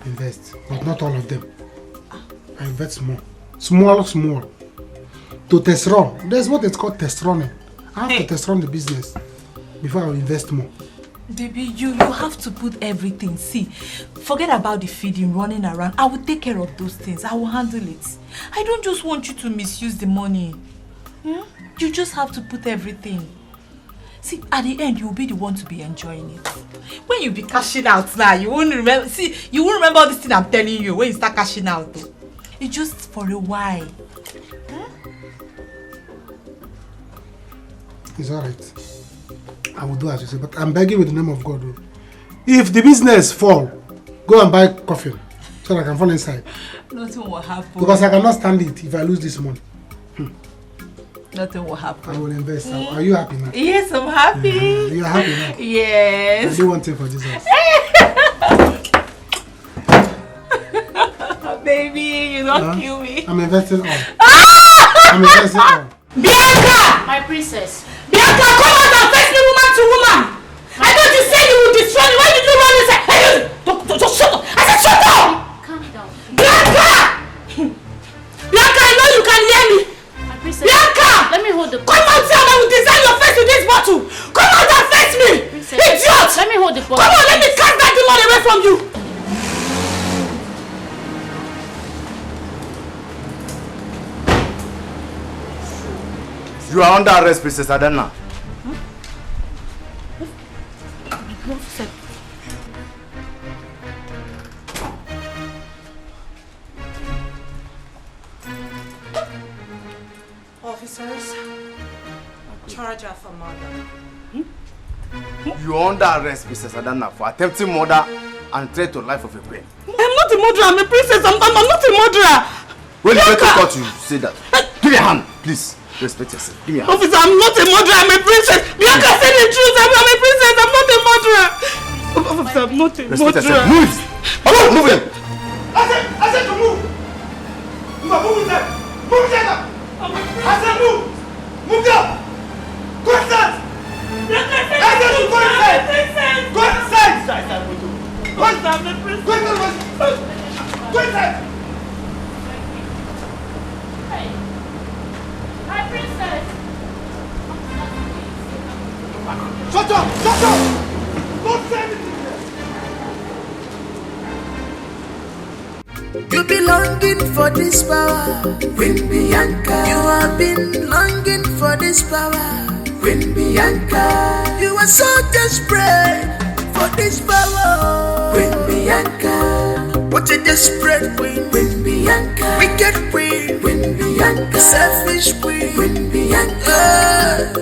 invest, but not all of them. I invest small. To test run. There's what it's called test running. I have to test run the business before I invest more. Baby, you have to put everything. See, forget about the feeding, running around. I will take care of those things. I will handle it. I don't just want you to misuse the money. You just have to put everything. See, at the end, you'll be the one to be enjoying it. When you be cashing out now, you won't remember. See, you won't remember all this thing I'm telling you when you start cashing out. Though. It's just for a while. It's alright. I will do as you say, but I'm begging with the name of God. If the business fall, go and buy coffin so that I can fall inside. Nothing will happen. Because I cannot stand it if I lose this money. Nothing will happen. I will invest. Are you happy now? Yes, I'm happy. You are happy now? Yes. I do one thing for Jesus. Baby, you don't kill me. I'm investing all. I'm investing all. Bianca! My princess. Bianca, come out and face me woman to woman! I thought you said you would destroy me. Why did you run inside? Just shut up! I said shut up! Calm down. Bianca! Bianca, I know you can hear me. My princess. Bianca! Let me hold the bottle. Come out here and I will design your face with this bottle. Come out and face me! Princess. Idiot! Let me hold the bottle. Come on, let me cast that demon away from you! You are under arrest, Princess Adana. Officers, charge her for murder. You are under arrest, Princess Adana, for attempting murder and threat to life of a queen. I'm not a murderer, I'm a princess. I'm not a murderer. When you get to court, you say that. Give me a hand, please. Respect yourself. Give me a hand. Officer, I'm not a murderer, I'm a princess. Bianca said the truth. I'm a princess. I'm not a murderer. Officer, I'm not a Respect murderer. yourself. Move! Oh, move it! I said to move! You are moving them! Move them! I said move! Move them! Go inside! I said to go inside! Go inside! Go inside! Go inside! My princess. Shut up! Shut up! Don't say anything! You be longing for this power, Queen Bianca. You have been longing for this power, Queen Bianca. You are so desperate for this power, Queen Bianca. What a desperate queen, Queen Bianca. Wicked queen, Queen Bianca. Selfish queen, Queen Bianca.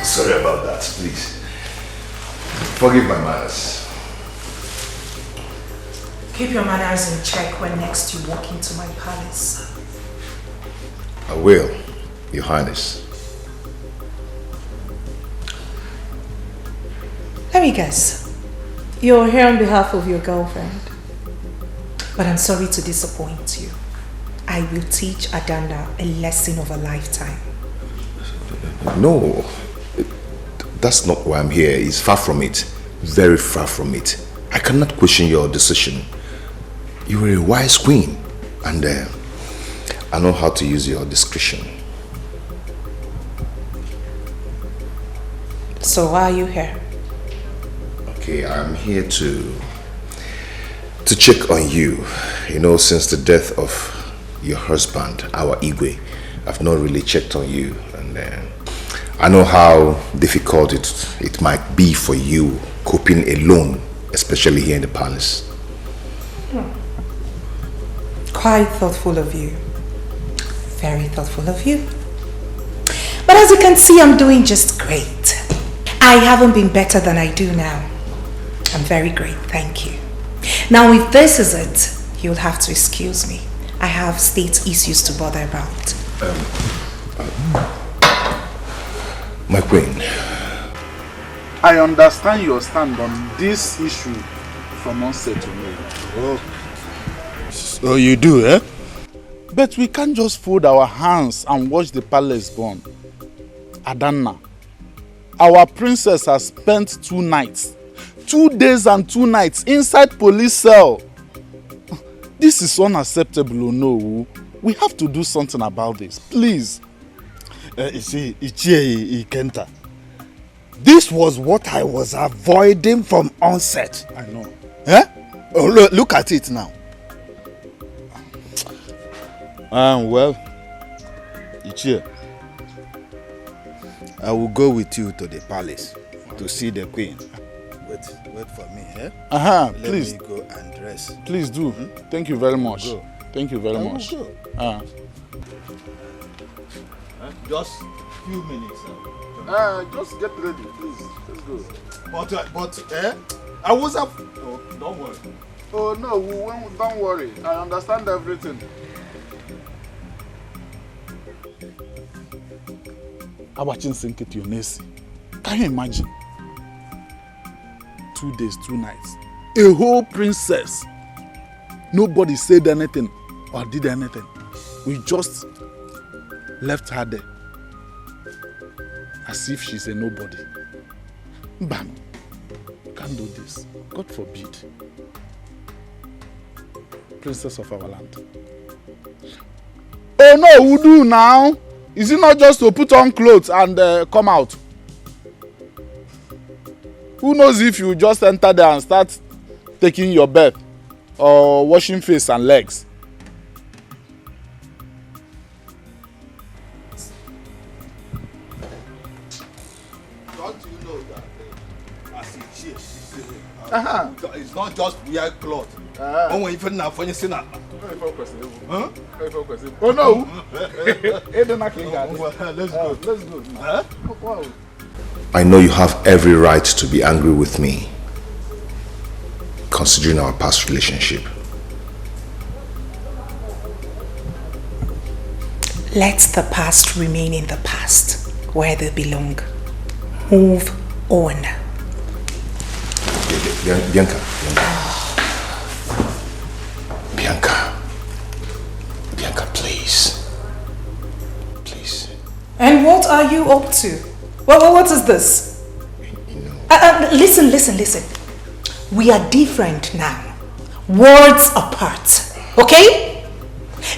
Sorry about that, please. Forgive my manners. Keep your manners in check when next you walk into my palace. I will, Your Highness. Let me guess. You're here on behalf of your girlfriend. But I'm sorry to disappoint you. I will teach Adana a lesson of a lifetime. No, that's not why I'm here. It's far from it. Very far from it. I cannot question your decision. You are a wise queen, and I know how to use your discretion. So why are you here? Okay, I'm here to check on you. You know, since the death of your husband, our Igwe, I've not really checked on you, and I know how difficult it might be for you coping alone, especially here in the palace. Quite thoughtful of you. Very thoughtful of you. But as you can see, I'm doing just great. I haven't been better than I do now. I'm very great, thank you. Now, if this is it, you'll have to excuse me. I have state issues to bother about. My queen. I understand your stand on this issue from onset to me. Oh. So you do, eh? But we can't just fold our hands and watch the palace burn. Adanna, our princess has spent 2 nights, 2 days and 2 nights inside police cell. This is unacceptable, no. We have to do something about this, please. You see, Ichie Ikenta, this was what I was avoiding from onset. I know. Eh? Oh, look at it now. Well, Ichie, I will go with you to the palace to see the queen. Wait for me, eh? Please. Let me go and dress. Please do. Thank you very much. Go. Thank you very much. Go. Just few minutes. Just get ready, please. Let's go. But I was up. Oh, don't worry. Oh no, don't worry. I understand everything. Abachin Senketi Onesi. Can you imagine? 2 days, 2 nights. A whole princess. Nobody said anything or did anything. We just left her there. As if she's a nobody. Bam. Can't do this. God forbid. Princess of our land. Oh no, who do now? Is it not just to put on clothes and come out? Who knows if you just enter there and start taking your bath or washing face and legs? Don't you know that as it's not just wear clothes. Oh, even now when you see that. Huh? Oh no! Let's go. Let's go. Huh? Wow. I know you have every right to be angry with me, considering our past relationship. Let the past remain in the past, where they belong. Move on. Bianca. Bianca, please. Please. And what are you up to? What is this? Listen. We are different now. Worlds apart. Okay?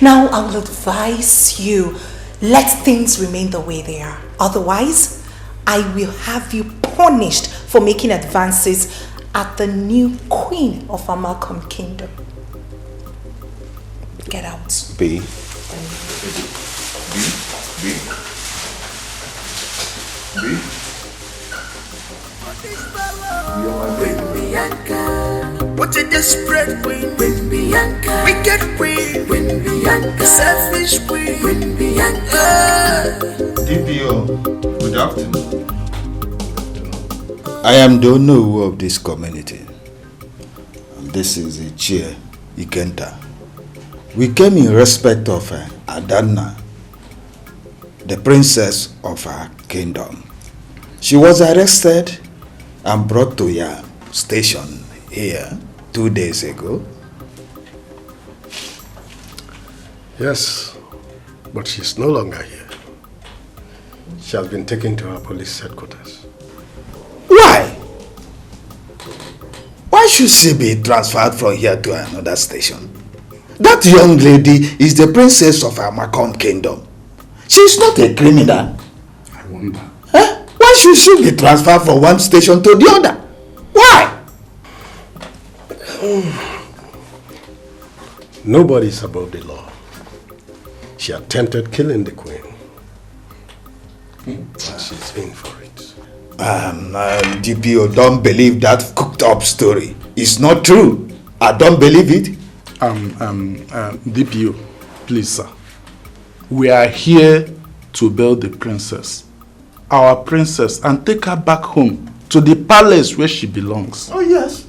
Now I will advise you, let things remain the way they are. Otherwise, I will have you punished for making advances at the new queen of our Malcolm kingdom. Get out. B. What a desperate queen, Queen Bianca. Wicked queen, Queen Bianca. Selfish queen, Queen Bianca. DPO, good afternoon. I am the owner of this community. And this is the chair, Ikenta. We came in respect of Adanna, the princess of our kingdom. She was arrested and brought to your station here 2 days ago. Yes, but she's no longer here. She has been taken to our police headquarters. Why? Why should she be transferred from here to another station? That young lady is the princess of our Macomb kingdom. She's not a criminal. I wonder. Huh? Why should she be transferred from one station to the other? Why? Nobody's above the law. She attempted killing the queen. And she's in for it. DPO, don't believe that cooked up story. It's not true. I don't believe it. DPO, please, sir. We are here to bail the princess, our princess, and take her back home to the palace where she belongs. Oh, yes.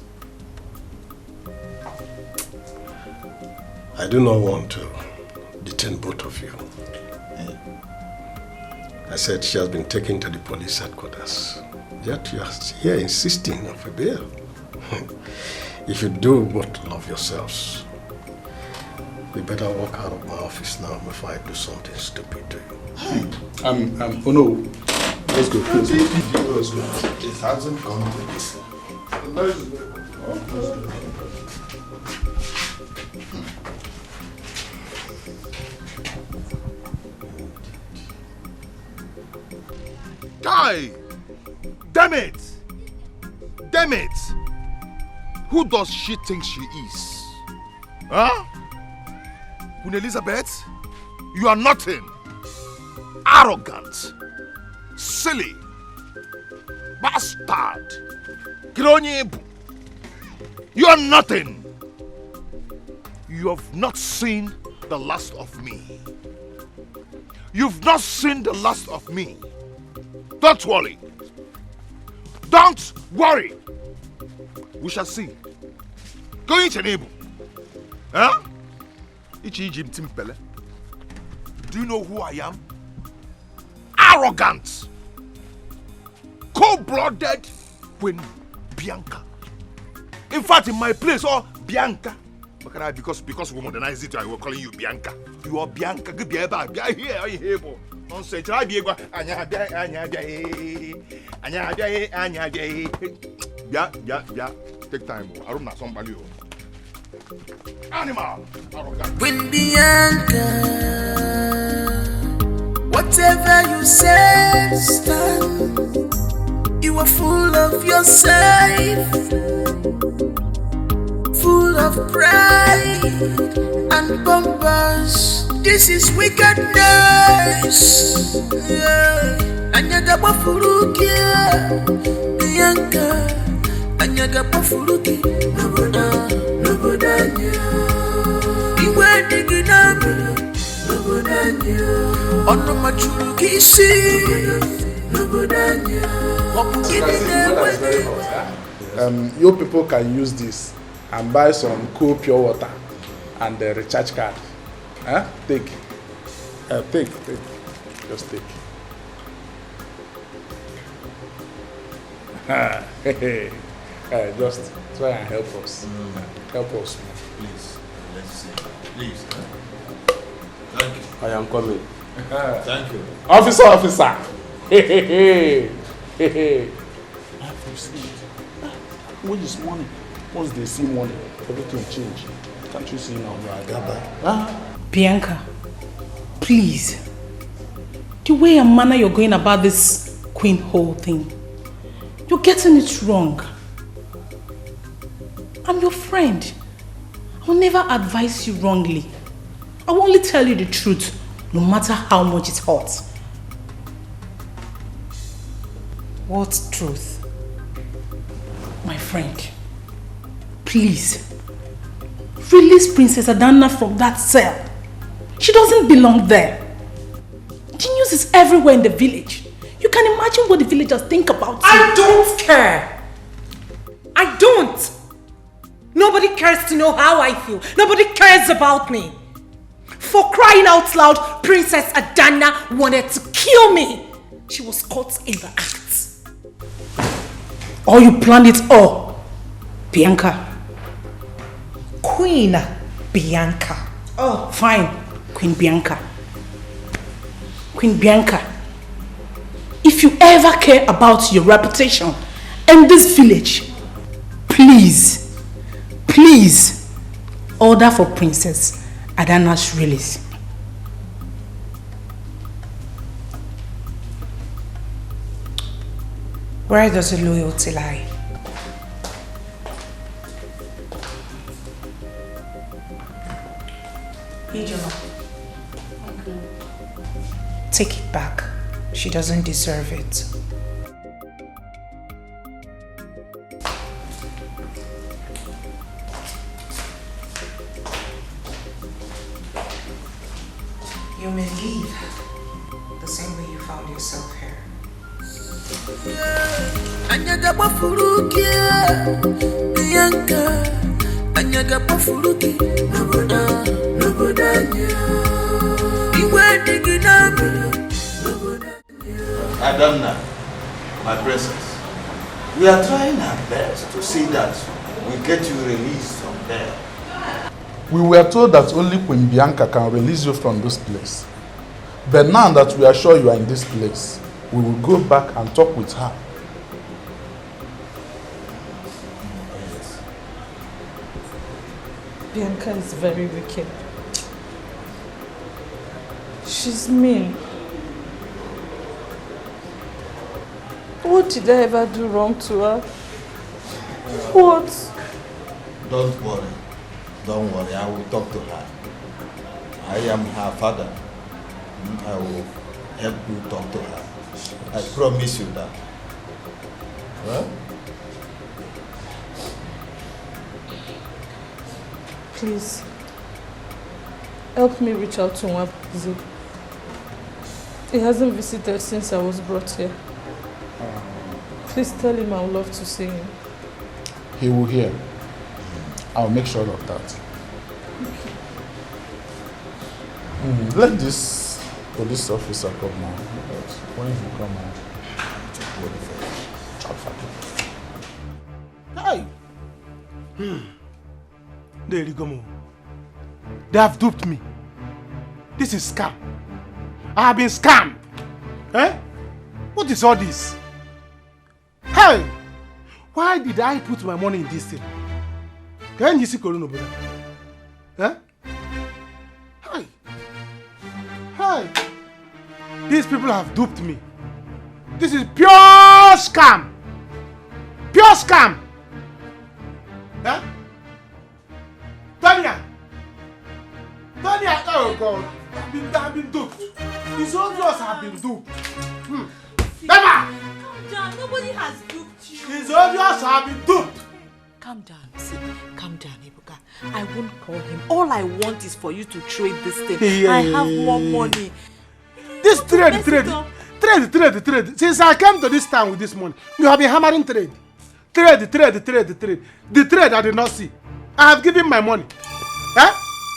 I do not want to detain both of you. I said she has been taken to the police headquarters. Yet you are here insisting of a bail. If you do both love yourselves, we better walk out of my office now before I do something stupid to you. Oh no. Let's go, please. Let's go. It hasn't come to this. Let's go. Guy! Damn it! Damn it! Who does she think she is? Huh? Queen Elizabeth? You are nothing. Arrogant. Silly. Bastard. Kironyebu. You are nothing. You have not seen the last of me. You've not seen the last of me. Don't worry. Don't worry. We shall see. Go into your neighbor. Huh? Do you know who I am? Arrogant. Cold-blooded Queen Bianca. In fact, in my place, Bianca. Because we modernize it, I will call you Bianca. You are Bianca. Here. Nonsense. Take time. I don't know somebody. Animal. Queen Bianca, whatever you say, stand. You are full of yourself, full of pride and bombers. This is wickedness. Anyaga bafurukia, Bianca. Anyaga bafuruki, nobodanya. Iwe diginami, nobodanya. Ono machuruki si, nobodanya. You people can use this and buy some cool pure water and the recharge card. Huh? Take. Take. Just take. Just try and help us. Help us. Please. Let's see. Please. Thank you. I am coming. Thank you. Officer. I have to see it. When is money? Once they see money, everything change. Can't you see now? Bianca, please. The way and manner you're going about this queen whole thing, you're getting it wrong. I'm your friend. I will never advise you wrongly. I will only tell you the truth, no matter how much it hurts. What truth? My friend, please, release Princess Adana from that cell. She doesn't belong there. The news is everywhere in the village. You can imagine what the villagers think about you. I don't care. I don't. Nobody cares to know how I feel. Nobody cares about me. For crying out loud, Princess Adana wanted to kill me. She was caught in the act. Or you planned it all, Bianca. Queen Bianca. Oh, fine, Queen Bianca. Queen Bianca, if you ever care about your reputation in this village, please order for Princess Adana's release. Where does the loyalty lie? Take it back. She doesn't deserve it. You may leave. found yourself here. Anyaga bafuruki, Bianca. Anyaga bafuruki, nobodanya. Iwe diginabi, Adamna, my princess, we are trying our best to see that we get you released from there. We were told that only Queen Bianca can release you from this place. But now that we are sure you are in this place, we will go back and talk with her. Bianca is very wicked. She's mean. What did I ever do wrong to her? What? Don't worry. Don't worry. I will talk to her. I am her father. I will help you talk to her. I promise you that. Huh? Please, help me reach out to Nwabuzi. He hasn't visited since I was brought here. Please tell him I would love to see him. He will hear. I'll make sure of that. Let this police officer come now. But when he come out, Hey! There you go. They have duped me. This is scam. I have been scammed. Eh? What is all this? Hey! Why did I put my money in this thing? Can you see Corona, brother? Eh? Hey! Hey! These people have duped me. This is pure scam. Pure scam. Eh? Tonya! Tonya! Oh God! I've been duped. It's obvious I've been duped. Never! Calm down. Nobody has duped you. It's obvious I've been duped. Calm down. See, calm down, Ebuka. I won't call him. All I want is for you to trade this thing. Yeah. I have more money. This trade. Since I came to this town with this money, you have been hammering trade. Trade. The trade I did not see. I have given my money. Eh?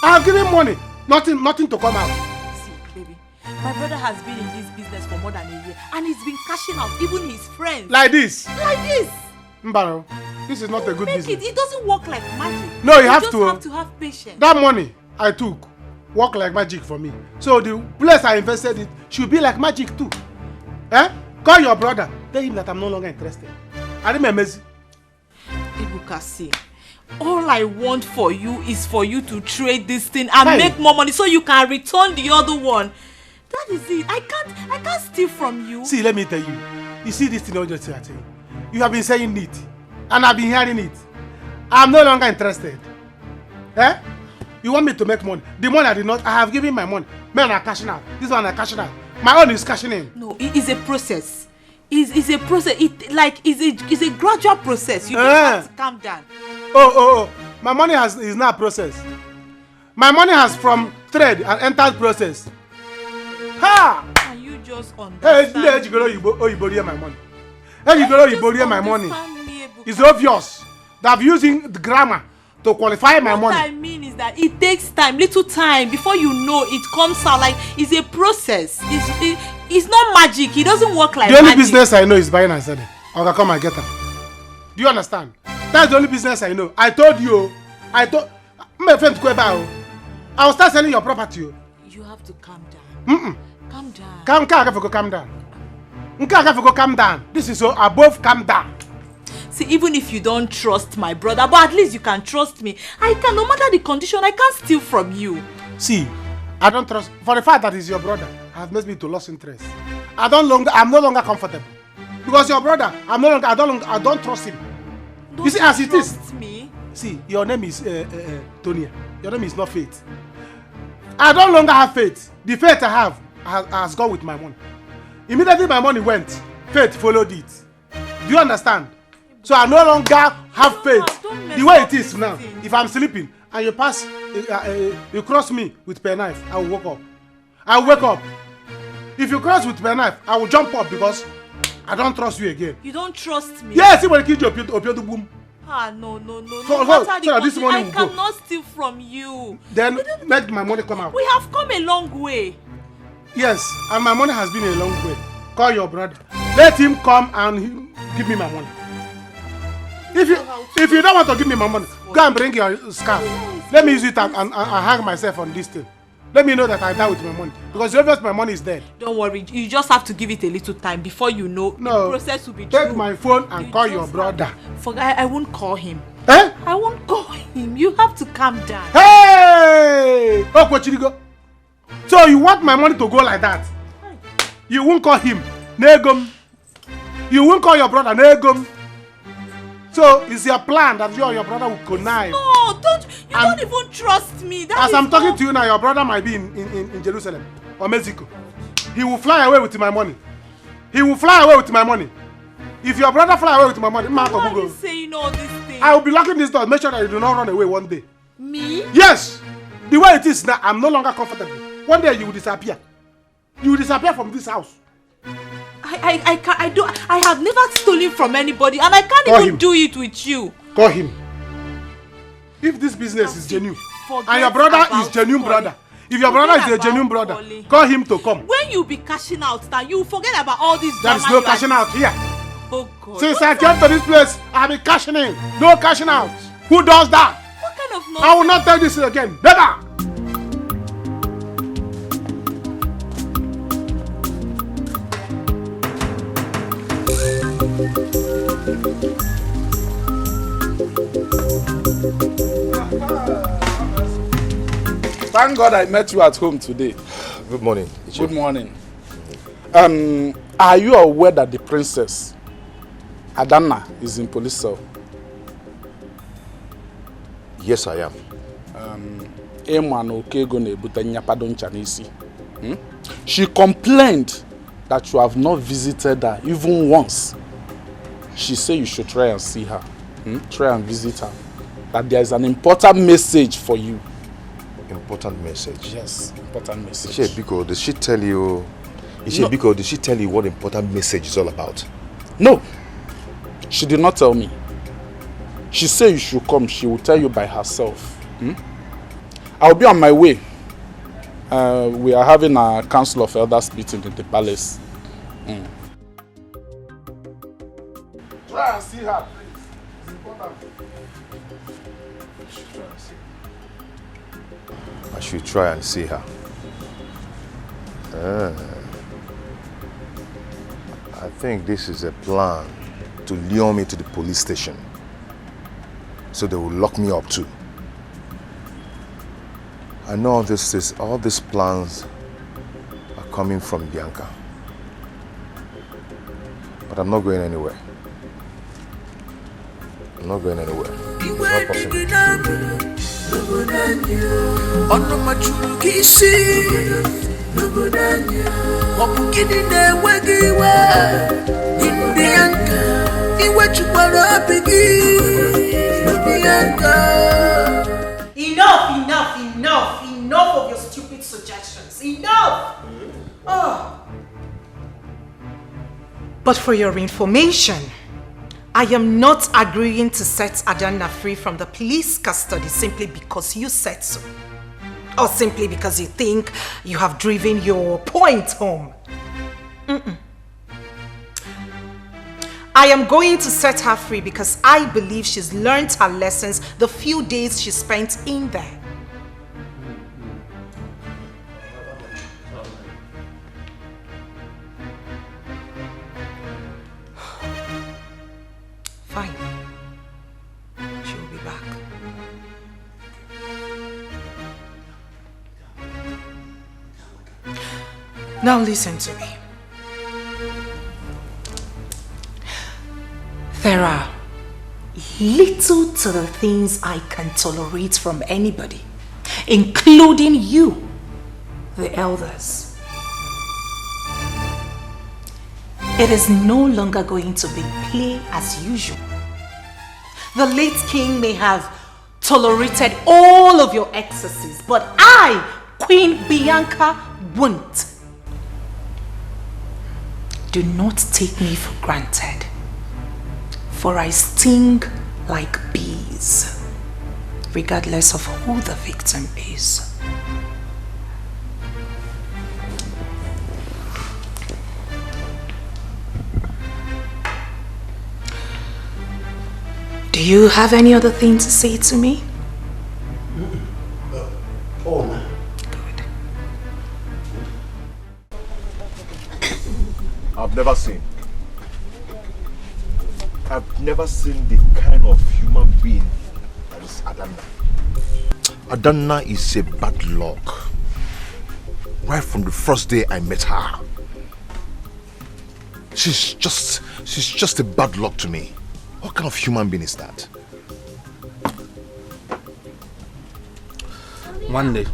I have given money. Nothing to come out. See, baby, my brother has been in this business for more than a year and he's been cashing out, even his friends. Like this. Like this. Mbaro, this is not a good business. It doesn't work like magic. No, you just have to have patience. That money I took work like magic for me. So the place I invested it should be like magic too. Eh? Call your brother. Tell him that I'm no longer interested. I remember. Ebuka, see, all I want for you is for you to trade this thing and make more money so you can return the other one. That is it. I can't steal from you. See, let me tell you. You see this thing I just say. You have been saying it, and I've been hearing it. I'm no longer interested. Eh? You want me to make money? The money I did not. I have given my money. Men are cashing out. This one are cashing out. My own is cashing in. No, it is a process. It's a process. It's a gradual process. You just have to calm down. Oh. My money is not process. My money has from trade and entered process. Ha! Can you just understand? Hey, you borrow my money. Hey, you borrow my money. It's obvious that I'm using the grammar to qualify my money. What I mean is that it takes time, little time, before you know it comes out. Like, it's a process. It's not magic. It doesn't work like magic. The only magic. business I know is buying and selling. I can come and get them. Do you understand? That's the only business I know. I told you. My friend Kweba. I will start selling your property. You have to calm down. Calm down. Calm down. This is so above calm down. See, even if you don't trust my brother, but at least you can trust me. I can, no matter the condition, I can't steal from you. See, I don't trust. For the fact that he's your brother, has made me to lose interest. I'm no longer comfortable. Because your brother, I don't trust him. You see, as it is. Me? See, your name is Tonya. Your name is not Faith. I don't longer have faith. The faith I have has gone with my money. Immediately my money went, faith followed it. Do you understand? So I no longer have faith. The way it is now, if I'm sleeping and you pass, you cross me with penknife, I will wake up. If you cross with my knife, I will jump up because I don't trust you again. You don't trust me? Yes, you will kill your boom. Ah, no. So, No matter the this money I will go. cannot steal from you. Then let my money come out. We have come a long way. Yes, and my money has been a long way. Call your brother. Let him come and give me my money. If you don't want to give me my money, go and bring your scarf. Let me use it and hang myself on this thing. Let me know that I die with my money. Because obviously my money is dead. Don't worry, you just have to give it a little time before you know the process will be take true. my phone and call your brother. I won't call him. Eh? I won't call him. You have to calm down. Hey! So you want my money to go like that? You won't call him. Negum. You won't call your brother. Negum. So it's your plan that you and your brother will connive. No, don't even trust me. As I'm talking to you now, your brother might be in Jerusalem or Mexico. He will fly away with my money. He will fly away with my money. If your brother fly away with my money, why are you saying all these things? I will be locking this door. Make sure that you do not run away one day. Me? Yes. The way it is now, I'm no longer comfortable. One day you will disappear. You will disappear from this house. I have never stolen from anybody, and I can't even do it with you. Call him. If this business is genuine, and your brother is genuine brother, if your brother is a genuine brother, call him to come. When you be cashing out now, you forget about all this drama. There is no cashing out here. Oh God. Since I came to this place, I have been cashing in. No cashing out. Who does that? What kind of nonsense? I will not tell this again. Never. Thank God I met you at home today. Good morning. Good morning. Are you aware that the princess, Adanna, is in police cell? Yes, I am. She complained that you have not visited her even once. She said you should try and see her. Try and visit her. That there is an important message for you. Important message? Yes, important message. Ishebiko, did she tell you? Ishebiko, did she tell you what important message is all about? No, she did not tell me. She said you should come. She will tell you by herself. I'll be on my way. We are having a council of elders meeting in the palace. Try and see her, please. It's important. I should try and see her. I think this is a plan to lure me to the police station. So they will lock me up too. I know all these plans are coming from Bianca. But I'm not going anywhere. I'm not going anywhere. It's not possible. Ono machuru kisi Nubudanya Wapukini newegiwa Bianca Iwe chukwara bigi Bianca. Enough of your stupid suggestions. Enough! But for your information, I am not agreeing to set Adanna free from the police custody simply because you said so. Or simply because you think you have driven your point home. I am going to set her free because I believe she's learned her lessons the few days she spent in there. Fine. She will be back. Now listen to me. There are little to the things I can tolerate from anybody, including you, the elders. It is no longer going to be play as usual. The late king may have tolerated all of your excesses, but I, Queen Bianca, won't. do not take me for granted, for I sting like bees, regardless of who the victim is. Do you have any other thing to say to me? Oh, no. I've never seen the kind of human being that is Adanna. Adanna is a bad luck. Right from the first day I met her. She's just a bad luck to me. What kind of human being is that? One day,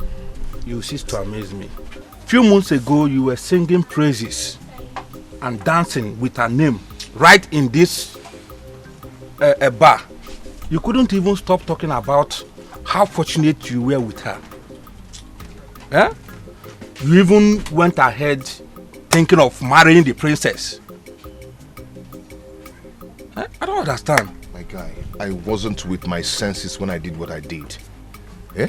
you cease to amaze me. Few months ago, you were singing praises and dancing with her name right in this bar. You couldn't even stop talking about how fortunate you were with her. Eh? You even went ahead thinking of marrying the princess. Eh? I don't understand. My guy, I wasn't with my senses when I did what I did. Eh?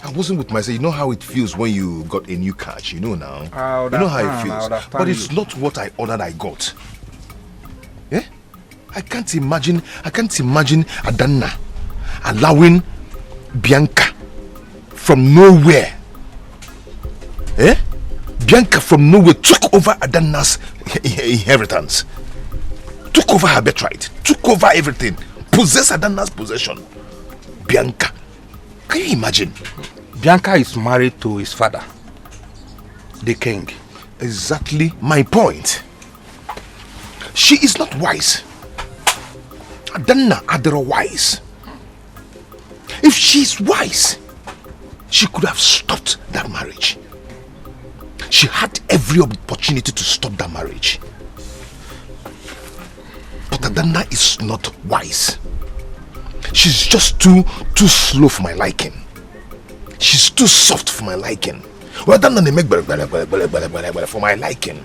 I wasn't with myself. You know how it feels when you got a new catch, you know now. You know how it feels. But it's not what I ordered I got. Yeah? I can't imagine Adanna allowing Bianca from nowhere. Eh? Bianca from nowhere took over Adanna's inheritance. Took over her birthright. Took over everything. Possessed Adanna's possession. Bianca. Can you imagine? Bianca is married to his father, the king. Exactly my point. She is not wise. Adanna Adara wise. If she's wise, she could have stopped that marriage. She had every opportunity to stop that marriage. But Adanna is not wise. She's just too slow for my liking. She's too soft for my liking. Well, Adanna they make for my liking.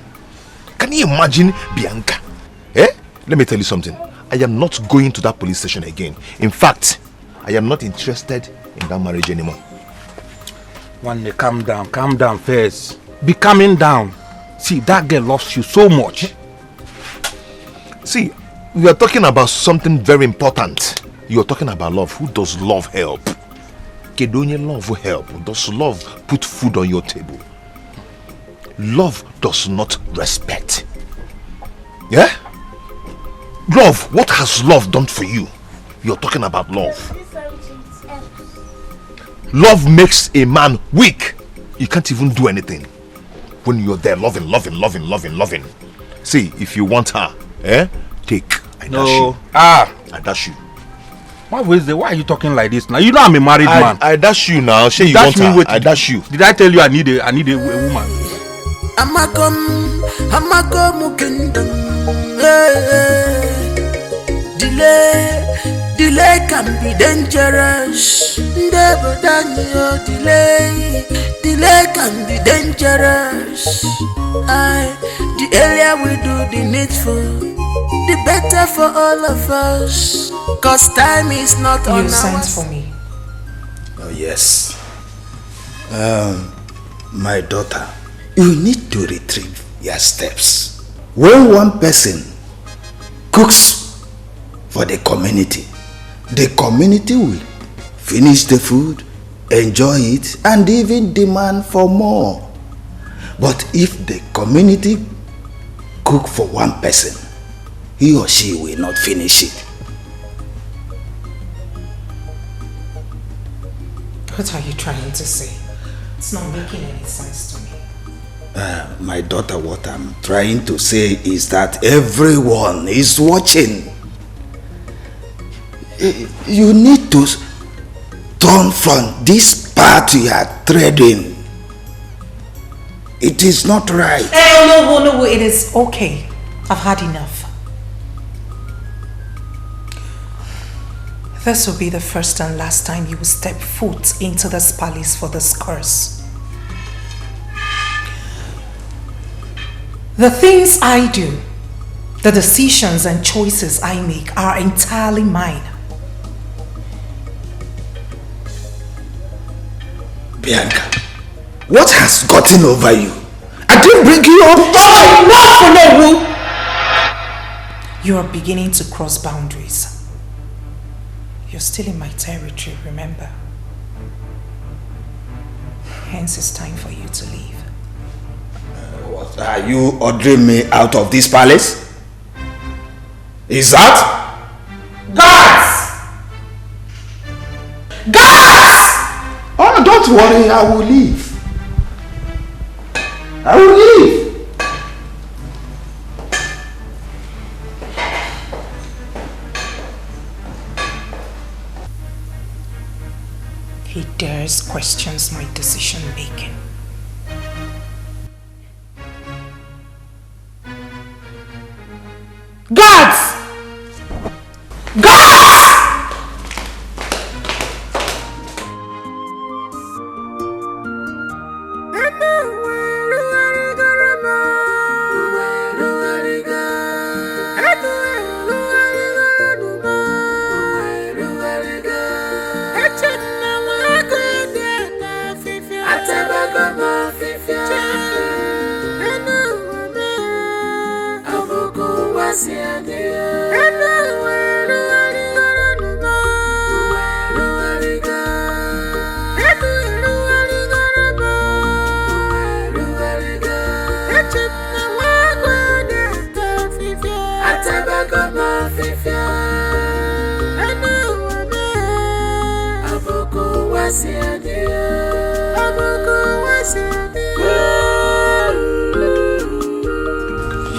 Can you imagine Bianca? Eh? Let me tell you something. I am not going to that police station again. In fact, I am not interested in that marriage anymore. One day, calm down first. Be calming down. See, that girl loves you so much. See, we are talking about something very important. You are talking about love. Who does love help? Kedonye love will help. Does love put food on your table? Love does not respect. Yeah? Love, what has love done for you? You're talking about love. Love makes a man weak. You can't even do anything when you're there loving. See, if you want her, take. I dash you. I dash you. Why are you talking like this now? You know I'm a married man. I dash you now. Say you want her. I dash you. Did I tell you I need a woman? Delay can be dangerous. Delay can be dangerous. The earlier we do the needful, the better for all of us. Cause time is not on our side. You sent for me. Oh yes. My daughter, you need to retrieve your steps. When one person cooks for the community will finish the food, enjoy it, and even demand for more. But if the community cook for one person, he or she will not finish it. What are you trying to say? It's not making any sense to me. My daughter, what I'm trying to say is that everyone is watching. You need to turn from this path you are treading. It is not right. No, it is okay. I've had enough. This will be the first and last time you will step foot into this palace for this curse. The things I do, the decisions and choices I make are entirely mine. Bianca, what has gotten over you? I didn't bring you up. Enough, you are beginning to cross boundaries. You're still in my territory, remember? Hence, it's time for you to leave. What, are you ordering me out of this palace? Is that? Guards! Guards! Oh, don't worry, I will leave. I will leave. He dares questions my decision making. Guards! Guards!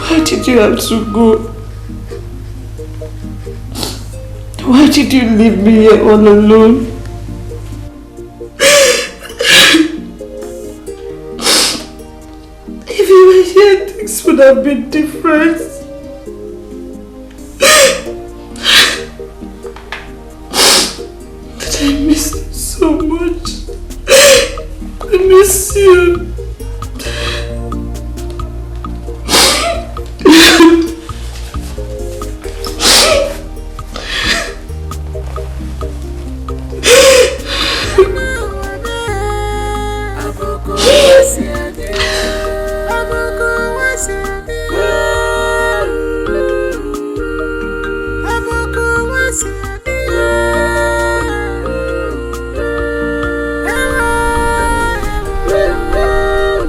Why did you have to go? Why did you leave me here all alone? If you were here, things would have been different. But I miss you so much. I miss you.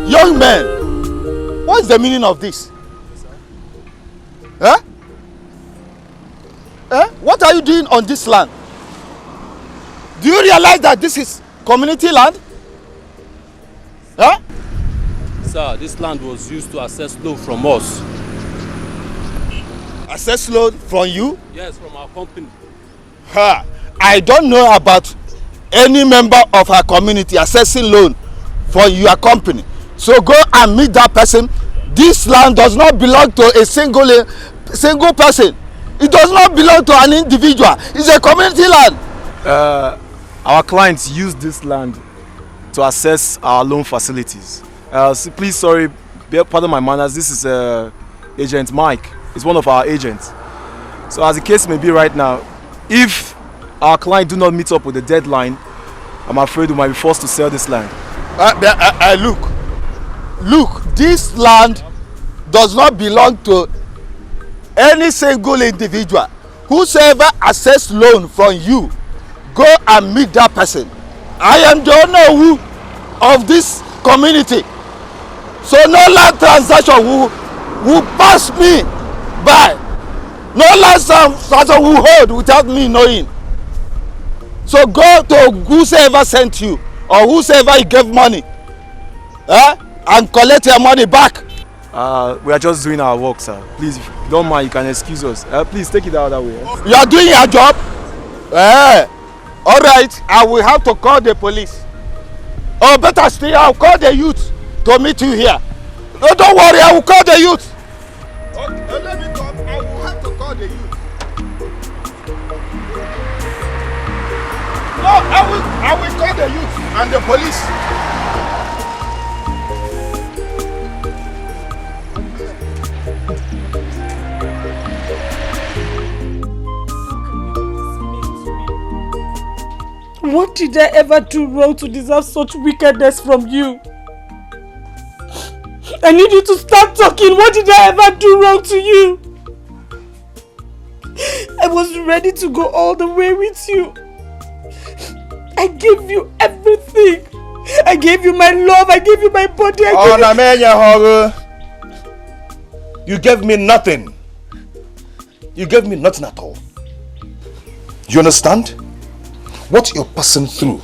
Young men, what's the meaning of this? Huh? What are you doing on this land? Do you realize that this is community land? Huh? Sir, this land was used to access loan from us. Access loan from you? Yes, from our company. I don't know about any member of our community accessing loan for your company. So go and meet that person. This land does not belong to a single person. It does not belong to an individual. It's a community land. Our clients use this land to access our loan facilities. Please, sorry, pardon my manners. This is Agent Mike. He's one of our agents. So as the case may be right now, if our client do not meet up with the deadline, I'm afraid we might be forced to sell this land. Look, this land does not belong to any single individual. Whosoever access loan from you, go and meet that person. I am the owner of this community. So no land transaction will pass me by. No land transaction will hold without me knowing. So go to whosoever sent you or whosoever you gave money. And collect your money back. We are just doing our work, sir. Please, if you don't mind, you can excuse us. Please take it out that way. You are doing your job? All right, I will have to call the police. Or better still, I'll call the youth to meet you here. No, don't worry, I will call the youth. Okay, let me come. I will have to call the youth. No, I will call the youth and the police. What did I ever do wrong to deserve such wickedness from you? I need you to start talking. What did I ever do wrong to you? I was ready to go all the way with you. I gave you everything. I gave you my love. I gave you my body. You gave me nothing. You gave me nothing at all. You understand? What you're passing through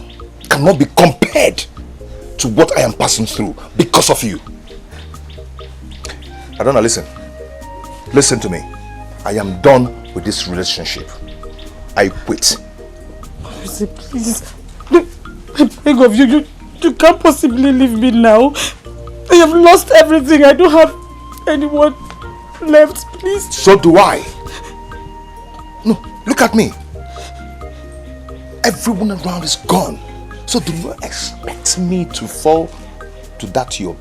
cannot be compared to what I am passing through because of you. Adonna, listen. Listen to me. I am done with this relationship. I quit. Please. I beg of you. You can't possibly leave me now. I have lost everything. I don't have anyone left. Please. So do I. No, look at me. Everyone around is gone. So do you expect me to fall to that your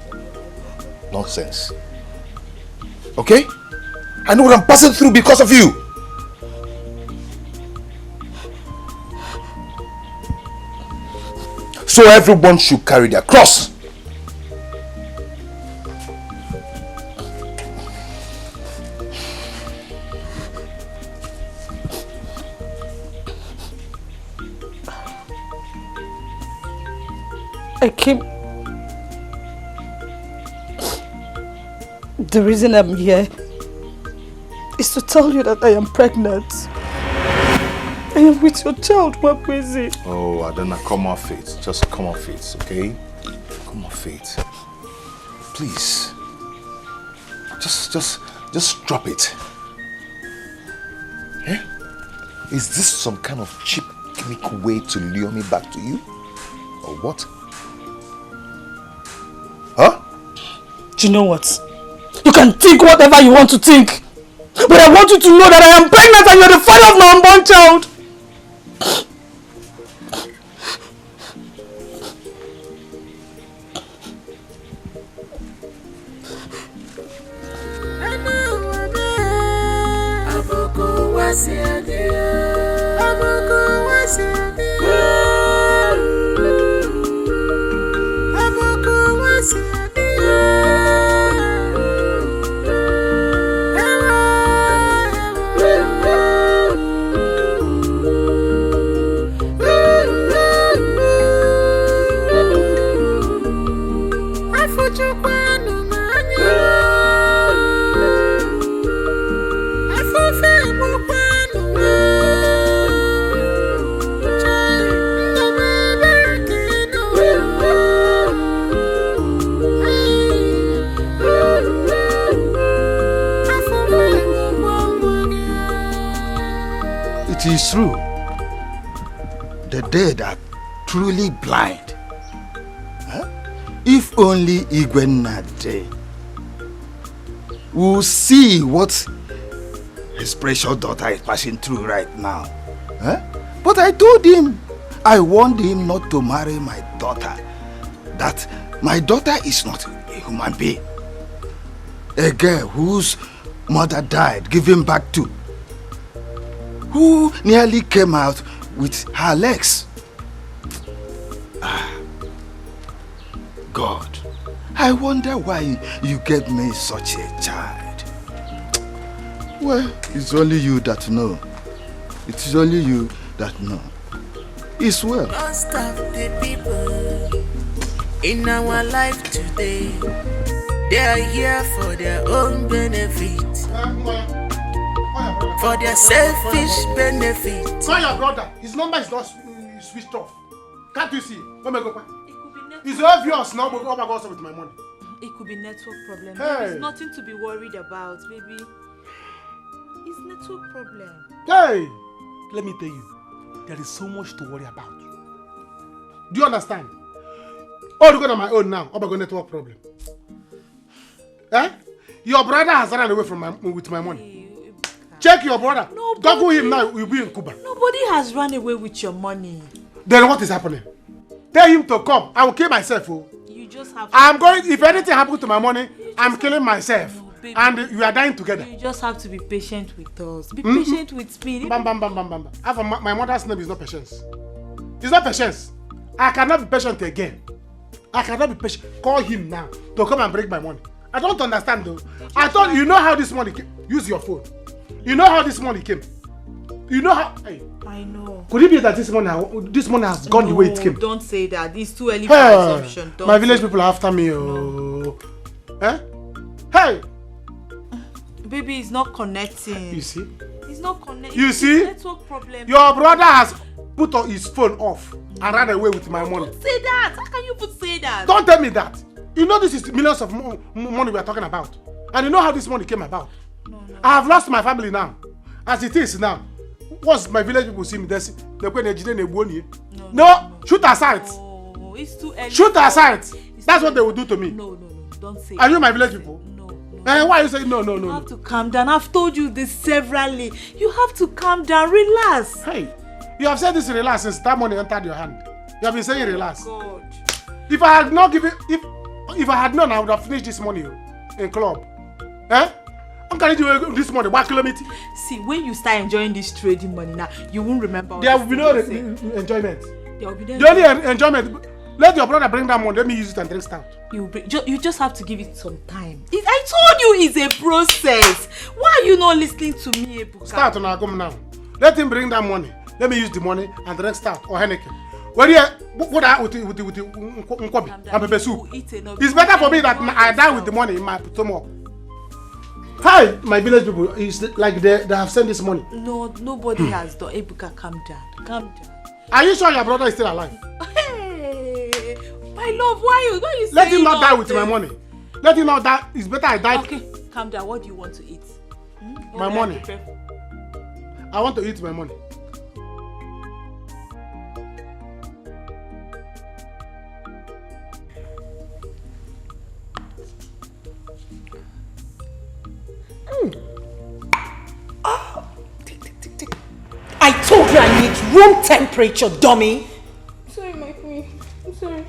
nonsense? Okay? I know what I'm passing through because of you. So everyone should carry their cross. I came. The reason I'm here is to tell you that I am pregnant. I am with your child, Mwakwezi. Oh, Adonna, come off it. Just come off it, okay? Come off it. Please. Just drop it. Eh? Is this some kind of cheap gimmick way to lure me back to you? Or what? Huh? Do you know what? You can think whatever you want to think. But I want you to know that I am pregnant and you're the father of my unborn child. It is true. The dead are truly blind. Huh? If only Igwenade will see what his precious daughter is passing through right now. Huh? But I told him, I warned him not to marry my daughter. That my daughter is not a human being. A girl whose mother died, given back to, who nearly came out with her legs. God, I wonder why you gave me such a child. Well, it's only you that know. It is only you that know. It's well. Most of the people in our life today, they are here for their own benefit. For their selfish benefit. Call your brother. His number is not switched off. Can't you see? It's obvious now, but what about with my money? It could be network problem. Hey. There is nothing to be worried about, baby. It's network problem. Hey! Let me tell you, there is so much to worry about. Do you understand? Oh, look at my own now. About network problem. Eh? Your brother has run away from with my money. Check your brother. Google him now. You'll be in Cuba. Nobody has run away with your money. Then what is happening? Tell him to come. I will kill myself. Oh. You just have. I'm going. If anything happens to my money, I'm killing myself. No, and you are dying together. You just have to be patient with us. Be patient with me. Bam, bam, bam, bam, bam. My mother's name is not Patience. It's not patience. I cannot be patient again. I cannot be patient. Call him now to come and bring my money. I don't understand though. I thought you know how this money came. Use your phone. You know how this money came. You know how. Hey. I know. Could it be that this money has gone the way it came? Don't say that. It's too early for assumption. My village people are after me. Oh. No. Eh? Hey! Baby, it's not connecting. You see? It's not connecting. You see? Network problem. Your brother has put his phone off and ran away with my money. Don't say that. How can you say that? Don't tell me that. You know this is millions of money we are talking about. And you know how this money came about. No. I have lost my family now. As it is now. Once my village people see me, they No, shoot aside. No, it's too early. Shoot aside. That's what they will do to me. No. Don't say Are you my village people? No. Why are you saying no? You have to calm down. I've told you this severally. You have to calm down. Relax. Hey, you have said this relax since that money entered your hand. You have been saying relax. God. If I had not given, if I had known, I would have finished this money in club. Eh? I'm carrying you this money 1 kilometer. See, when you start enjoying this trading money now, you won't remember. There will be no enjoyment. There will be no the only enjoyment. Let your brother bring that money. Let me use it and drink stout. You just have to give it some time. I told you it's a process. Why are you not listening to me, Ebuka? Start now, come now. Let him bring that money. Let me use the money and drink stout or Henneken. What I with Nkwobi and pepper soup. It's better for me that I die with the money in my stomach. Hi, my village people. It's like they have sent this money. No, nobody has done. Ebuka, calm down. Calm down. Are you sure your brother is still alive? Hey, my love, why you Let him not die with my money. Let him not die. It's better I die. Okay, calm down. What do you want to eat? My money. I want to eat my money. I told you I need room temperature, dummy. Sorry, my queen. I'm sorry.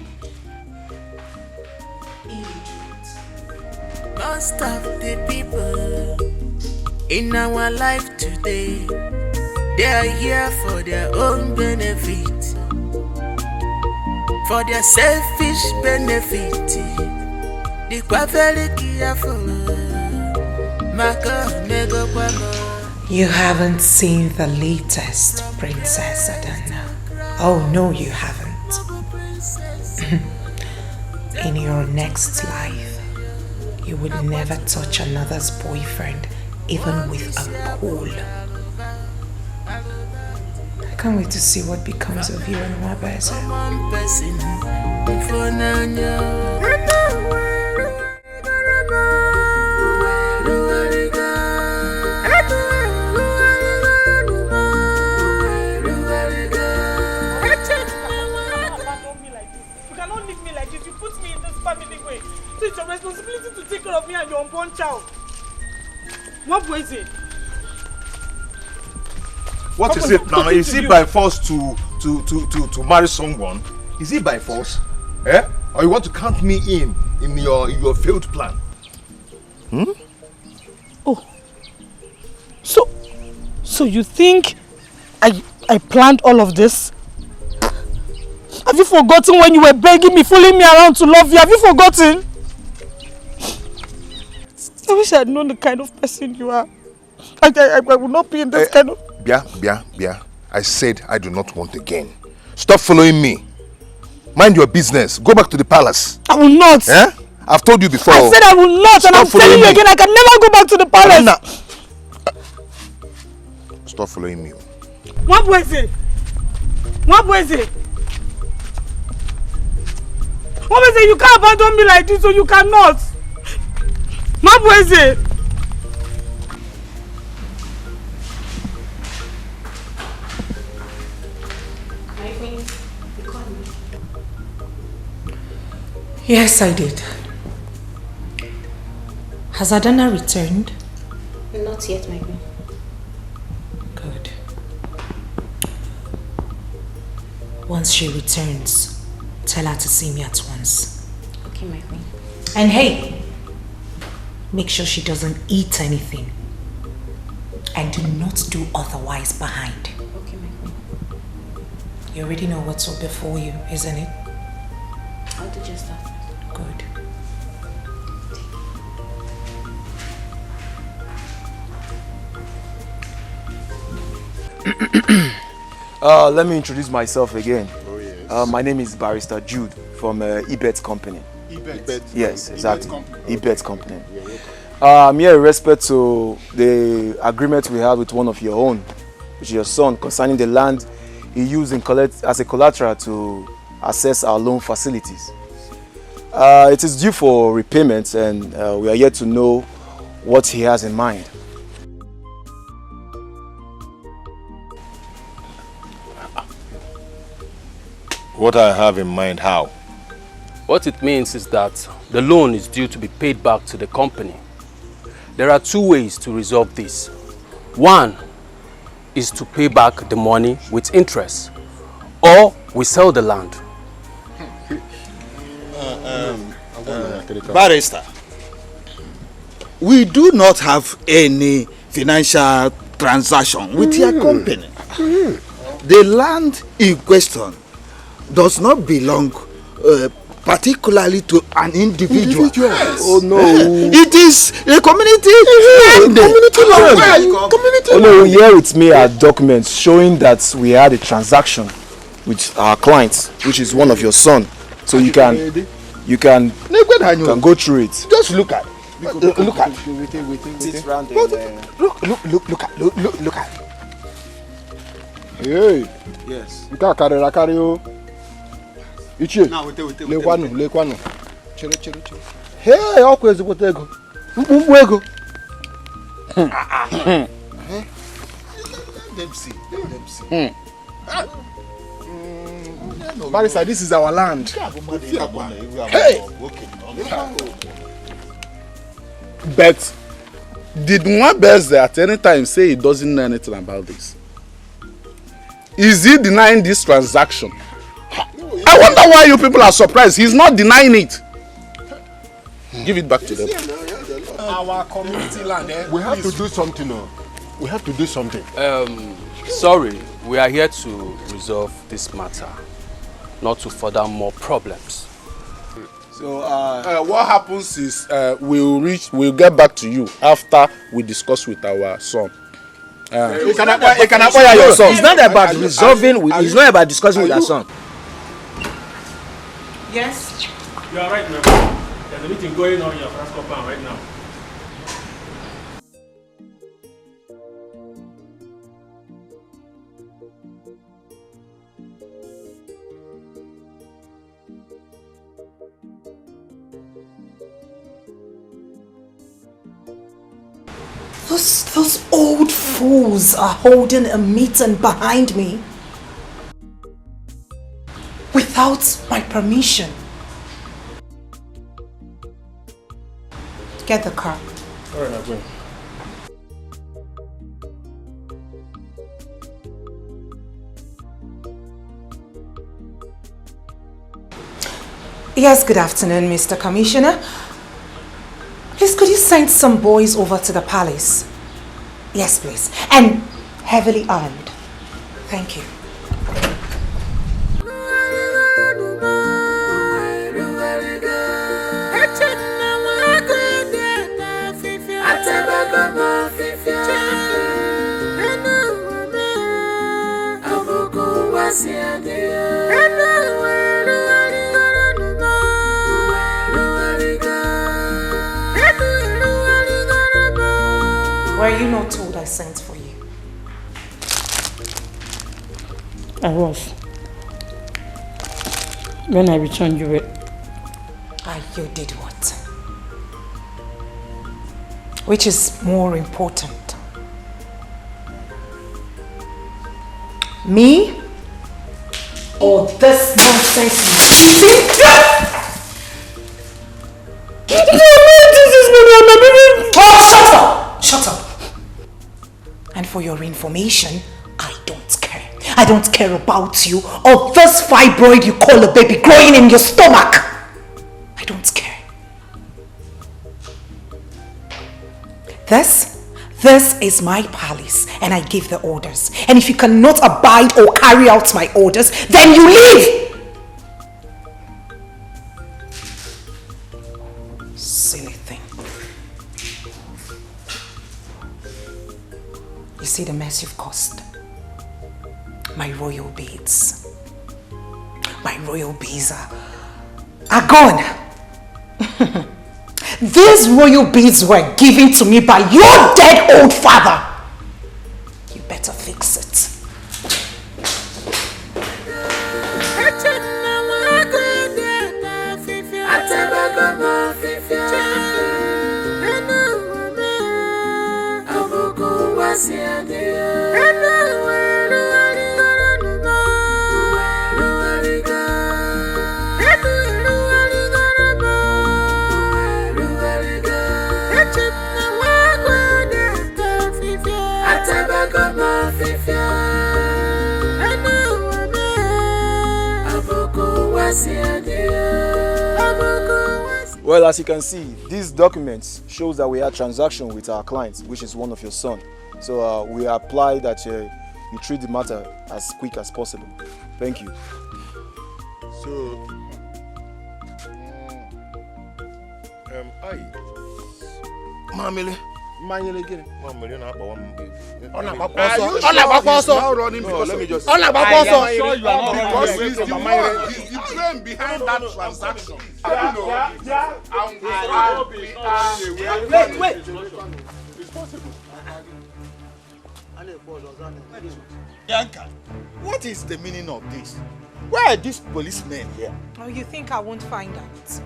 Most of the people in our life today, they are here for their own benefit, for their selfish benefit. The very careful. You haven't seen the latest Princess Adana. Oh no, you haven't. In your next life, you would never touch another's boyfriend, even with a pole. I can't wait to see what becomes of you and Wabese. So it's your responsibility to take care of me and your unborn child. What was it? What is it now? Is it by force to marry someone? Is it by force? Eh? Or you want to count me in your failed plan? Hmm? Oh. So you think I planned all of this? Have you forgotten when you were begging me, fooling me around to love you? Have you forgotten? I wish I had known the kind of person you are. I would not be in this kind of... Bia. I said I do not want again. Stop following me. Mind your business. Go back to the palace. I will not. Eh? I've told you before. I said I will not, and I'm telling you again, I can never go back to the palace. Stop following me. What was it? What was it? What was it? You can't abandon me like this, so you cannot. What was it? Yes, I did. Has Adana returned? Not yet, my queen. Good. Once she returns, tell her to see me at once. Okay, my queen. And hey, make sure she doesn't eat anything. And do not do otherwise behind. Okay, my queen. You already know what's up before you, isn't it? I'll do just that. Good. Let me introduce myself again. Oh, yes. My name is Barrister Jude from Ebet Company. Ebet? Yes, exactly. Ebet Company. Yeah, I'm here in respect to the agreement we had with one of your own, which is your son, concerning the land he used as a collateral to access our loan facilities. It is due for repayment, and we are yet to know what he has in mind. What I have in mind, how? What it means is that the loan is due to be paid back to the company. There are two ways to resolve this. One is to pay back the money with interest, or we sell the land. Barrister, we do not have any financial transaction with your company. The land in question does not belong particularly to an individual. Oh no. It is a community land. Oh no, here with me are documents showing that we had a transaction with our client, which is one of your son. So you can go through it. Just look at. Look at. Look at. Hey. Yes. Carry you. Ichie. Lekwanu. Chere. Hey, okwe ezigbote ego. Mkpumkpu ego. Let them see. Barrister, this is our land. Hey. But did Nwabeze at any time say he doesn't know anything about this? Is he denying this transaction? I wonder why you people are surprised. He's not denying it. Give it back to them. Our community land. We have to do something now. We have to do something. Sorry, we are here to resolve this matter, not to further more problems. So what happens is we'll get back to you after we discuss with our son. It's not about resolving, it's not about discussing with our son. Yes? You are right now. There's a meeting going on in your France compound right now. Those old fools are holding a meeting behind me without my permission. Get the car. All right, I'm going. Yes, good afternoon, Mr. Commissioner. Please, could you send some boys over to the palace? Yes, please. And heavily armed. Thank you. Were you not told I sent for you? I was. When I returned, you were... You did what? Which is more important? Me? Or this nonsense you cheating? Oh, shut up! And for your information, I don't care. I don't care about you or this fibroid you call a baby growing in your stomach. This is my palace and I give the orders. And if you cannot abide or carry out my orders, then you leave! Silly thing. You see the mess you've caused? My royal beads. My royal beads are gone. These royal beads were given to me by your dead old father. You better fix it. Well, as you can see, these documents shows that we had transaction with our client, which is one of your son. So we apply that you treat the matter as quick as possible. Thank you. So, Mamele. Mamele again. Mamele na akpa one babe. Let me just. Because he's the brain behind that transaction. Wait. Bianca, what is the meaning of this? Where are these policemen here? Oh, you think I won't find out?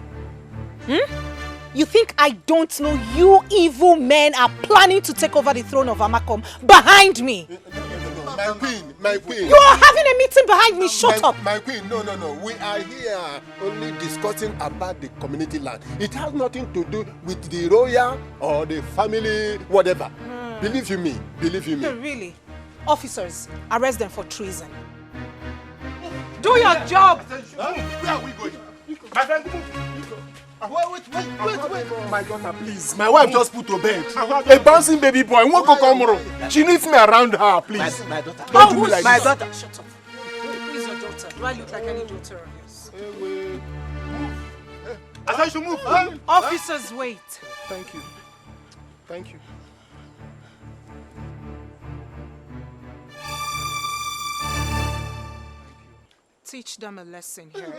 You think I don't know you evil men are planning to take over the throne of Amakom behind me? My queen. You are having a meeting behind me. Shut up. My queen, no. We are here only discussing about the community land. It has nothing to do with the royal or the family, whatever. Believe you me. Really? Officers, arrest them for treason. Do your job. Where are we going? My friend, Wait. My daughter, please. My wife just put to bed. A bouncing baby boy. Won't go come. She needs me around her, please. My daughter. Don't do me like my this. daughter. Shut up. Who is your daughter? Do I look like any daughter of yours? I said you should move. Officers, wait. Thank you. Teach them a lesson here.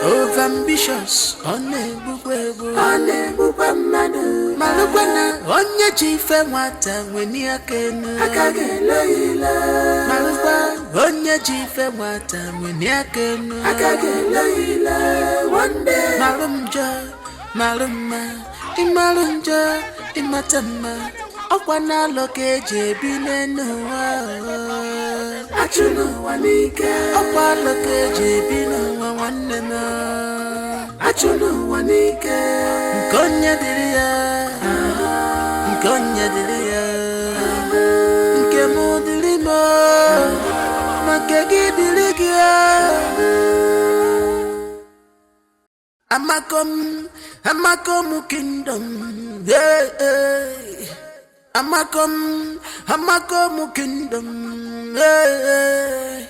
Over ambitious, Malukwana, onye chife mwata weni akenu. Malukwa, onye chife mwata weni akenu. One day. Malumma, imalunja, imatama. Okwana loke jebi nenuwa. Achunu wanike. Okwa loke jebi nuwa wanena. Achunu wanike. Nkonya diria. Nkemu dirimo. Makegi dirigia. Amakom kingdom. Hey. Amakom kingdom. Hey.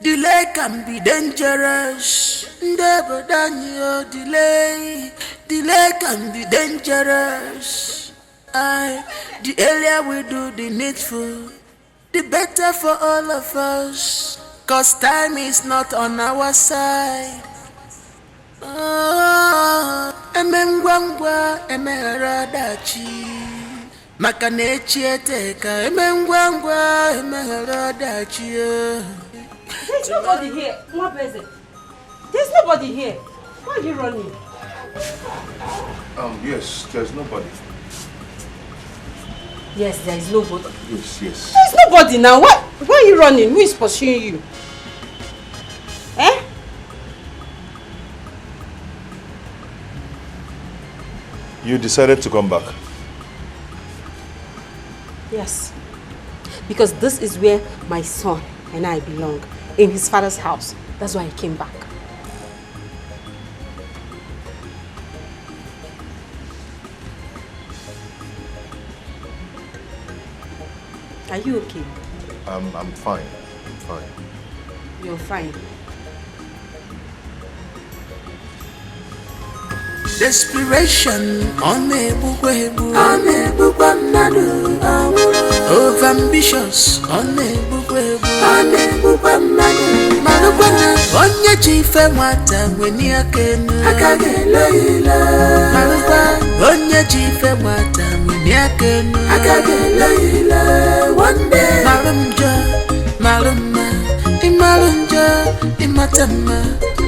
Delay can be dangerous. Never done your delay can be dangerous. The earlier we do the needful, the better for all of us. 'Cause time is not on our side. Emengwangwa emeharadachi makanechi eteka emengwangwa emeharadachi. There's nobody here. What is it? There's nobody here. Why are you running? Yes, there's nobody. Yes, there is nobody. Yes. There's nobody now. Why are you running? Who is pursuing you? Eh? You decided to come back? Yes. Because this is where my son and I belong. In his father's house. That's why I came back. Are you okay? I'm fine. I'm fine. You're fine. Desperation, unable, over ambitious, unable, Malukwana, onye chife mwata weni akenu Malukwa, onye chife mwata weni akenu one day Malumma, imatama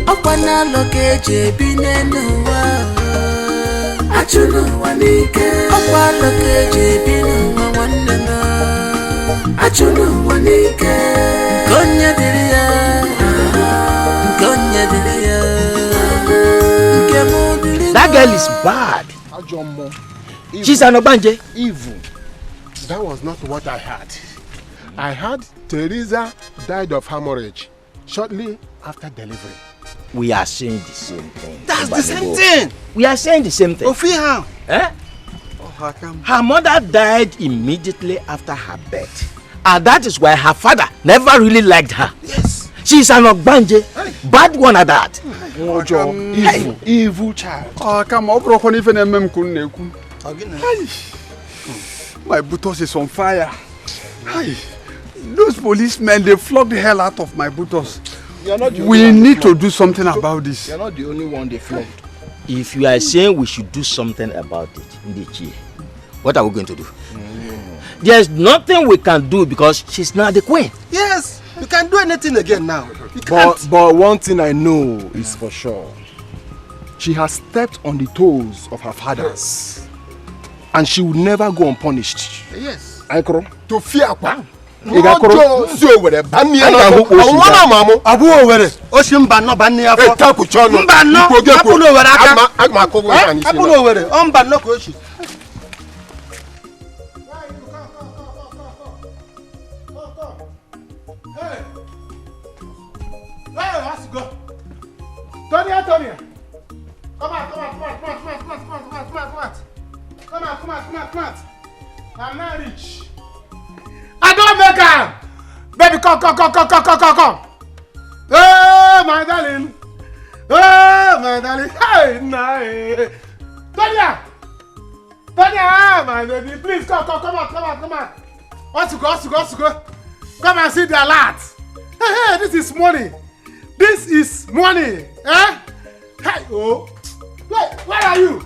Okwana lokeje binenuwa Achunu wanike Okwa lokeje binenuwa wandana Achunu wanike Gonya diria That girl is bad. She's an Obanje. Evil. That was not what I had. I heard Teresa died of hemorrhage shortly after delivery. We are saying the same thing. That's the same thing. We are saying the same thing. Ofia. Eh? Her mother died immediately after her birth. And that is why her father never really liked her. Yes. She's an Ogbanje. Bad one at that. Evil child. Oh, come on, my buttocks is on fire. Hey, those policemen, they flogged the hell out of my buttocks. We need to do something about this. You're not the only one they flogged. If you are saying we should do something about it, Ndichi, what are we going to do? There's nothing we can do because she's not the queen. Yes, you can't do anything again now. But one thing I know is for sure. She has stepped on the toes of her fathers. And she will never go unpunished. Yes. Aikro? To fear what? Igakoro. Tonya. Come on. I'm not rich. I don't make her. Baby, come. Oh, my darling. Hey, nah. Tonya, my baby, please come on. What's to go? Come and see the alert. Hey, this is money. Eh? Hey, oh. Wait, where are you?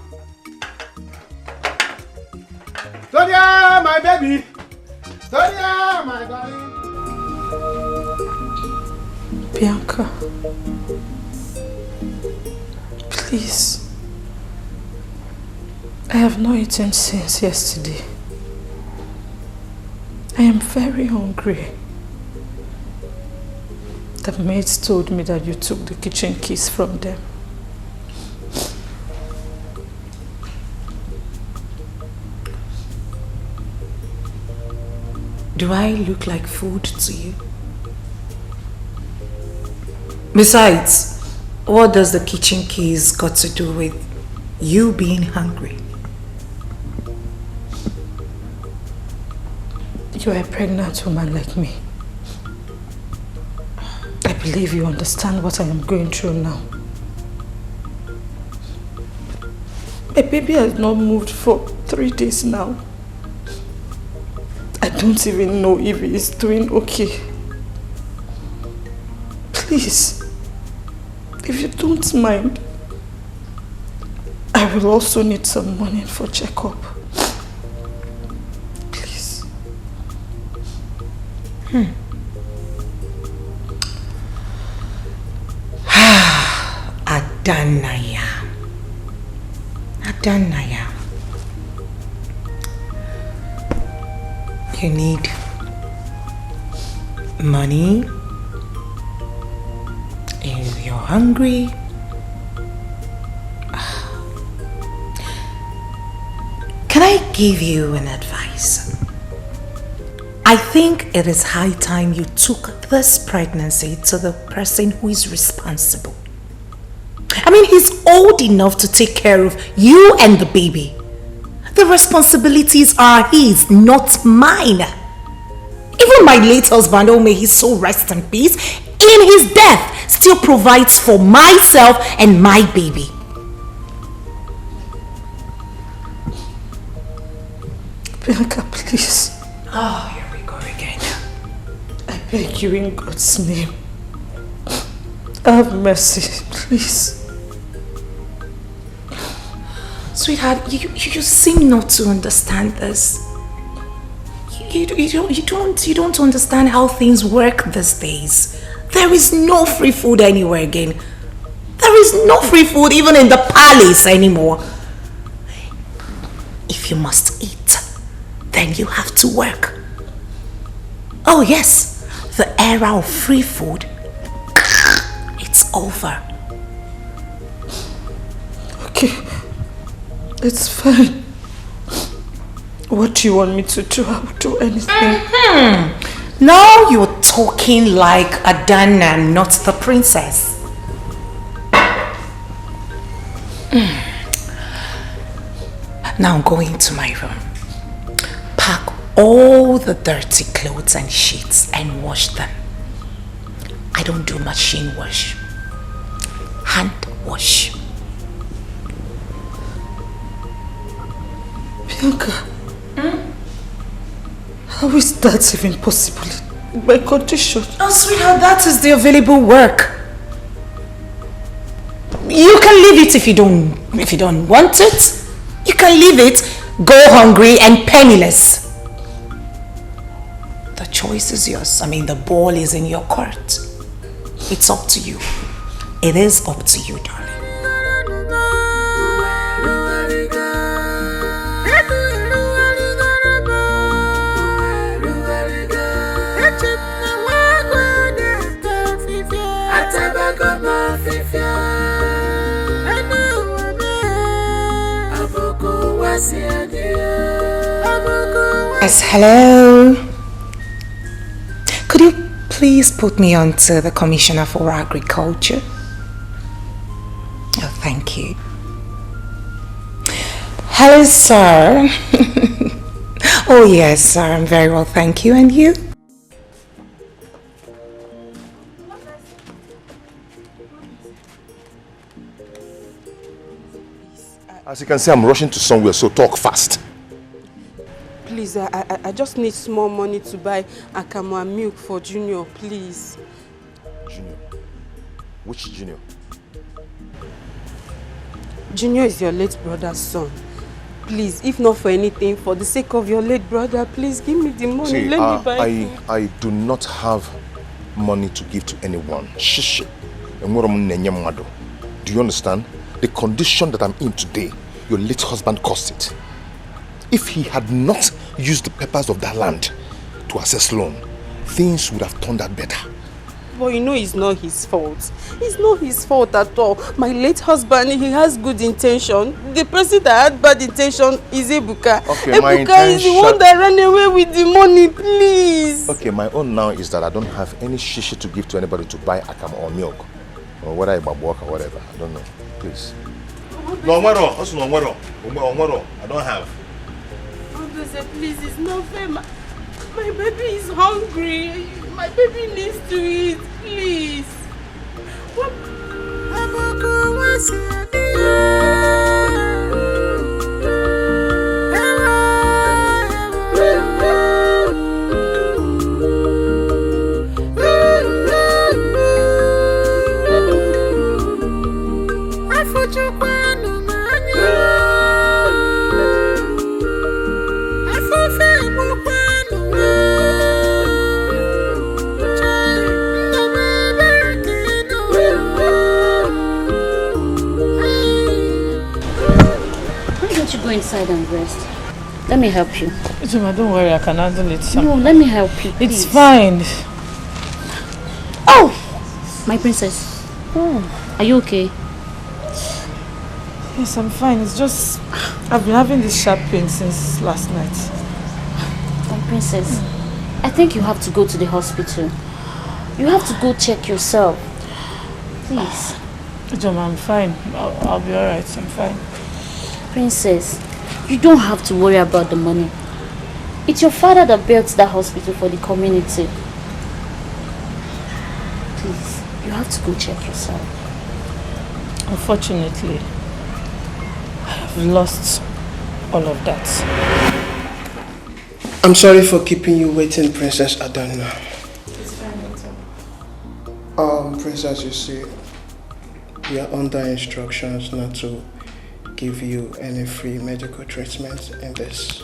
Tonya, my baby. Tonya, my darling. Bianca, please. I have not eaten since yesterday. I am very hungry. The maids told me that you took the kitchen keys from them. Do I look like food to you? Besides, what does the kitchen keys got to do with you being hungry? You are a pregnant woman like me. I believe you understand what I am going through now. My baby has not moved for 3 days now. I don't even know if he is doing okay. Please, if you don't mind, I will also need some money for checkup. Please. Adanaya. You need money. If you're hungry. Can I give you an advice? I think it is high time you took this pregnancy to the person who is responsible. I mean, he's old enough to take care of you and the baby. The responsibilities are his, not mine. Even my late husband, oh may his soul rest in peace, in his death still provides for myself and my baby. Bianca, please. Oh, here we go again. I beg you in God's name. Have mercy, please. Sweetheart, you seem not to understand this. You don't understand how things work these days. There is no free food anywhere again. There is no free food even in the palace anymore. If you must eat, then you have to work. Oh yes, the era of free food, it's over. Okay, it's fine. What do you want me to do? I'll do anything. Now you're talking like Adana, not the princess. Now go into my room. Pack all the dirty clothes and sheets and wash them. I don't do machine wash. Hand wash. Bianca, how is that even possible in my condition? Oh, sweetheart, that is the available work. You can leave it if you don't want it. You can leave it, go hungry and penniless. The choice is yours. I mean, the ball is in your court. It's up to you. It is up to you, darling. Yes, hello. Could you please put me on to the Commissioner for Agriculture? Oh, thank you. Hello, sir. Oh, yes, sir. I'm very well, thank you. And you? As you can see, I'm rushing to somewhere, so talk fast. Please, I just need small money to buy akamu and milk for Junior, please. Junior? Which Junior? Junior is your late brother's son. Please, if not for anything, for the sake of your late brother, please give me the money. See, let me buy food. I do not have money to give to anyone. Shishi. Do you understand? The condition that I'm in today, your late husband caused it. If he had not used the papers of that land to assess loan, things would have turned out better. But you know it's not his fault. It's not his fault at all. My late husband, he has good intention. The person that had bad intention is Ebuka. Okay, Ebuka is the one that ran away with the money, please. Okay, my own now is that I don't have any shishi to give to anybody to buy akam or milk. Or whether I work or whatever. I don't know. Please. No, I don't have. Please, it's not fair. My baby is hungry. My baby needs to eat, please. Go inside and rest. Let me help you. Juma, don't worry, I can handle it. No, let me help you, please. It's fine. Oh! My princess. Oh, are you okay? Yes, I'm fine. It's just I've been having this sharp pain since last night. My princess, I think you have to go to the hospital. You have to go check yourself. Please. Juma, I'm fine. I'll be alright. I'm fine. Princess, you don't have to worry about the money. It's your father that built that hospital for the community. Please, you have to go check yourself. Unfortunately, I have lost all of that. I'm sorry for keeping you waiting, Princess Adana. It's fine, Doctor. Princess, you see, we are under instructions not to give you any free medical treatment in this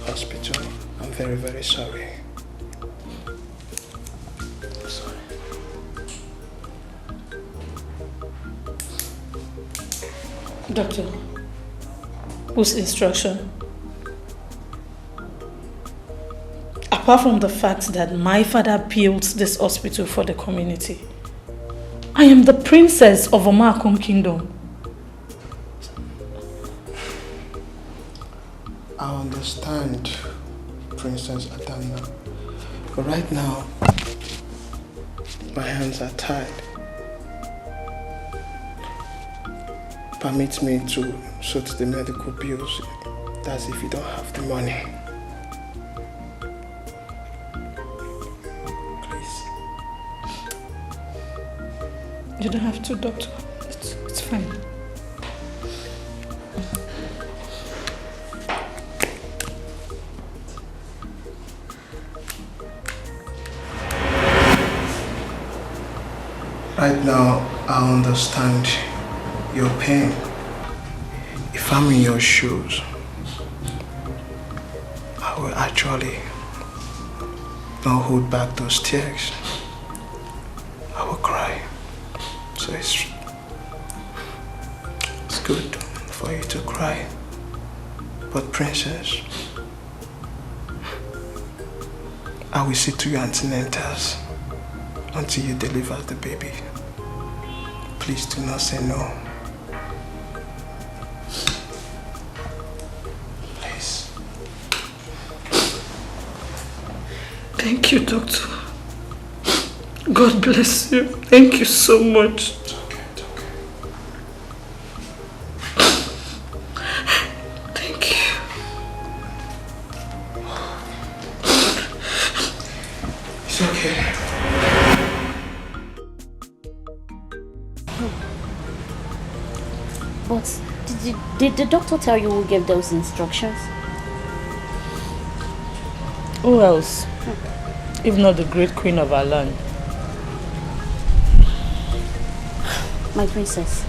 hospital. I'm very, very sorry. I'm sorry. Doctor, whose instruction? Apart from the fact that my father built this hospital for the community, I am the princess of Omakum Kingdom. I understand, Princess Adana. But right now, my hands are tied. Permit me to sort the medical bills. That's if you don't have the money. Please. You don't have to, Doctor. It's fine. Right now, I understand your pain. If I'm in your shoes, I will actually not hold back those tears. I will cry. So it's good for you to cry. But Princess, I will see to your antenatals until you deliver the baby. Please do not say no. Please. Thank you, Doctor. God bless you. Thank you so much. It's okay, it's okay. Thank you. It's okay. But did the doctor tell you who gave those instructions? Who else? If not the great queen of our land. My princess,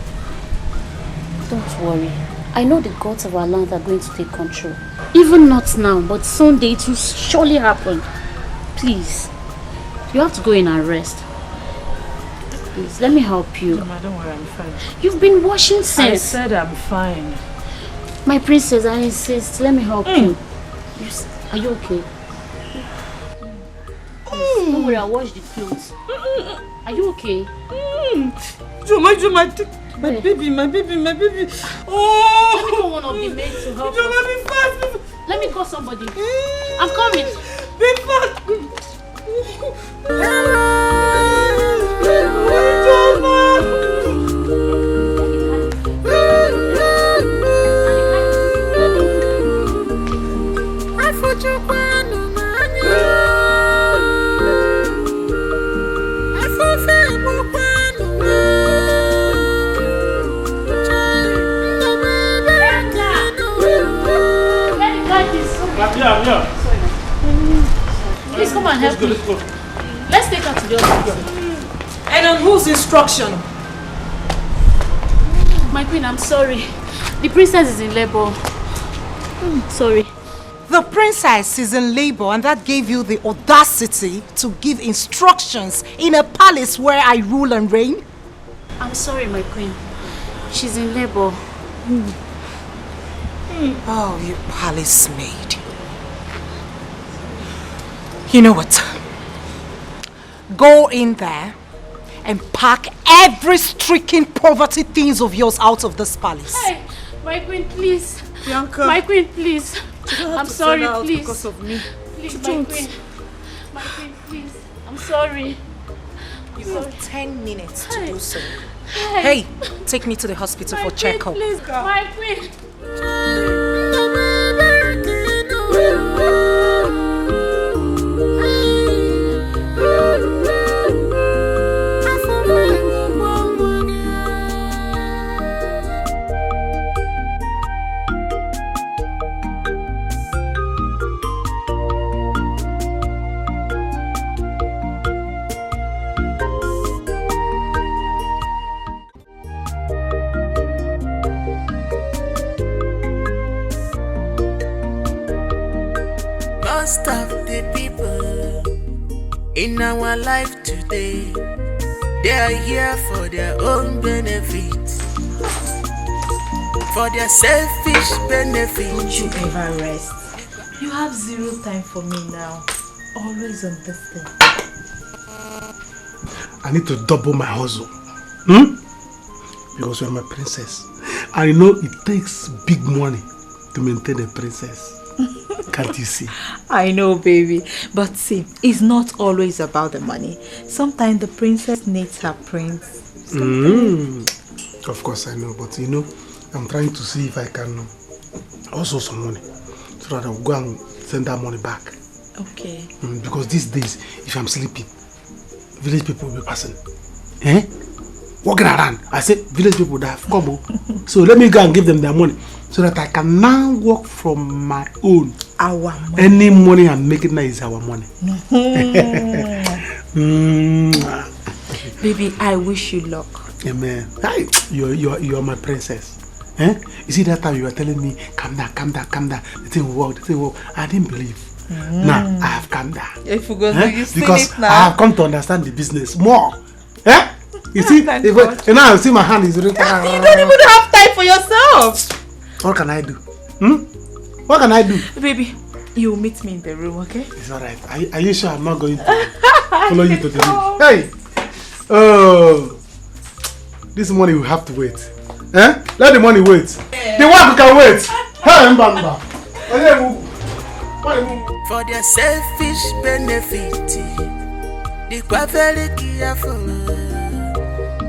don't worry. I know the gods of our land are going to take control. Even not now, but someday it will surely happen. Please, you have to go in and rest. Please, let me help you. Mama, don't worry, I'm fine. You've been washing since. I said I'm fine. My princess, I insist. Let me help you. Are you okay? Don't worry, I'll wash the clothes. Are you okay? My baby. Oh! Let me call one of the maids to help us. Let me call somebody. I'm coming. Be fast. I'm here. Please come and help me. Let's take her to the hospital. And on whose instruction? My queen, I'm sorry. The princess is in labor. Sorry. The princess is in labor, and that gave you the audacity to give instructions in a palace where I rule and reign? I'm sorry, my queen. She's in labor. Oh, you palace maid. You know what? Go in there and pack every stricken poverty things of yours out of this palace. Hey, my queen, please. Bianca. My queen, please. I'm sorry, please. Because of me. Please, my queen. My queen, please. I'm sorry. You have 10 minutes to do so. Hey, take me to the hospital my for checkup. Please, my queen. most of the people in our life today, they are here for their own benefit, for their selfish benefit. Don't you ever rest. You have zero time for me now. Always on this thing. I need to double my hustle. Because you're my princess. I know it takes big money to maintain a princess. Can't you see? I know, baby. But see, it's not always about the money. Sometimes the princess needs her prince. Of course I know, but you know, I'm trying to see if I can also some money so that I'll go and send that money back. Okay. Because these days, if I'm sleeping, village people will be passing. Eh? Walking around. I say, village people that have come. So let me go and give them their money so that I can now work from my own. Our money. Any money I'm making now is our money. Baby, I wish you luck. Amen. Hey, you're my princess. Eh? You see that time you were telling me, calm down. The thing will work. I didn't believe. Now I have calmed down. If you go, you see because it now. I have come to understand the business more. Eh? You see, and now I see my hand is really. You don't even have time for yourself. What can I do? What can I do? Baby, you meet me in the room, okay? It's alright. Are you sure I'm not going to follow you to the room? Hey! Oh, this money will have to wait. Eh? Let the money wait. The work can wait. Hey, Mbamba. For their selfish benefit, the kwa very careful.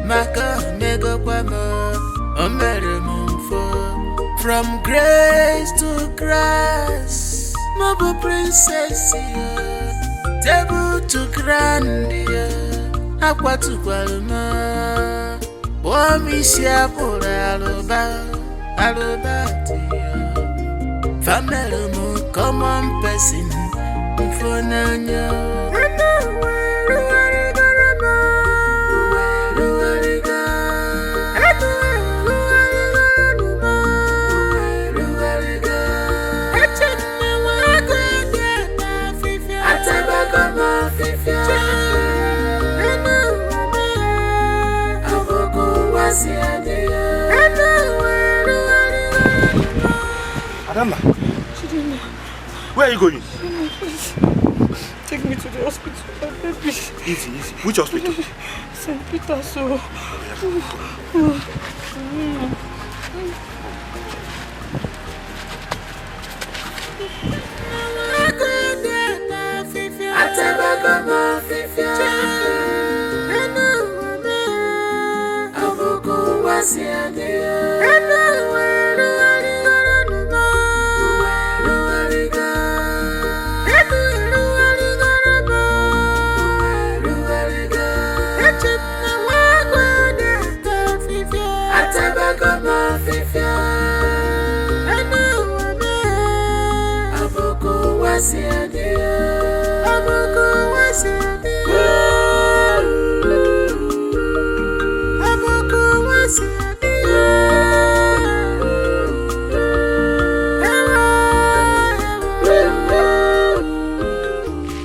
Maka mego kwamo, omere mumfo. From grace to grass, Mabo princess, table to grandia, aqua to Gualma, Wamisha for Alobati, family mo common person, for Nanya. Adama, where are you going? Take me to the hospital, baby. Easy. Which hospital? St. Peter's. So.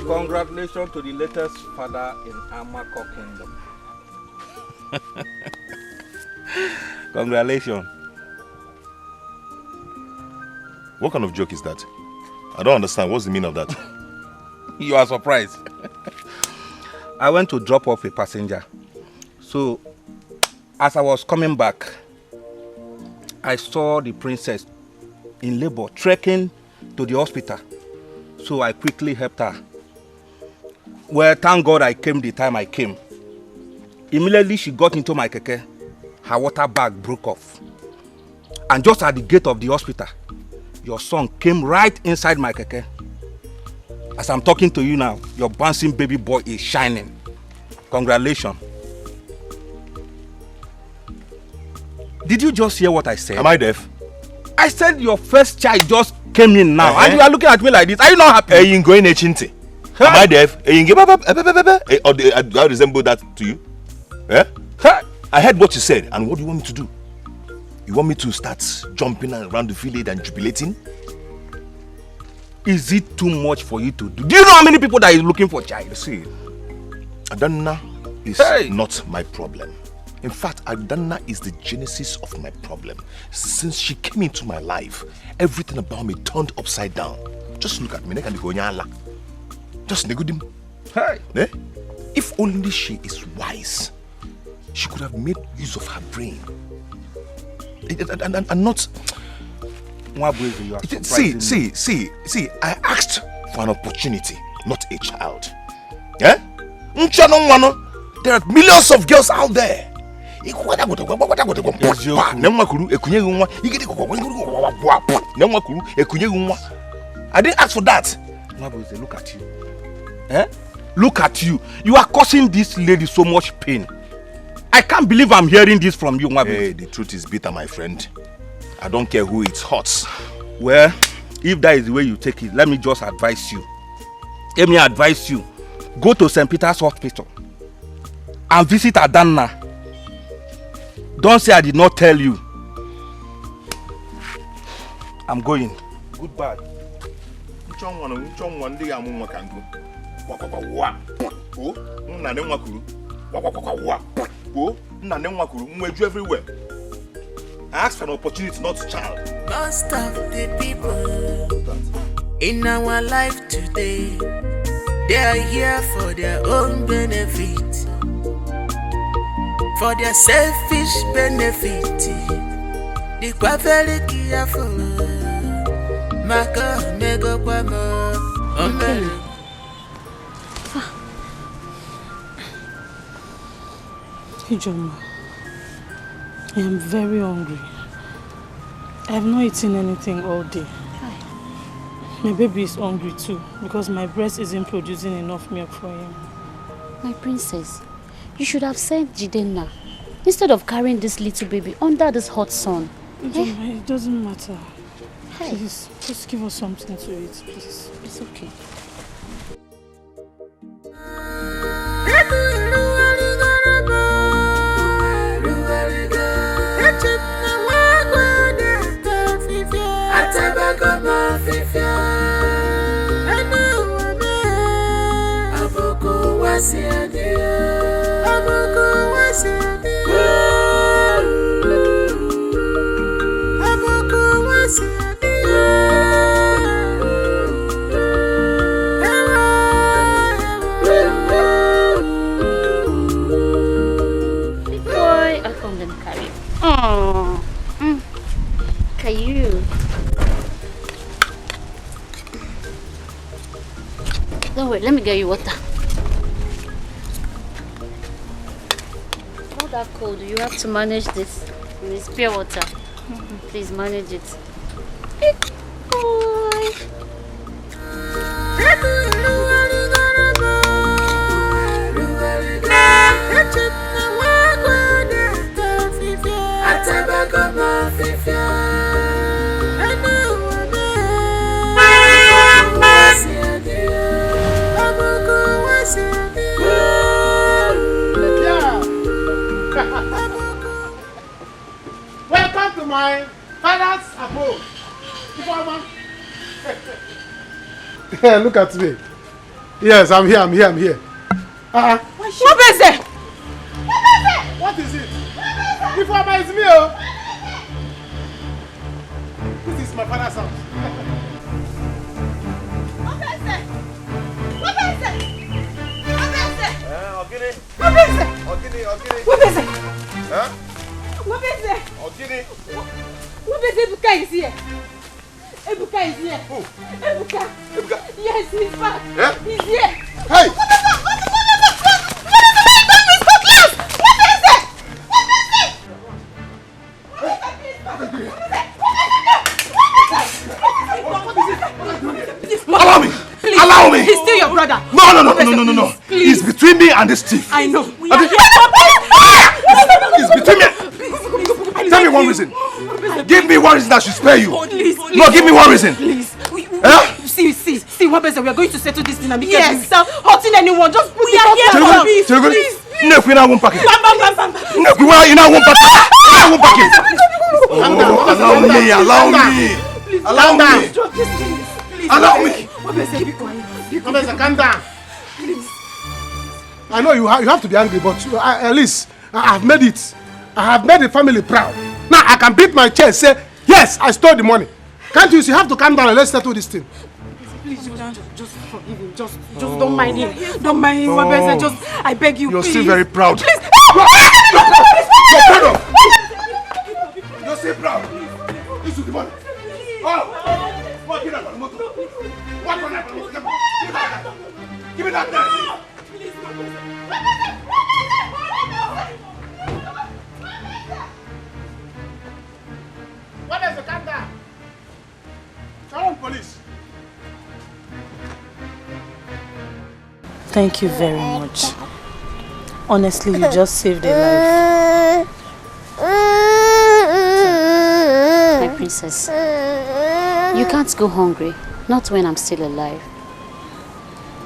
Congratulations to the latest father in Amako Kingdom. Congratulations. What kind of joke is that? I don't understand. What's the meaning of that? You are surprised. I went to drop off a passenger. So, as I was coming back, I saw the princess in labor, trekking to the hospital. So I quickly helped her. Well, thank God I came the time I came. Immediately she got into my keke. Her water bag broke off. And just at the gate of the hospital, your son came right inside my keke. As I'm talking to you now, your bouncing baby boy is shining. Congratulations. Did you just hear what I said? Am I deaf? I said your first child just came in now, and you are looking at me like this. Are you not happy? Hey, you going chinti? Am I deaf? Hey, do I resemble that to you? Eh? I heard what you said, and what do you want me to do? You want me to start jumping around the village and jubilating? is it too much for you to do? Do you know how many people that is looking for child? See, Adanna is not my problem. In fact, Adanna is the genesis of my problem. Since she came into my life, everything about me turned upside down. Just look at me. Just negudim. Hey. Eh? If only she is wise, she could have made use of her brain. And not... See, I asked for an opportunity, not a child. Eh? There are millions of girls out there. I didn't ask for that. Look at you. Eh? Look at you. You are causing this lady so much pain. I can't believe I'm hearing this from you, Mwabu. Hey, the truth is bitter, my friend. I don't care who it hurts. Well, if that is the way you take it, let me just advise you. Let me advise you. Go to St. Peter's Hospital and visit Adanna. Don't say I did not tell you. I'm going. Goodbye. Everywhere. I asked for an opportunity, not a child. Most of the people in our life today, they are here for their own benefit, for their selfish benefit. They are very careful. Maka mego kwamo. Ijoma, I am very hungry. I have not eaten anything all day. My baby is hungry too because my breast isn't producing enough milk for him. My princess, you should have sent Jidenna instead of carrying this little baby under this hot sun. Ijoma, it doesn't matter. Hey. Please, just give us something to eat, please. It's okay. Don't worry, let me get you water. All that cold, you have to manage this. It's pure water. Please manage it. Big boy. Welcome to my father's abode. Look at me. Yes, I'm here. What is it? What is it? Ifeoma is me, oh. This is my father's house. Ebuka is here. Ebuka is here. Who? Ebuka. Yes, he's back. Yeah? He's here. Hey! Allow me! Please. Allow me! He's still your brother. No. It's between me and this thief. I know. It's between me. Tell me one reason. Give me one reason that should spare you. Please. No, give me one reason. Please. See, what better? We are going to settle this thing and because without hurting anyone. Just we are here for peace. Please. Allow me. Allow me. Please. Allow me. Wabese, be quiet. Wabese, calm down. Please. I know you have to be angry, but at least I have made it. I have made the family proud. Now I can beat my chest, say, yes, I stole the money. Can't you? You have to calm down and let's settle this thing. Please, just forgive him. Just don't mind him. Don't mind him, Wabese. Just, I beg you, You're please. still very proud. Please. You're proud of. You're still proud. This is the money. Oh, what give me that motor? What on that motor? Give me that thing. What is the calm? Call police. Thank you very much. Honestly, you just saved a life. My princess, you can't go hungry. Not when I'm still alive.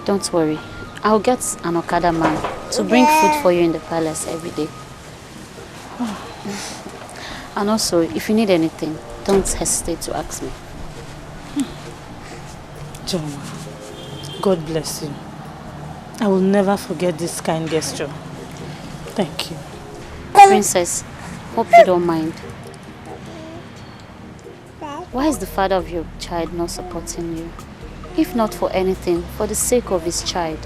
Don't worry. I'll get an Okada man to bring food for you in the palace every day. And also, if you need anything, don't hesitate to ask me. John, God bless you. I will never forget this kind gesture. Thank you. Princess, hope you don't mind. Why is the father of your child not supporting you? If not for anything, for the sake of his child.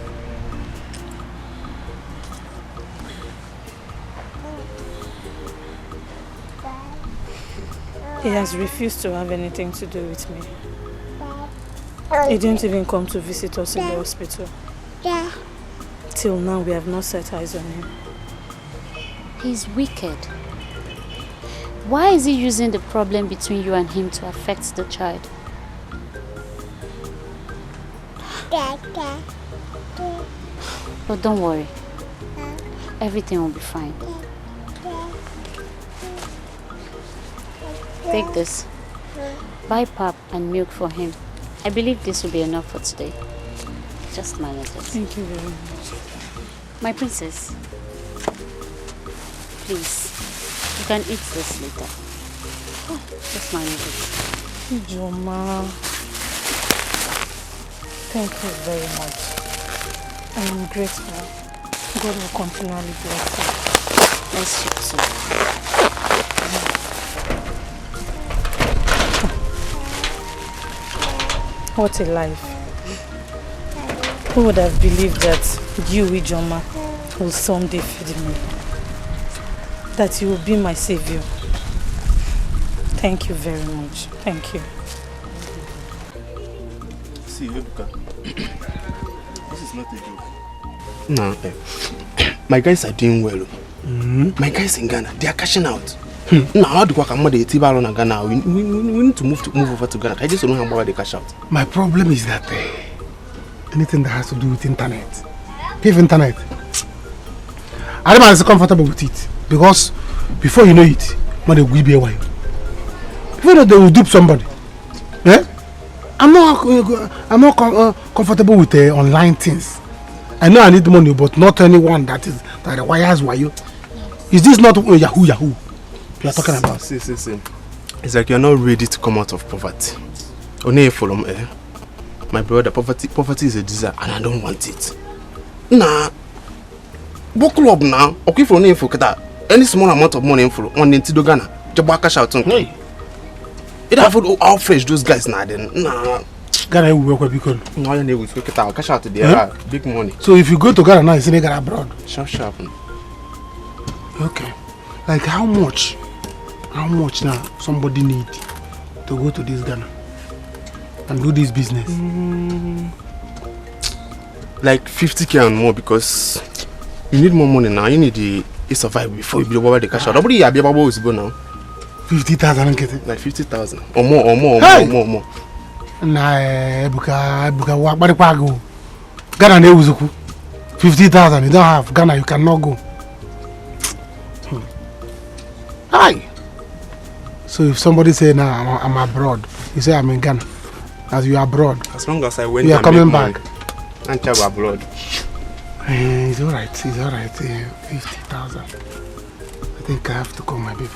He has refused to have anything to do with me. He didn't even come to visit us in the hospital. Till now, we have not set eyes on him. He's wicked. Why is he using the problem between you and him to affect the child? But don't worry. Everything will be fine. Take this. Buy pap and milk for him. I believe this will be enough for today. Just manage it. Thank you very much. My princess, please, you can eat this later. Just manage it. Joma, thank you very much. I am grateful. God will continually bless you. Bless you too. What a life. Who would have believed that you, Ijoma, will someday feed me? That you will be my savior. Thank you very much. Thank you. See, Ebuka, this is not a joke. No, my guys are doing well. My guys in Ghana, they are cashing out. Now, how do I come to Ghana? We need to move over to Ghana. I just don't know how they cash out. My problem is that anything that has to do with internet, pay internet, I don't am comfortable with it because before you know it, money will be away. Before you know, they will dupe somebody. Eh? I'm not comfortable with online things. I know I need money, but not anyone that requires wayo. Is this not Yahoo? You are talking about? See. It's like you're not ready to come out of poverty. Only from my brother, poverty is a disease and I don't want it. Nah. Book club now. Okay for any small amount of money info on the Ghana. Just cash out on. Hey. It have how fresh those guys now then. Nah. Ghana will work because no, I will work it out. Cash out there, big money. So if you go to Ghana now, it's in Ghana abroad. Sharp. Okay. Like how much now somebody need to go to this Ghana and do this business? Like 50k and more because you need more money now. You need to survive before you be over the cash out. Nobody be able to go now. 50,000 and get it. Like 50,000 or more. Nah, Ebuka, what go? Ghana ne uzuku. 50,000 you don't have. Ghana you cannot go. Hi. So if somebody say now I'm abroad, you say I'm in Ghana. As you are abroad. As long as I went, you are coming back. And travel abroad. It's alright. 50,000. I think I have to call my baby.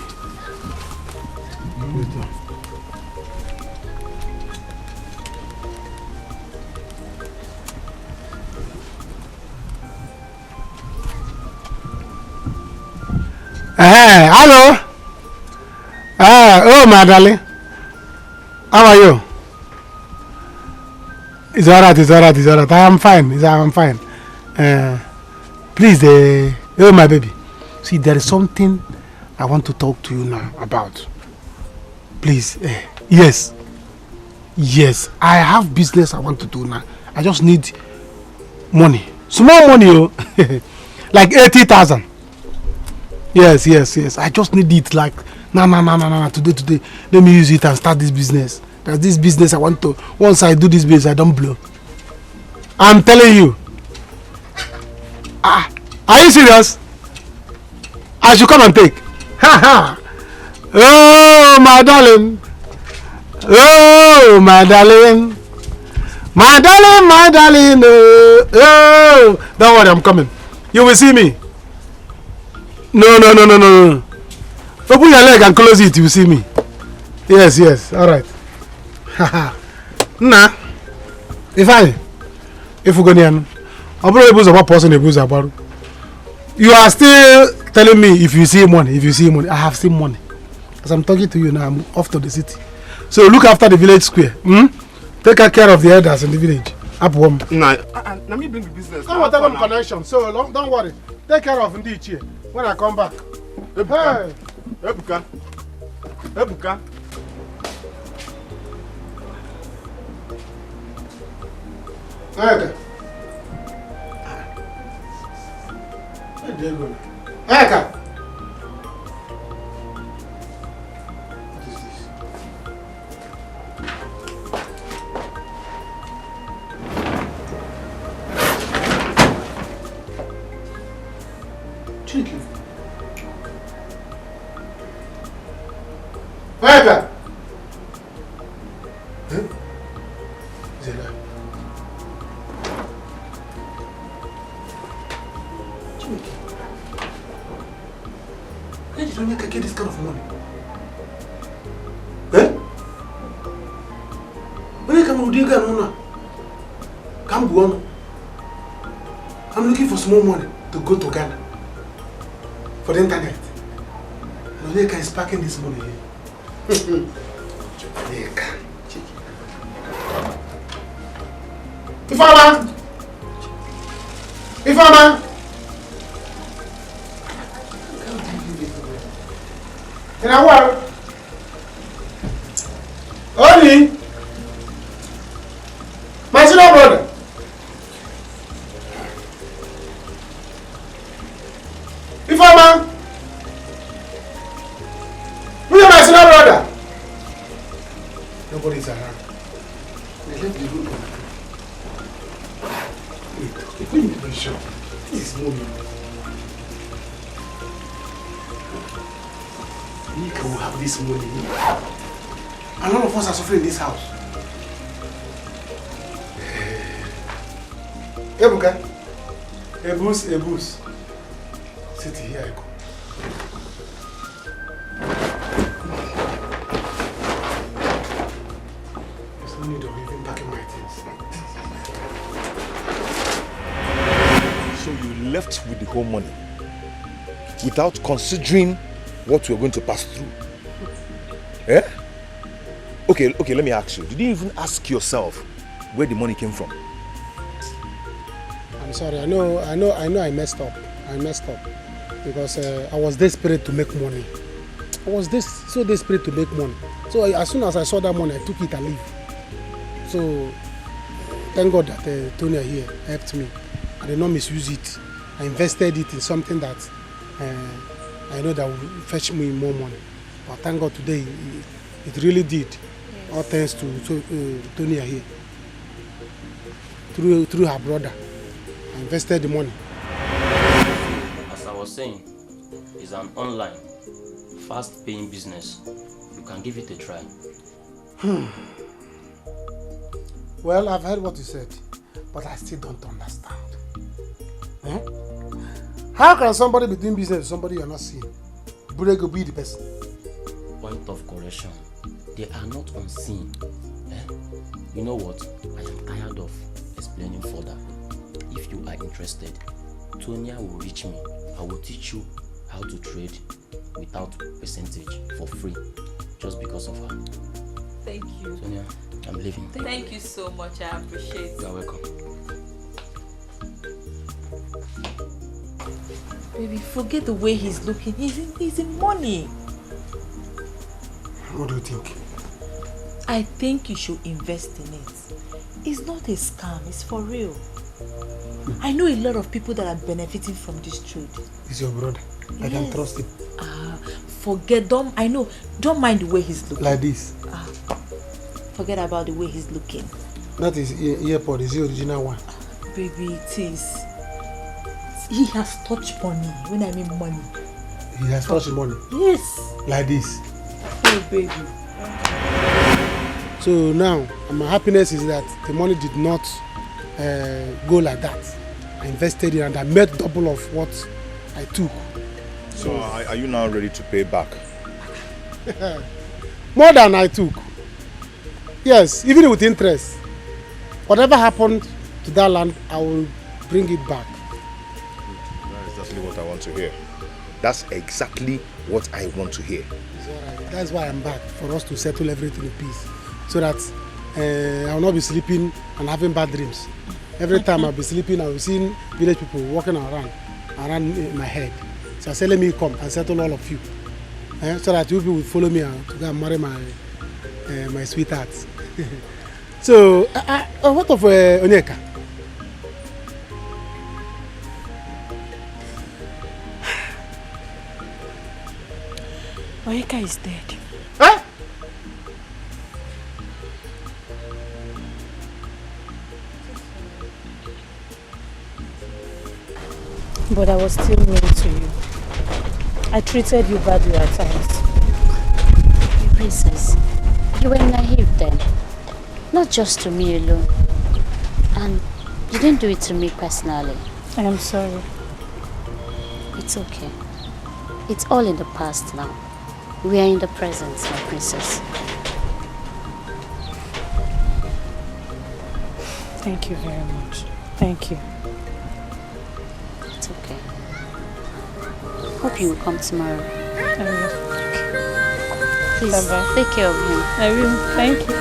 Hello. Oh, my darling. How are you? It's alright. I'm fine. Please, oh, my baby. See, there is something I want to talk to you now about. Please, yes, I have business I want to do now. I just need money, small money, oh, like 80,000. Yes. I just need it like no. Today. Let me use it and start this business. There's this business I want to. Once I do this business, I don't blow. I'm telling you. Are you serious? I should come and take. Oh, my darling. Oh, don't worry, I'm coming. You will see me. No. Open your leg and close it, you will see me. Yes, alright. Nah. If we go near, you are still telling me if you see money. I have seen money. As I'm talking to you now, I'm off to the city. So look after the village square. Take care of the elders in the village. Up home. Nah. Let me bring the business. Come on, tell them connection. So don't worry. Take care of Ndichie when I come back. Ebuka. Okay. Where do you go? Eka. What is this? Chicken. Eka. Zela. Where did Onyeka get this kind of money? Onyeka Maudiga Nuna. Come go on. I'm looking for small money to go to Ghana for the internet. Onyeka is packing this money here. Onyeka. Ifama! In a while. Only my senior brother. Ifama. Who is my senior brother? Nobody's around. They left the room. Wait, let me be sure. This is mommy. Nika will have this money. And all of us are suffering in this house. Ebuka. Ebus. Sit here, I go. There's no need of even packing my things. So you left with the whole money without considering what we're going to pass through. Eh? Okay, let me ask you. Did you even ask yourself where the money came from? I'm sorry. I know I messed up. Because I was desperate to make money. So desperate to make money. So as soon as I saw that money, I took it and leave. So thank God that Tonya here helped me. I did not misuse it. I invested it in something that I know that will fetch me more money. But thank God today it really did. Yes. All thanks to Tonya here. Through her brother. I invested the money. As I was saying, it's an online, fast paying business. You can give it a try. Well, I've heard what you said, but I still don't understand. How can somebody be doing business with somebody you're not seeing? Burego be the person. Point of correction. They are not unseen. You know what? I am tired of explaining further. If you are interested, Tonya will reach me. I will teach you how to trade without percentage for free just because of her. Thank you. Sonia, I'm leaving. Thank you so much. I appreciate it. You are welcome. Baby, forget the way he's looking. He's in money. What do you think? I think you should invest in it. It's not a scam, it's for real. I know a lot of people that are benefiting from this trade. He's your brother. I can trust him. Forget, don't mind the way he's looking. Like this. Forget about the way he's looking. That is earpod, is the original one. Baby, it is. He has touched money. When I mean money. He has touched money? Yes. Like this. Oh, baby. So now, my happiness is that the money did not go like that. I invested in and I made double of what I took. So are you now ready to pay back? More than I took. Yes, even with interest. Whatever happened to that land, I will bring it back. That's exactly what I want to hear. That's exactly what I want to hear. It's all right. That's why I'm back, for us to settle everything in peace. So that I will not be sleeping and having bad dreams. Every time I'll be sleeping, I'll be seeing village people walking around in my head. So I say, let me come and settle all of you. So that you people will follow me to go and marry my sweetheart. So, what of Onyeka? Onyeka is dead. Huh? But I was still mean to you. I treated you badly at times. Princess, you were naive then. Not just to me alone. And you didn't do it to me personally. I am sorry. It's okay. It's all in the past now. We are in the present, my princess. Thank you very much. Thank you. It's okay. Hope you will come tomorrow. I will. Please, Bye-bye. take care of him. I will. Thank you.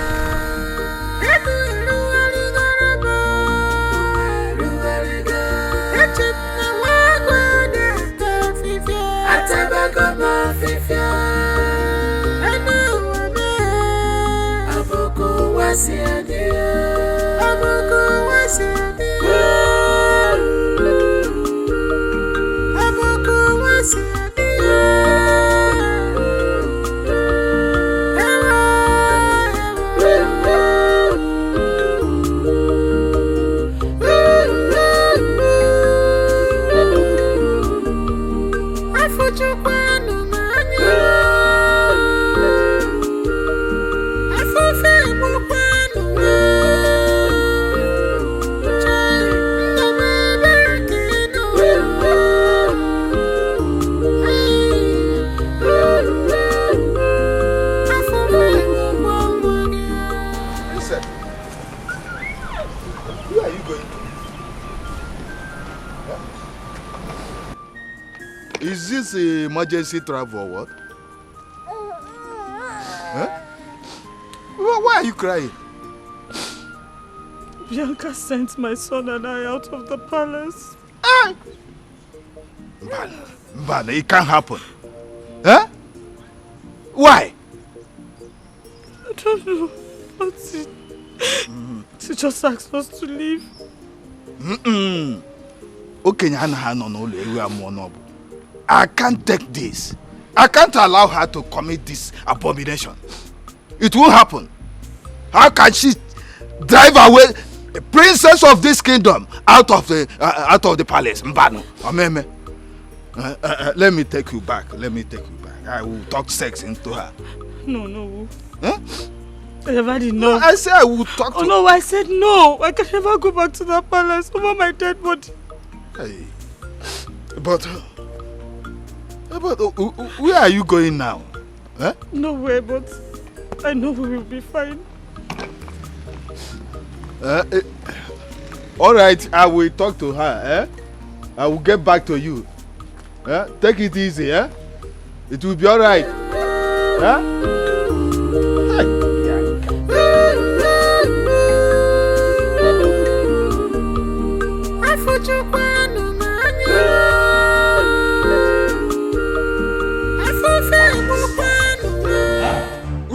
Is this emergency travel or what? Huh? Why are you crying? Bianca sent my son and I out of the palace. Mbana, it can't happen. Huh? Why? I don't know. But she just asked us to leave. I can't take this. I can't allow her to commit this abomination. It won't happen. How can she drive away the princess of this kingdom out of the palace? Mbano, Ameme. Let me take you back. Let me take you back. I will talk sex into her. No. Huh? I have had enough. No, I said I will talk to... Oh no, I said no. I can never go back to that palace over my dead body. Hey. But where are you going now? Huh? Nowhere, but I know we will be fine. All right, I will talk to her. I will get back to you. Take it easy, It will be alright. We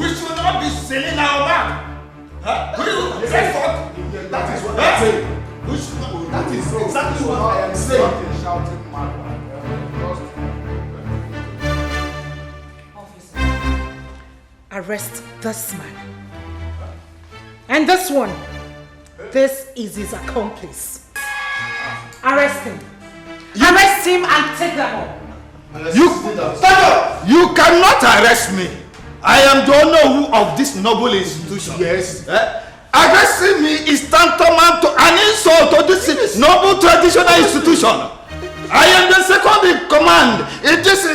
should not be selling our man. That is what I'm saying. That is exactly what I am saying. Shouting mad. Arrest this man. And this one. This is his accomplice. Arrest him. Arrest him and take them all. You cannot arrest me. I am the owner of this noble institution. Yes. Arresting me is tantamount to an insult to this noble traditional institution. I am the second in command in this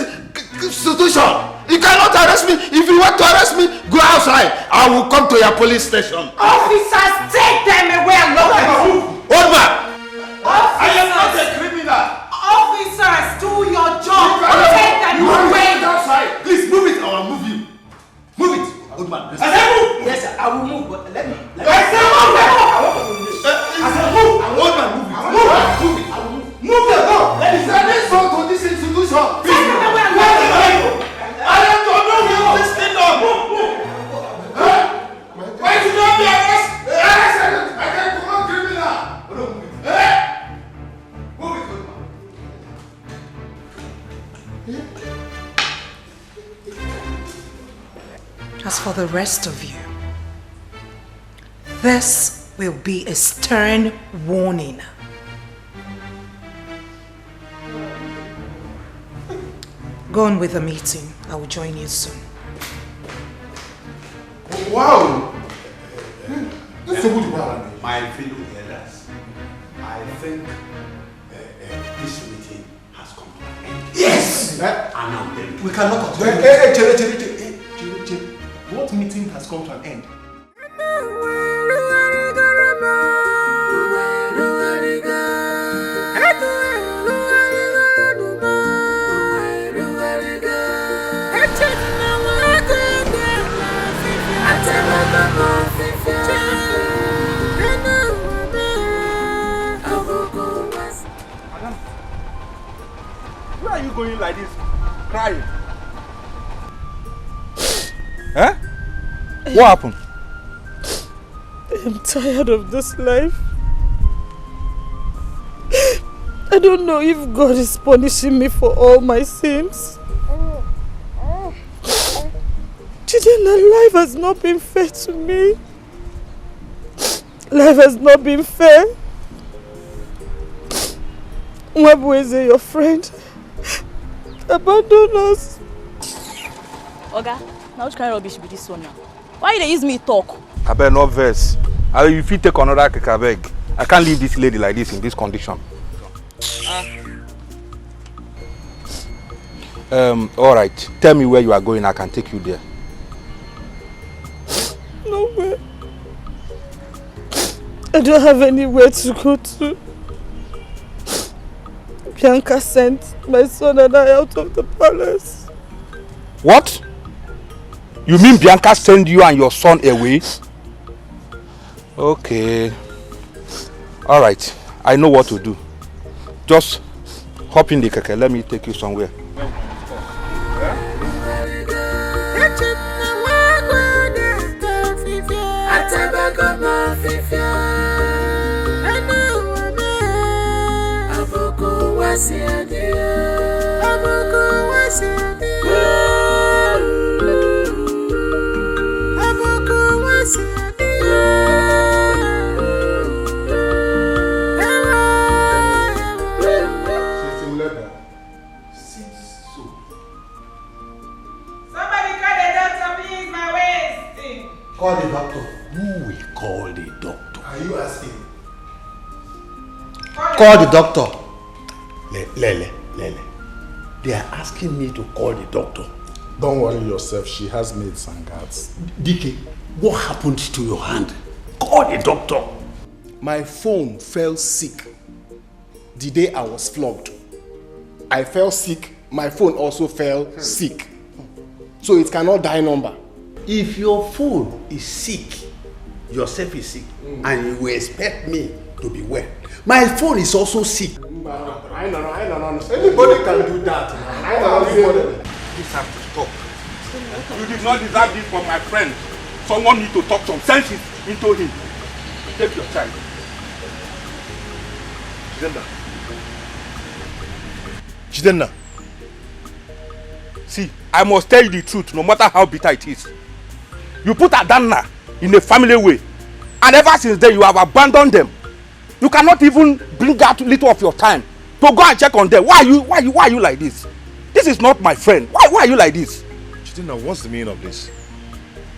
institution. You cannot arrest me. If you want to arrest me, go outside. I will come to your police station. Officers, take them away and lock them up. Old man. I am not a criminal. Officers, do your job. Take them away. Outside. Please move it or I'll move you. Move it, old man. I said move. Yes, sir. I will move, but let me. I said move. I said move. Old man, move it. Move it. I will move. Move the door. Let me. Let me go to this institution. Take them away. I am the owner of this kingdom. Why should I be arrested? I can command criminal. Move it. Move it, old man. As for the rest of you, this will be a stern warning. Go on with the meeting. I will join you soon. Wow! This is a good one. My fellow elders, I think this meeting has come to an end. Yes! And now then, we cannot continue. Hey, what meeting has come to an end? Where are you going like this? Crying? What happened? I'm tired of this life. I don't know if God is punishing me for all my sins. Life has not been fair to me. Life has not been fair. Wabweze, your friend, abandoned us. Oga, now which kind of rubbish be this one now? Why they use me talk? I better not verse. If you take another cake, I beg. I can't leave this lady like this in this condition. Alright. Tell me where you are going, I can take you there. Nowhere. I don't have anywhere to go to. Bianca sent my son and I out of the palace. What? You mean Bianca sent you and your son away? Okay. Alright. I know what to do. Just hop in the keke. Let me take you somewhere. Call the doctor. Who will call the doctor? Are you asking? Call the doctor. Lele. They are asking me to call the doctor. Don't worry yourself. She has maids and guards. DK, what happened to your hand? Call the doctor. My phone fell sick the day I was flogged. I fell sick, my phone also fell sick. So it cannot die number. If your phone is sick, yourself is sick, and you expect me to be well, my phone is also sick. I know. Anybody can do that. I know. This has to stop. You did not deserve this from my friend. Someone need to talk some sense into him. Take your child. Jidenna. See, I must tell you the truth, no matter how bitter it is. You put Adanna in a family way, and ever since then you have abandoned them. You cannot even bring out little of your time to go and check on them. Why are you like this? This is not my friend. Why are you like this? Jidenna, what's the meaning of this?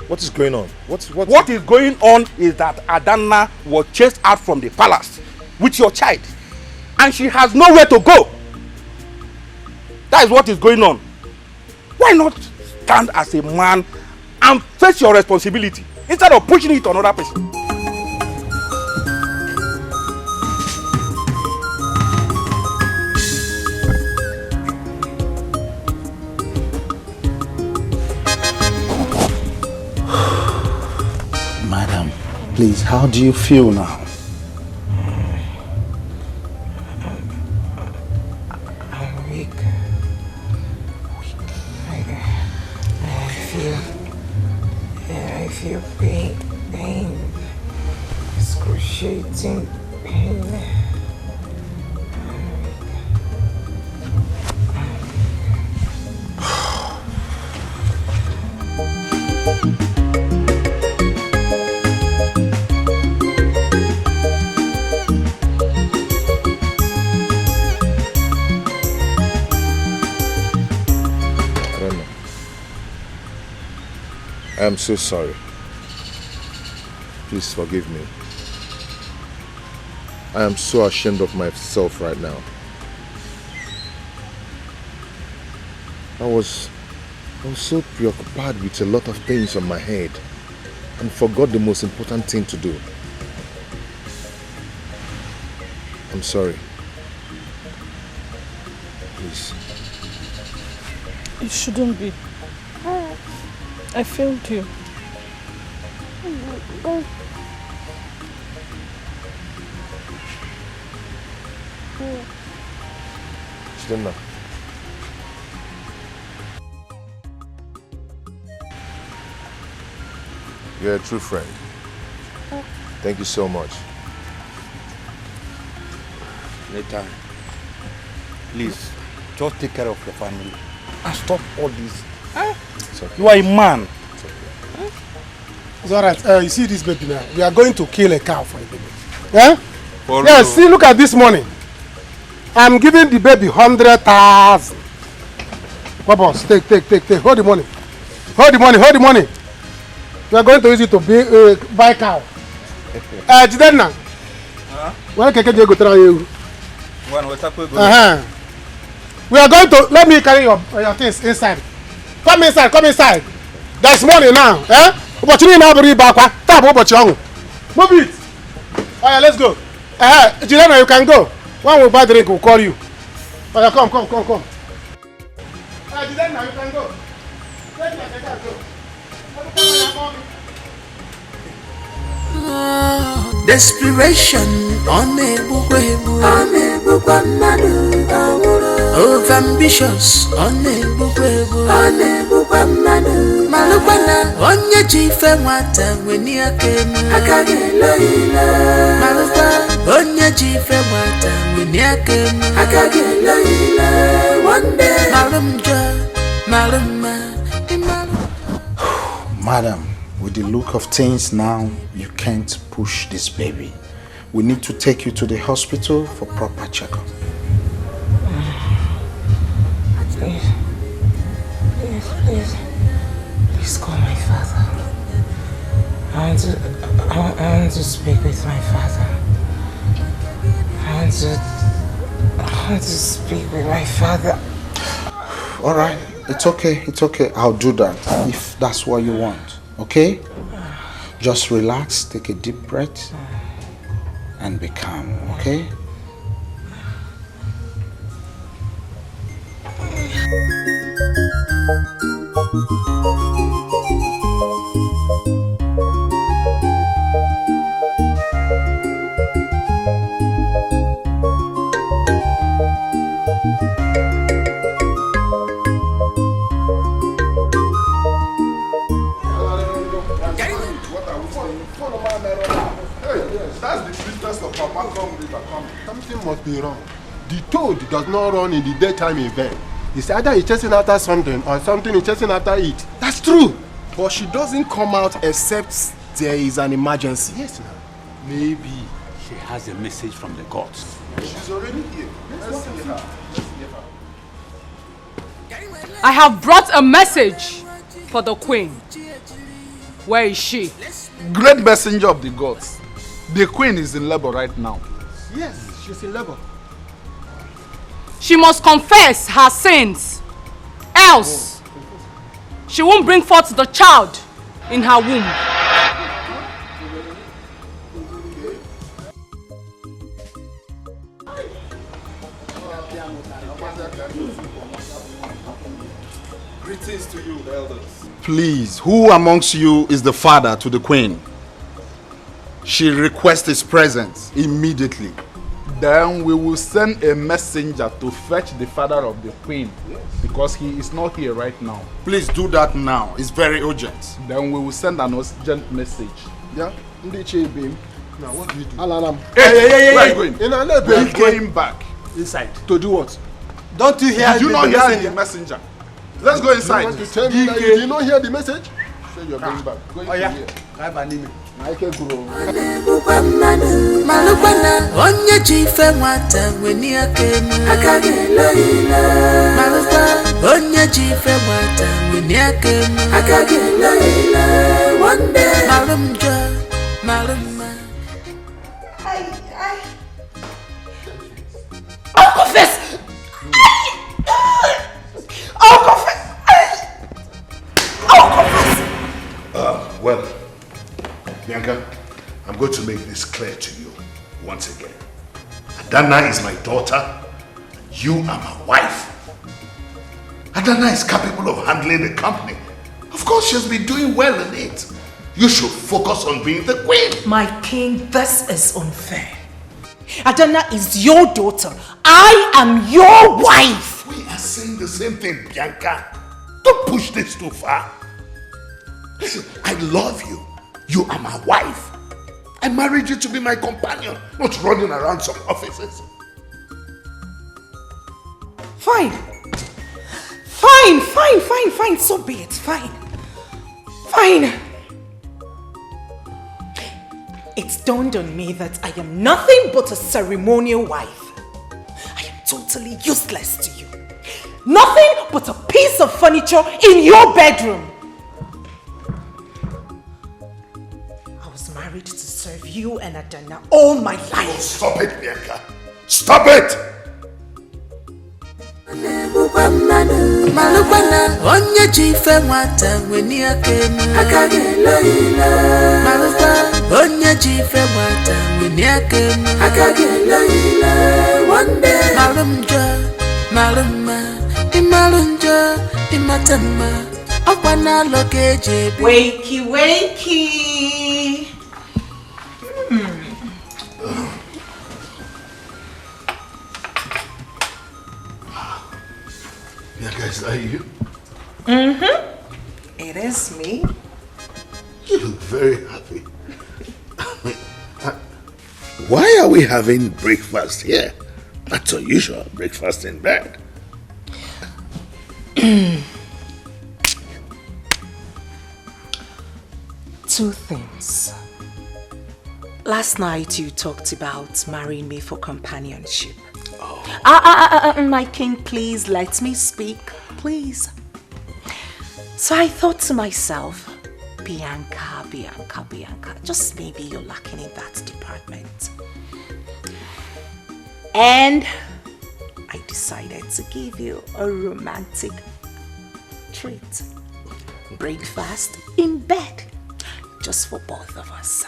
What is going on? What is going on is that Adanna was chased out from the palace with your child, and she has nowhere to go. That is what is going on. Why not stand as a man and face your responsibility instead of pushing it on another person? Madam, please, how do you feel now? I'm weak. I feel pain, excruciating pain. I am so sorry. Please forgive me. I am so ashamed of myself right now. I was so preoccupied with a lot of things on my head and forgot the most important thing to do. I'm sorry. Please. It shouldn't be. I failed you. Jidenna. You're a true friend. Thank you so much. Later, please, just take care of your family and stop all this. Okay. You are a man. It's alright. You see this baby now? We are going to kill a cow for the baby. Yeah? For Yeah, real? see, look at this money. I'm giving the baby 100,000. Boss, take. Hold the money. Hold the money. We are going to use it to buy cow. Jidenna. When can you go to you? We are going to, let me carry your things inside. Come inside. There's money now. Opportunity now to back. Tap opportunity. Move it. Oh yeah, let's go. Jidenna, you can go. When we buy drink, we'll call you. Oh yeah, come. Jidenna, you can go. Desperation overambitious malukwana onye chife nwata weni akenu malukwa onye chife nwata weni akenu one day malumma. Madam, with the look of things now, you can't push this baby. We need to take you to the hospital for proper checkup. Please call my father. I want to speak with my father. I want to speak with my father. All right, it's okay. I'll do that if that's what you want, okay? Just relax, take a deep breath, and be calm, okay? yes, that's the business of Papa come river come. Something must be wrong. The toad does not run in the daytime event. It's either he's chasing after something or something is chasing after it. That's true. But she doesn't come out except there is an emergency. Yes, now. Maybe she has a message from the gods. She's already here. Let's see her. I have brought a message for the queen. Where is she? Great messenger of the gods. The queen is in labor right now. Yes, she's in labor. She must confess her sins. Else, she won't bring forth the child in her womb. Greetings to you, elders. Please, who amongst you is the father to the queen? She requests his presence immediately. Then we will send a messenger to fetch the father of the queen because he is not here right now. Please do that now. It's very urgent. Then we will send an urgent message. Yeah? Now what do we do? Alarm. Hey, where are you going? We're going back. Inside. To do what? Don't you hear? Did you not hear the messenger? Let's go inside. You want to tell me that you did not hear the message? Say you're going back. Going Oh yeah. here. Malukwana onye jife nwata weni akenu akagelo ile Malukwa onye jife nwata weni akenu akagelo ile one day malumma I'll confess. I'll confess. Well, Bianca, I'm going to make this clear to you once again. Adana is my daughter. You are my wife. Adana is capable of handling the company. Of course, she has been doing well in it. You should focus on being the queen. My king, this is unfair. Adana is your daughter. I am your wife. We are saying the same thing, Bianca. Don't push this too far. Listen, I love you. You are my wife. I married you to be my companion, not running around some offices. Fine. Fine. So be it. Fine. It's dawned on me that I am nothing but a ceremonial wife. I am totally useless to you. Nothing but a piece of furniture in your bedroom. I was married to serve you and Adana all my life. Oh, stop it, Bianca. Stop it! Malukwana onye jife nwata weni akenu akagelo ile Malukwa onye jife nwata weni akenu akagelo ile one day malumma imalunjo imatama okwana lokeje Wakey. Bianca, is that you? It is me. You look very happy. Why are we having breakfast here? That's unusual, breakfast in bed. Two things. Last night you talked about marrying me for companionship. My king, please let me speak, please. So I thought to myself, Bianca, just maybe you're lacking in that department. And I decided to give you a romantic treat. Breakfast in bed, just for both of us.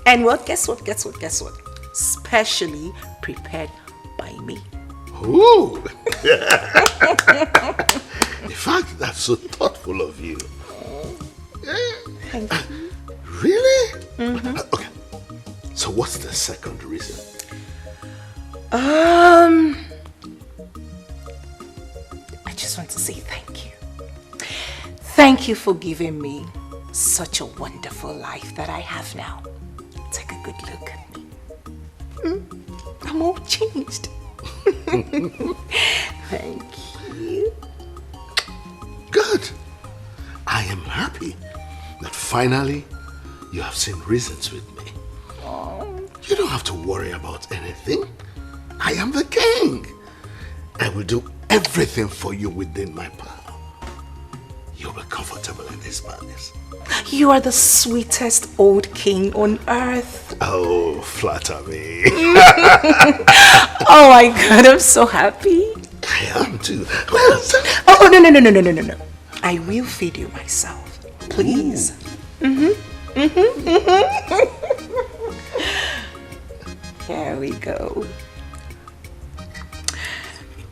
And what? Guess what? Specially prepared by me. Ooh! In fact, that's so thoughtful of you. Thank you. Really? Okay. So what's the second reason? I just want to say thank you. Thank you for giving me such a wonderful life that I have now. Take a good look at me. I'm all changed. Thank you. Good. I am happy that finally you have seen reasons with me. You don't have to worry about anything. I am the king. I will do everything for you within my power. You'll be comfortable in this palace. You are the sweetest old king on earth. Oh, flatter me. Oh my God, I'm so happy. I am too. Well, oh, no. I will feed you myself. Please. Here we go.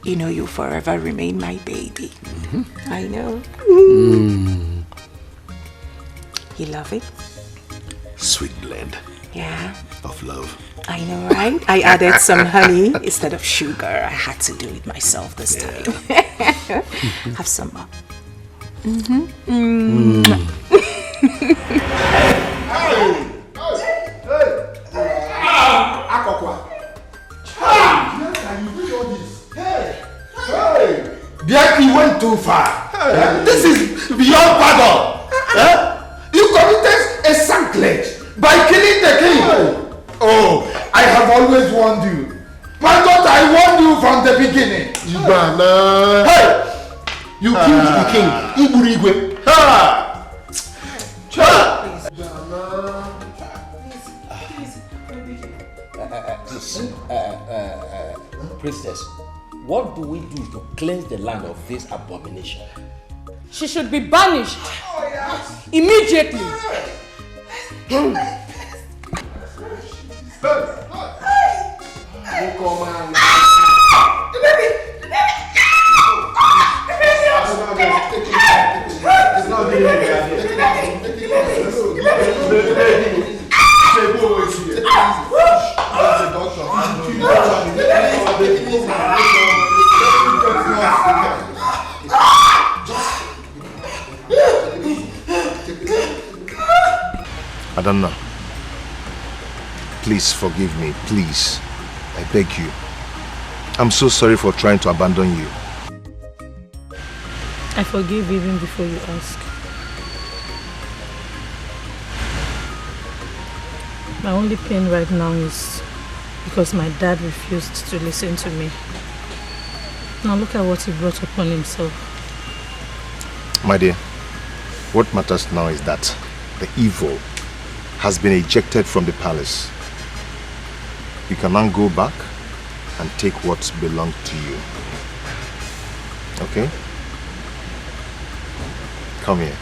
You know you'll forever remain my baby. I know. You love it? Sweet blend. Yeah. Of love. I know, right? I added some honey instead of sugar. I had to do it myself this time. Have some more. Biaki went too far. This is beyond pardon. You committed a sacrilege by killing the king. Oh, I have always warned you. Why don't I warn you from the beginning? Hey, you killed the king. Iburigwe. Princess, what do we do to cleanse the land of this abomination? She should be banished immediately. Adanna, please forgive me, please. I beg you. I'm so sorry for trying to abandon you. I forgive even before you ask. My only pain right now is because my dad refused to listen to me. Now look at what he brought upon himself. My dear, what matters now is that the evil has been ejected from the palace. You can now go back and take what belonged to you. Okay? Come here.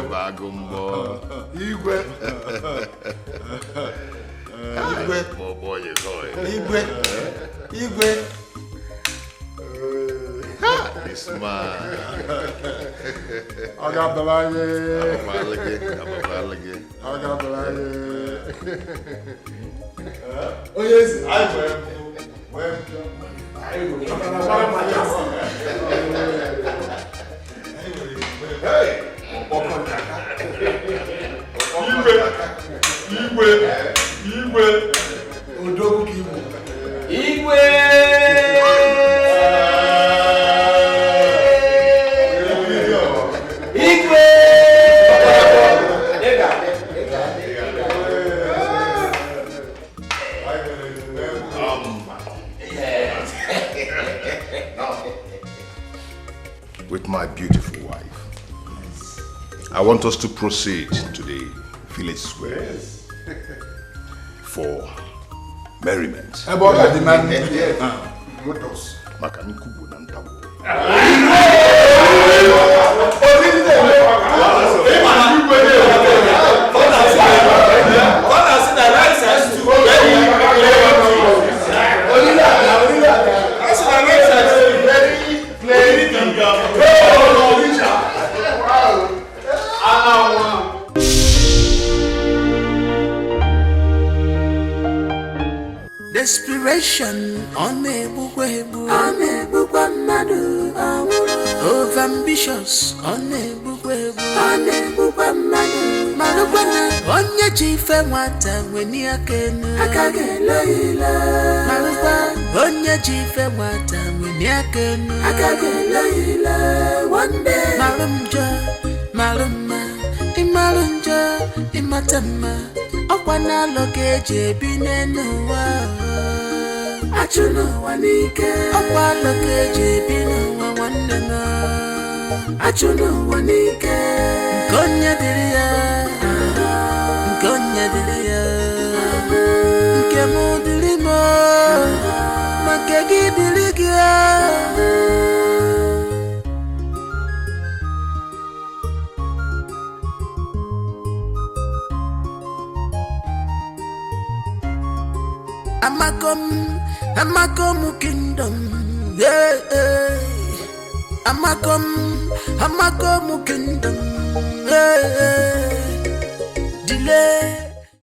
Bagumbo. Igwe. Oh boy, you going. Igwe. This man. I got the line. Oh yes, I will. Hey! Igwe! Odogu Kibu. Igwe! With my beautiful wife, I want us to proceed to the village square for merriment. Desperation on me over ambitious on me Malukwana onye chife nwata weni akenu akagelo ila Malukwa onye chife nwata weni akenu akagelo ila one day malumma imalunja imatama okwana lokeje binenuwa achuno wanike okwa lokeje binenuwa wannena achuno wanike konya diria nkemu dilimo makegi diligia Amakom kingdom, yeah. Amakom kingdom, yeah. Delay.